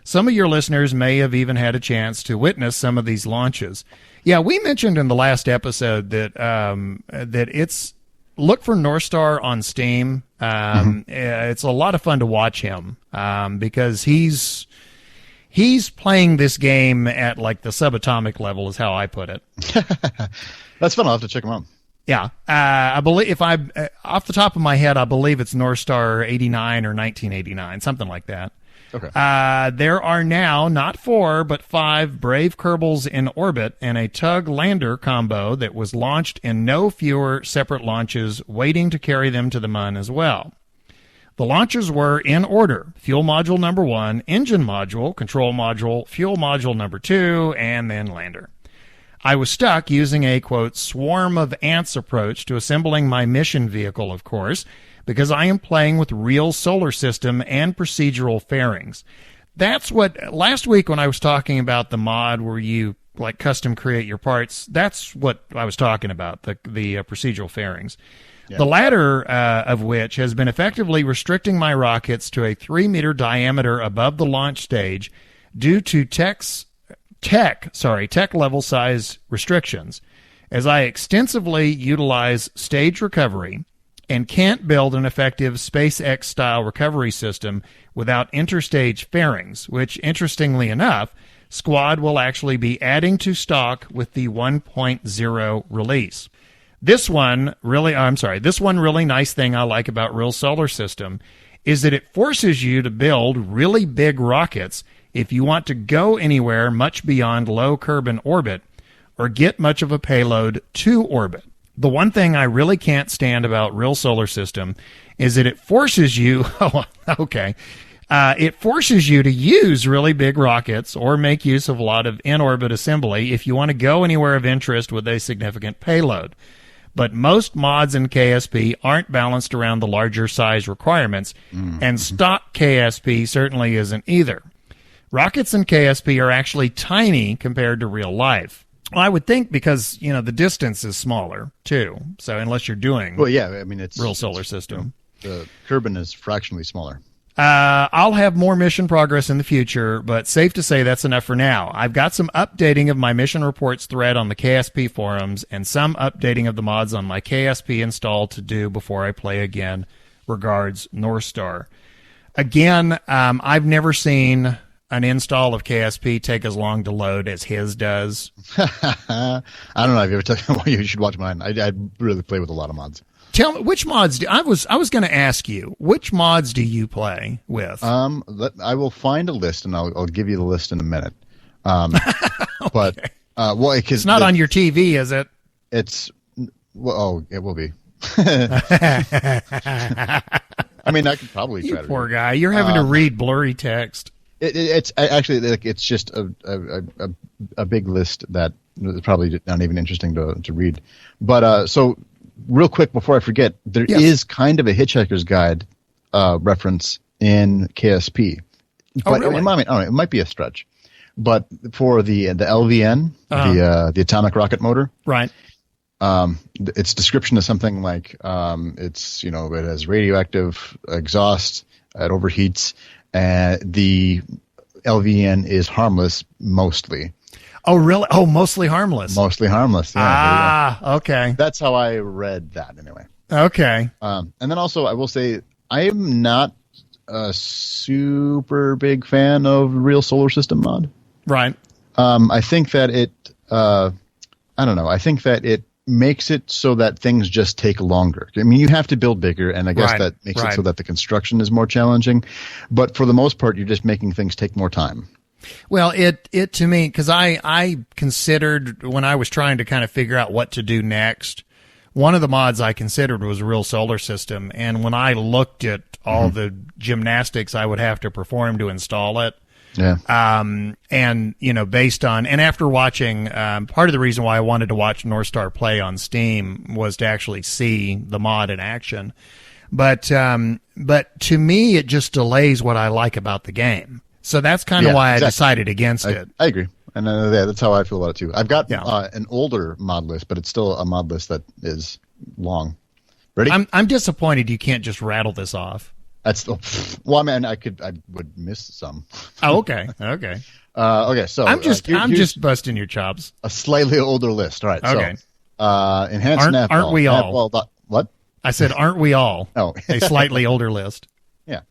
Some of your listeners may have even had a chance to witness some of these launches. Yeah, we mentioned in the last episode that that it's look for Northstar on Steam. It's a lot of fun to watch him because he's playing this game at like the subatomic level, is how I put it. That's fun. I'll have to check him out. Yeah, I believe if I off the top of my head, I believe it's Northstar 89 or 1989, something like that. Okay. There are now not 4 but 5 Brave Kerbals in orbit and a Tug lander combo that was launched in no fewer separate launches, waiting to carry them to the Mun as well. The launches were in order: fuel module number 1, engine module, control module, fuel module number 2, and then lander. I was stuck using a, quote, swarm of ants approach to assembling my mission vehicle, of course, because I am playing with real solar system and procedural fairings. That's what, last week when I was talking about the mod where you like custom create your parts, that's what I was talking about, the procedural fairings. Yeah. The latter of which has been effectively restricting my rockets to a 3-meter diameter above the launch stage due to tech level size restrictions, as I extensively utilize stage recovery and can't build an effective SpaceX style recovery system without interstage fairings, which interestingly enough, Squad will actually be adding to stock with the 1.0 release. This one really nice thing I like about Real Solar System is that it forces you to build really big rockets if you want to go anywhere much beyond low Kerbal orbit or get much of a payload to orbit. The one thing I really can't stand about Real Solar System is that it forces you, it forces you to use really big rockets or make use of a lot of in-orbit assembly if you want to go anywhere of interest with a significant payload. But most mods in KSP aren't balanced around the larger size requirements, and stock KSP certainly isn't either. Rockets in KSP are actually tiny compared to real life. Well, I would think because, the distance is smaller, too. So unless you're doing it's Real Solar System. The Kerbin is fractionally smaller. I'll have more mission progress in the future, but safe to say that's enough for now. I've got some updating of my mission reports thread on the KSP forums and some updating of the mods on my KSP install to do before I play again. Regards, Northstar. Again, I've never seen an install of KSP take as long to load as his does. I don't know if you ever tell you should watch mine. I really play with a lot of mods. Tell me which mods I was going to ask you, which mods do you play with? I will find a list and I'll give you the list in a minute. Okay. But because it's not on your TV, is it? It will be. I mean, I could probably try to. Poor guy, you're having to read blurry text. It's actually it's just a big list that is probably not even interesting to read. But so real quick before I forget, there is kind of a Hitchhiker's Guide reference in KSP. But really? It might be a stretch. But for the LVN, the atomic rocket motor, right? Its description is something like it has radioactive exhaust, it overheats. The LVN is harmless mostly. Oh, really? Oh, mostly harmless. Mostly harmless. Yeah, okay. That's how I read that anyway. Okay. And then also I will say I am not a super big fan of Real Solar System mod. Right. I think that I think that it makes it so that things just take longer. I mean, you have to build bigger, and I guess that makes it so that the construction is more challenging. But for the most part, you're just making things take more time. Well, it to me, because I considered when I was trying to kind of figure out what to do next, one of the mods I considered was Real Solar System. And when I looked at all the gymnastics I would have to perform to install it, and based on, and after watching, part of the reason why I wanted to watch Northstar play on Steam was to actually see the mod in action. But to me, it just delays what I like about the game. So that's kind of why I decided against it. I agree. And that's how I feel about it too. I've got an older mod list, but it's still a mod list that is long. Ready? I'm disappointed you can't just rattle this off. Well, I mean, I would miss some. Oh, okay. Okay. So I'm just busting your chops. A slightly older list. All right. Okay. So, enhanced navball. Aren't we all? What? I said, aren't we all? Oh. A slightly older list. Yeah.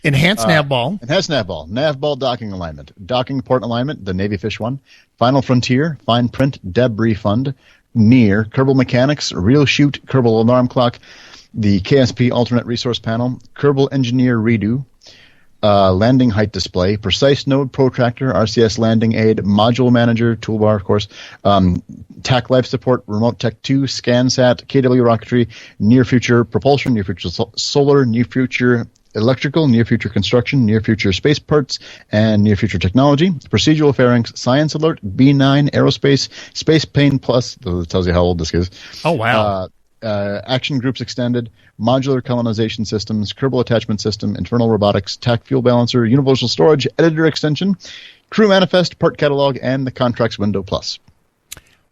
Enhanced navball. Enhanced navball. Navball docking alignment. Docking port alignment, the Navy Fish one. Final Frontier. Fine print. Debris fund. Near. Kerbal mechanics. Real shoot. Kerbal alarm clock. The KSP alternate resource panel. Kerbal engineer redo. Landing height display. Precise node protractor. RCS landing aid. Module manager. Toolbar, of course. TAC life support. Remote Tech 2. ScanSat. KW rocketry. Near future propulsion. Near future solar. Near future electrical, near future construction, near future space parts, and near future technology. Procedural phalanx, science alert, B9, aerospace, space plane plus, that tells you how old this is. Oh, wow. Action groups extended, modular colonization systems, Kerbal attachment system, internal robotics, TAC fuel balancer, universal storage, editor extension, crew manifest, part catalog, and the contracts window plus.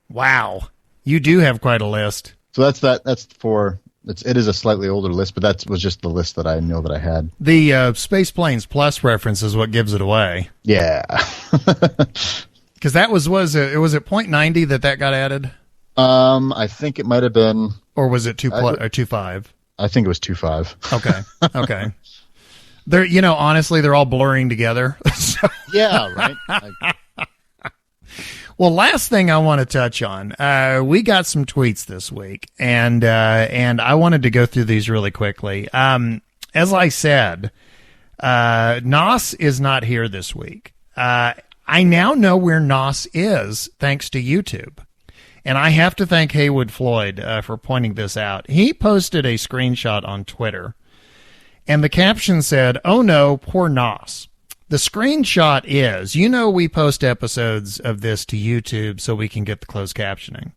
Wow. You do have quite a list. So that's for... It is a slightly older list, but that was just the list that I know that I had. The Space Planes Plus reference is what gives it away. Yeah. Because that was it 0.90 that got added? I think it might have been... Or was it 2.5? I think it was 2.5. Okay. They're, honestly, they're all blurring together. So. Yeah, right? Well, last thing I want to touch on, we got some tweets this week, and I wanted to go through these really quickly. As I said, Nos is not here this week. I now know where Nos is thanks to YouTube. And I have to thank Haywood Floyd for pointing this out. He posted a screenshot on Twitter, and the caption said, "Oh no, poor Nos." The screenshot is, we post episodes of this to YouTube so we can get the closed captioning.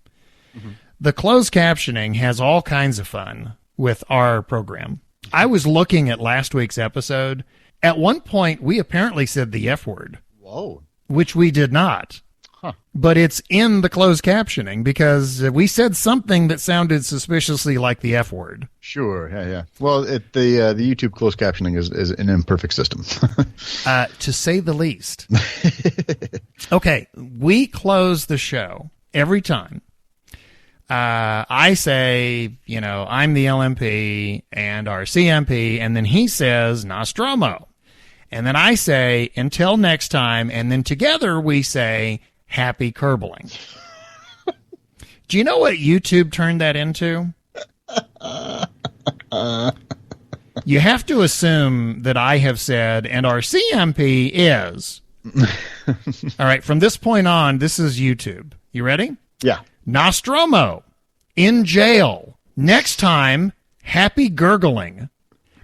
Mm-hmm. The closed captioning has all kinds of fun with our program. I was looking at last week's episode. At one point, we apparently said the F word. Whoa. Which we did not. Huh. But it's in the closed captioning because we said something that sounded suspiciously like the F word. Sure, yeah. Well, the YouTube closed captioning is an imperfect system. To say the least. Okay, we close the show every time. I say, I'm the LMP and our CMP, and then he says NosTromo. And then I say, until next time, and then together we say, happy Kerbaling. Do you know what YouTube turned that into? You have to assume that I have said, and our CMP is. All right, from this point on, this is YouTube. You ready? Yeah. NosTromo, in jail. Next time, happy gurgling.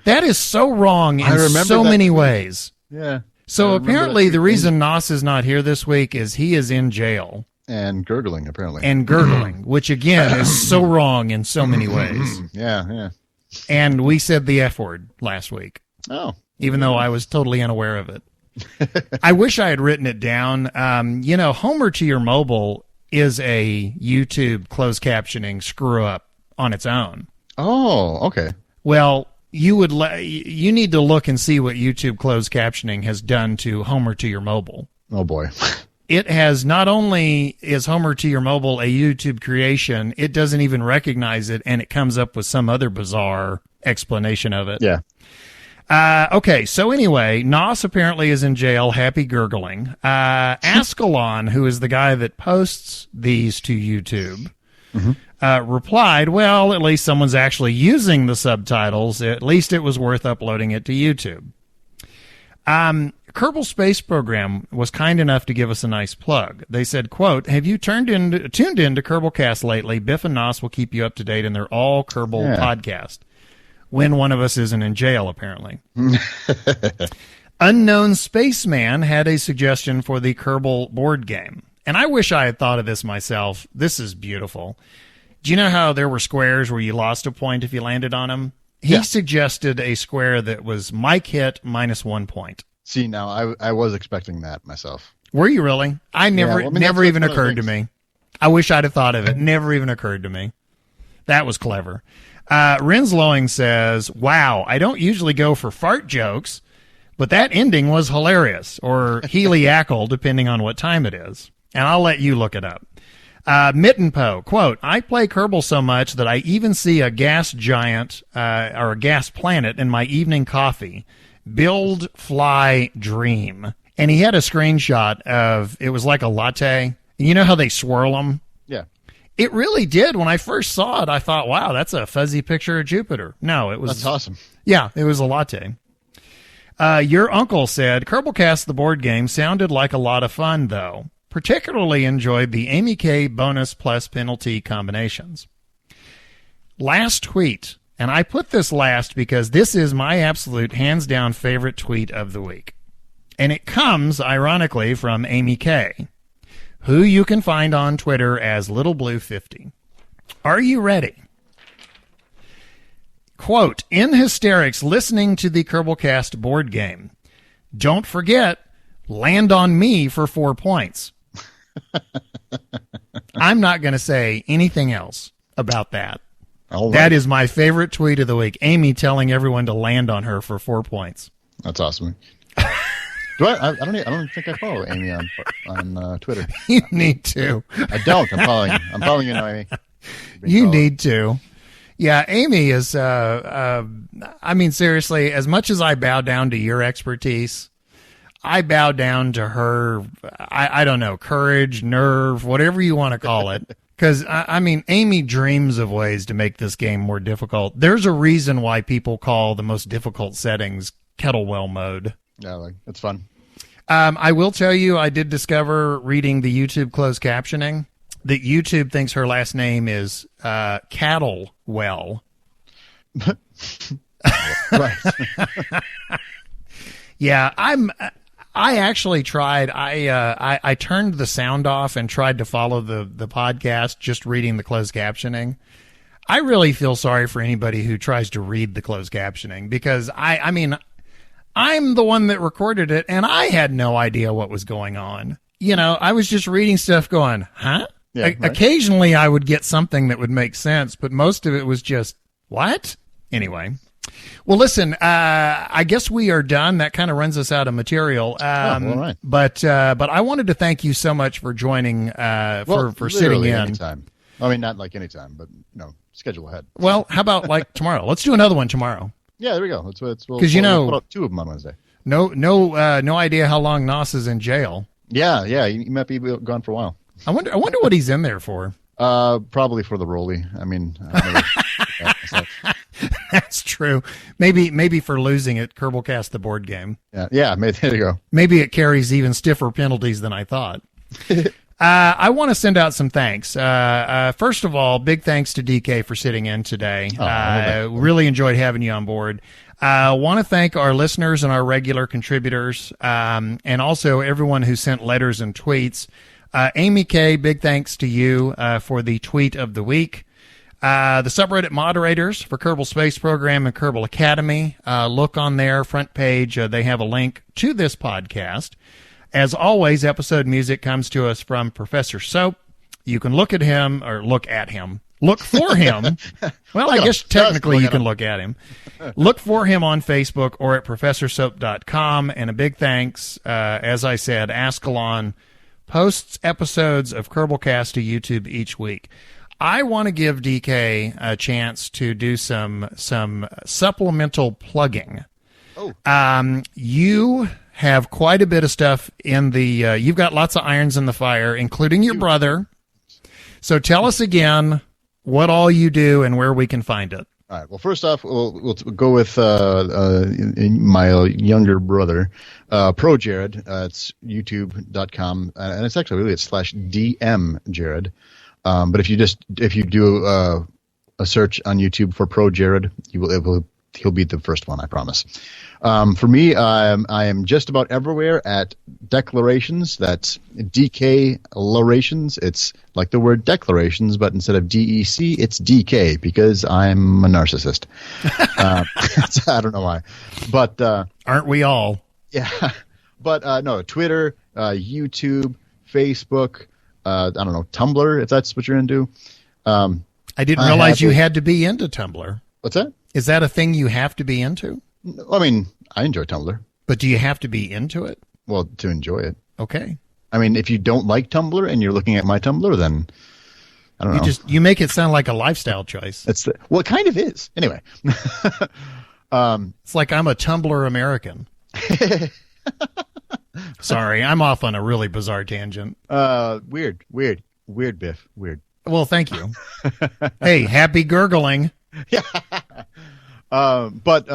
That is so wrong in so many ways. Yeah. So apparently the reason Nos is not here this week is he is in jail. And gurgling, apparently. And gurgling, which again is so wrong in so many ways. Yeah. And we said the F word last week. Oh. Even though I was totally unaware of it. I wish I had written it down. Homer to Your Mobile is a YouTube closed captioning screw up on its own. Oh, okay. Well, you need to look and see what YouTube closed captioning has done to Homer to Your Mobile. Oh boy. It has not only is Homer to Your Mobile a YouTube creation, it doesn't even recognize it, and it comes up with some other bizarre explanation of it. Yeah. Okay, so anyway, Nos apparently is in jail, happy gurgling. Ascalon, who is the guy that posts these to YouTube, replied, well, at least someone's actually using the subtitles. At least it was worth uploading it to YouTube. Kerbal Space Program was kind enough to give us a nice plug. They said, quote, have you tuned in to Kerbalcast lately? Biff and Nos will keep you up to date in their all Kerbal podcast. When one of us isn't in jail, apparently. Unknown Spaceman had a suggestion for the Kerbal board game. And I wish I had thought of this myself. This is beautiful. Do you know how there were squares where you lost a point if you landed on them? He suggested a square that was Mike hit -1 point. See, now I was expecting that myself. Were you really? Never even occurred to me. I wish I'd have thought of it. Never even occurred to me. That was clever. Renslowing says, wow, I don't usually go for fart jokes, but that ending was hilarious, or heliacal, depending on what time it is. And I'll let you look it up. Mittenpo, quote, I play Kerbal so much that I even see a gas giant, or a gas planet in my evening coffee. Build, fly, dream. And he had a screenshot of, it was like a latte. You know how they swirl them? Yeah. It really did. When I first saw it, I thought, wow, that's a fuzzy picture of Jupiter. No, it was... That's awesome. Yeah, it was a latte. Your uncle said, Kerbalcast, the board game, sounded like a lot of fun, though. Particularly enjoyed the Amy K bonus plus penalty combinations. Last tweet, and I put this last because this is my absolute hands-down favorite tweet of the week. And it comes, ironically, from Amy K, who you can find on Twitter as LittleBlue50. Are you ready? Quote, in hysterics listening to the Kerbalcast board game. Don't forget, land on me for 4 points. I'm not going to say anything else about that. All right. That is my favorite tweet of the week. Amy telling everyone to land on her for 4 points. That's awesome. I don't think I follow Amy on Twitter. You need to. I don't. I'm following you now, Amy. You need to. Yeah, Amy is, I mean, seriously, as much as I bow down to your expertise, I bow down to her, I don't know, courage, nerve, whatever you want to call it. Because, I mean, Amy dreams of ways to make this game more difficult. There's a reason why people call the most difficult settings kettlewell mode. Yeah, it's fun. I will tell you, I did discover reading the YouTube closed captioning that YouTube thinks her last name is Cattlewell. Right. Yeah, I actually tried. I turned the sound off and tried to follow the podcast, just reading the closed captioning. I really feel sorry for anybody who tries to read the closed captioning, because I mean, I'm the one that recorded it and I had no idea what was going on. You know, I was just reading stuff going, huh? Yeah, right. Occasionally I would get something that would make sense, but most of it was just, what? Anyway. Well, listen, I guess we are done. That kind of runs us out of material. All right. But I wanted to thank you so much for joining, for sitting in. Anytime. I mean, not like anytime, but schedule ahead. Well, how about like tomorrow? Let's do another one tomorrow. Yeah, there we go. Because we'll put up 2 of them on Wednesday. No idea how long Nos is in jail. Yeah, he might be gone for a while. I wonder what he's in there for. Probably for the rollie. I mean, That's true. Maybe for losing at Kerbalcast, the board game. Yeah. Maybe, there you go. Maybe it carries even stiffer penalties than I thought. I want to send out some thanks. First of all, big thanks to DK for sitting in today. Really enjoyed having you on board. Want to thank our listeners and our regular contributors, and also everyone who sent letters and tweets. Amy K, big thanks to you for the tweet of the week. The subreddit moderators for Kerbal Space Program and Kerbal Academy. Look on their front page. They have a link to this podcast. As always, episode music comes to us from Professor Soap. You can look for him. Look for him. Well, I guess technically you can look at him. Look for him on Facebook or at professorsoap.com. And a big thanks, as I said, Ascalon posts episodes of Kerbalcast to YouTube each week. I want to give DK a chance to do some supplemental plugging. You have quite a bit of stuff in the you've got lots of irons in the fire, including your brother. So tell us again what all you do and where we can find it. All right. Well, first off, we'll go with my younger brother, ProJared. It's youtube.com, and it's actually it's /DMJared. But if you do a search on YouTube for ProJared, he'll be the first one, I promise. For me, I am just about everywhere at Declarations. That's DK-larations. It's like the word declarations, but instead of DEC, it's DK, because I'm a narcissist. I don't know why. But aren't we all? Yeah. But no, Twitter, YouTube, Facebook, I don't know, Tumblr, if that's what you're into. I didn't realize you had to be into Tumblr. What's that? Is that a thing you have to be into? I mean, I enjoy Tumblr. But do you have to be into it? Well, to enjoy it. Okay. I mean, if you don't like Tumblr and you're looking at my Tumblr, then I don't know. You make it sound like a lifestyle choice. Well, it kind of is. Anyway. It's like I'm a Tumblr American. Sorry, I'm off on a really bizarre tangent. Weird, Biff. Weird. Well, thank you. Hey, happy gurgling. Yeah. But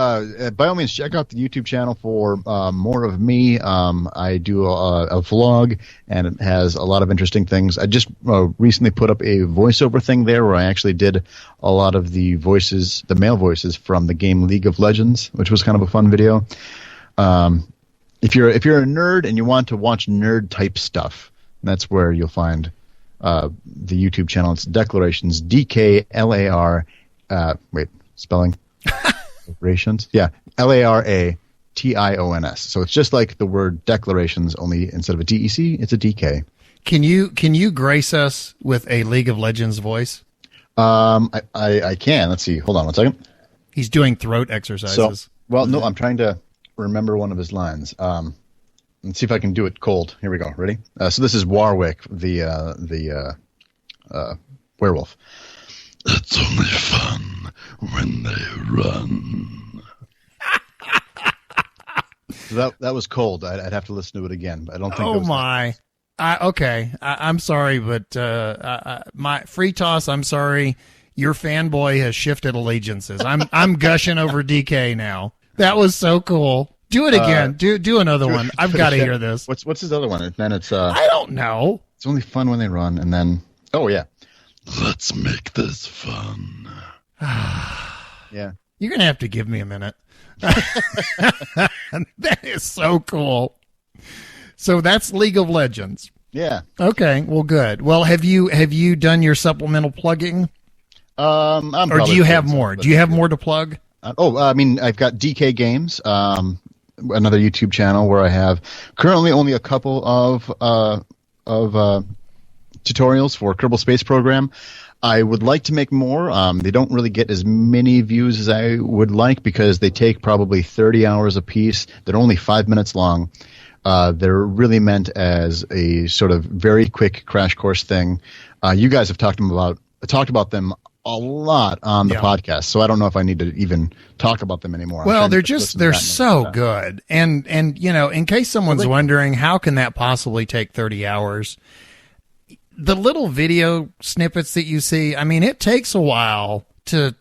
by all means, check out the YouTube channel for more of me. I do a vlog, and it has a lot of interesting things. I just recently put up a voiceover thing there where I actually did a lot of the voices, the male voices from the game League of Legends, which was kind of a fun video. If you're a nerd and you want to watch nerd type stuff, that's where you'll find the YouTube channel. It's Declarations, DKLAR. Spelling. Declarations. Yeah, LARATIONS. So it's just like the word declarations, only instead of a DEC, it's a DK. Can you grace us with a League of Legends voice? I can. Let's see. Hold on 1 second. He's doing throat exercises. No, I'm trying to remember one of his lines. Let's see if I can do it cold. Here we go. Ready? So this is Warwick, the werewolf. It's only fun when they run. So that was cold. I'd have to listen to it again. But I don't think. Oh my! Okay, I'm sorry, but my free toss. I'm sorry. Your fanboy has shifted allegiances. I'm gushing over DK now. That was so cool. Do it again. Do another one. I've got to hear this. What's his other one? And then it's I don't know. It's only fun when they run, and then Oh, yeah. Let's make this fun. Yeah. You're going to have to give me a minute. That is so cool. So that's League of Legends. Yeah. Okay. Well, good. Well, have you done your supplemental plugging? Or do you have more? Do you have more to plug? I've got DK Games, another YouTube channel where I have currently only a couple of tutorials for Kerbal Space Program. I would like to make more. They don't really get as many views as I would like because they take probably 30 hours a piece. They're only 5 minutes long. They're really meant as a sort of very quick crash course thing. You guys have talked about them a lot on the podcast, so I don't know if I need to even talk about them anymore. Well, they're so good. And in case someone's wondering, how can that possibly take 30 hours? The little video snippets that you see, I mean, it takes a while to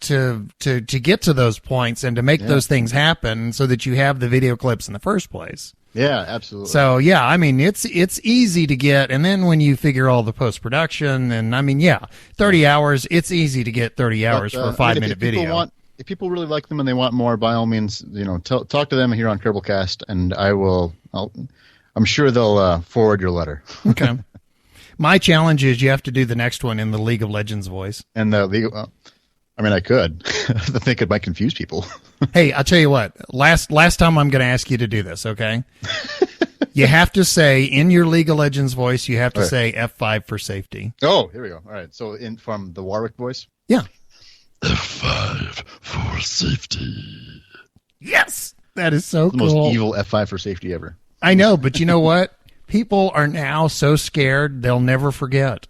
get to those points and to make those things happen so that you have the video clips in the first place. Yeah, absolutely. So, yeah, I mean, it's easy to get. And then when you figure all the post-production, and I mean, 30 hours, it's easy to get 30 hours for a 5-minute video. If people really like them and they want more, by all means, talk to them here on Kerbalcast, and I'm sure they'll forward your letter. Okay. My challenge is you have to do the next one in the League of Legends voice. And I could. I think it might confuse people. Hey, I'll tell you what. Last time I'm going to ask you to do this, okay? You have to say, in your League of Legends voice, you have to say F5 for safety. Oh, here we go. All right. So from the Warwick voice? Yeah. F5 for safety. Yes! That is so cool. The most evil F5 for safety ever. I know, but you know what? People are now so scared they'll never forget.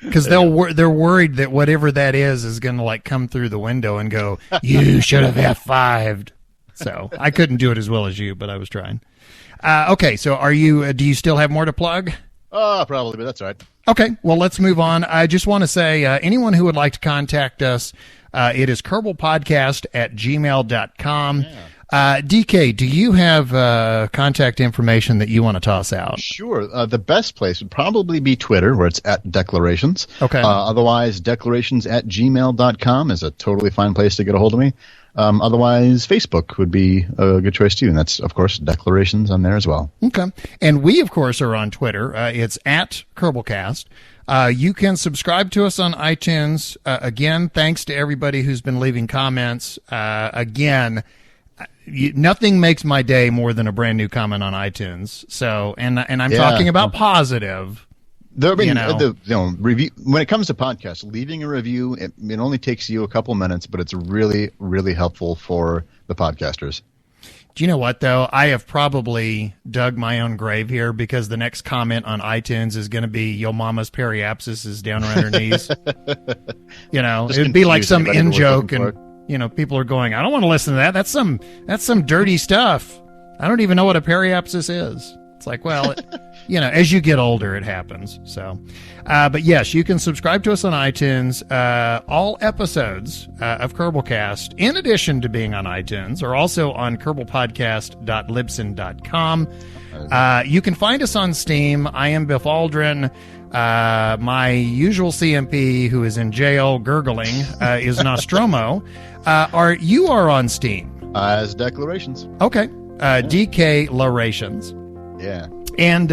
Because they're worried that whatever that is going to come through the window and go, you should have F5'd. So I couldn't do it as well as you, but I was trying. Okay, so do you still have more to plug? Probably, but that's all right. Okay, well, let's move on. I just want to say, anyone who would like to contact us, it is kerbalpodcast@gmail.com. Yeah. DK, do you have contact information that you want to toss out? Sure. The best place would probably be Twitter, where it's @declarations. Okay. Otherwise, declarations@gmail.com is a totally fine place to get a hold of me. Otherwise, Facebook would be a good choice, too. And that's, of course, Declarations on there as well. Okay. And we, of course, are on Twitter. It's @Kerbalcast. You can subscribe to us on iTunes. Again, thanks to everybody who's been leaving comments. Again, nothing makes my day more than a brand new comment on iTunes. So, and I'm talking about positive. Review, when it comes to podcasts, leaving a review, it only takes you a couple minutes, but it's really, really helpful for the podcasters. Do you know what, though? I have probably dug my own grave here because the next comment on iTunes is going to be, yo mama's periapsis is down around her knees. It'd be like some in-joke, and people are going, I don't want to listen to that. That's some dirty stuff. I don't even know what a periapsis is. It's like, well, as you get older, it happens. So, but yes, you can subscribe to us on iTunes. All episodes of Kerbalcast, in addition to being on iTunes, are also on kerbalpodcast.libsyn.com. You can find us on Steam. I am BiffAldrin. My usual CMP, who is in jail gurgling, is NosTromo. You are on Steam as Declarations. Okay, DK-larations. Yeah. And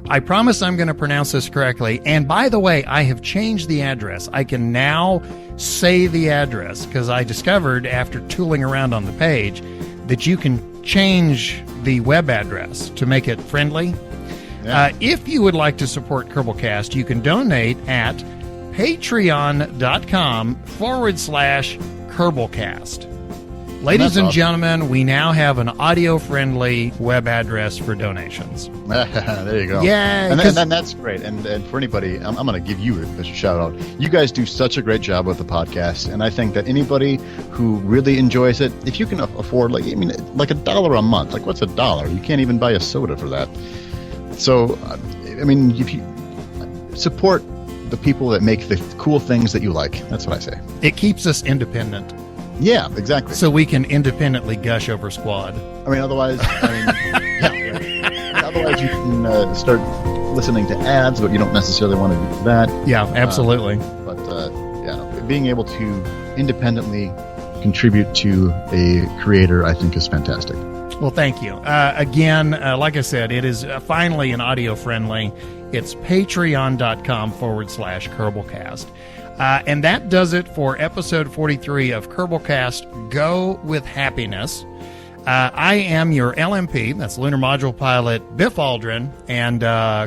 I promise I'm going to pronounce this correctly. And by the way, I have changed the address. I can now say the address because I discovered after tooling around on the page that you can change the web address to make it friendly. Yeah. If you would like to support Kerbalcast, you can donate at patreon.com/Kerbalcast. Ladies and gentlemen, we now have an audio-friendly web address for donations. There you go. Yeah. And that's great. And for anybody, I'm going to give you a shout-out. You guys do such a great job with the podcast, and I think that anybody who really enjoys it, if you can afford, like $1 a month, like what's $1? You can't even buy a soda for that. So, if you support the people that make the cool things that you like, that's what I say. It keeps us independent. Yeah, exactly. So we can independently gush over Squad. Otherwise, otherwise you can start listening to ads, but you don't necessarily want to do that. Yeah, absolutely. But being able to independently contribute to a creator, I think, is fantastic. Well, thank you. Again, like I said, it is finally an audio friendly. It's patreon.com/Kerbalcast. And that does it for episode 43 of Kerbalcast Go with Happiness. I am your LMP, that's Lunar Module Pilot BiffAldrin, and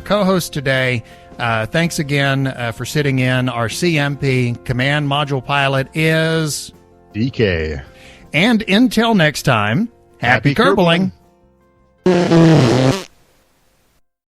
co-host today. Thanks again for sitting in. Our CMP, Command Module Pilot, is DK. And until next time, happy Kerbaling.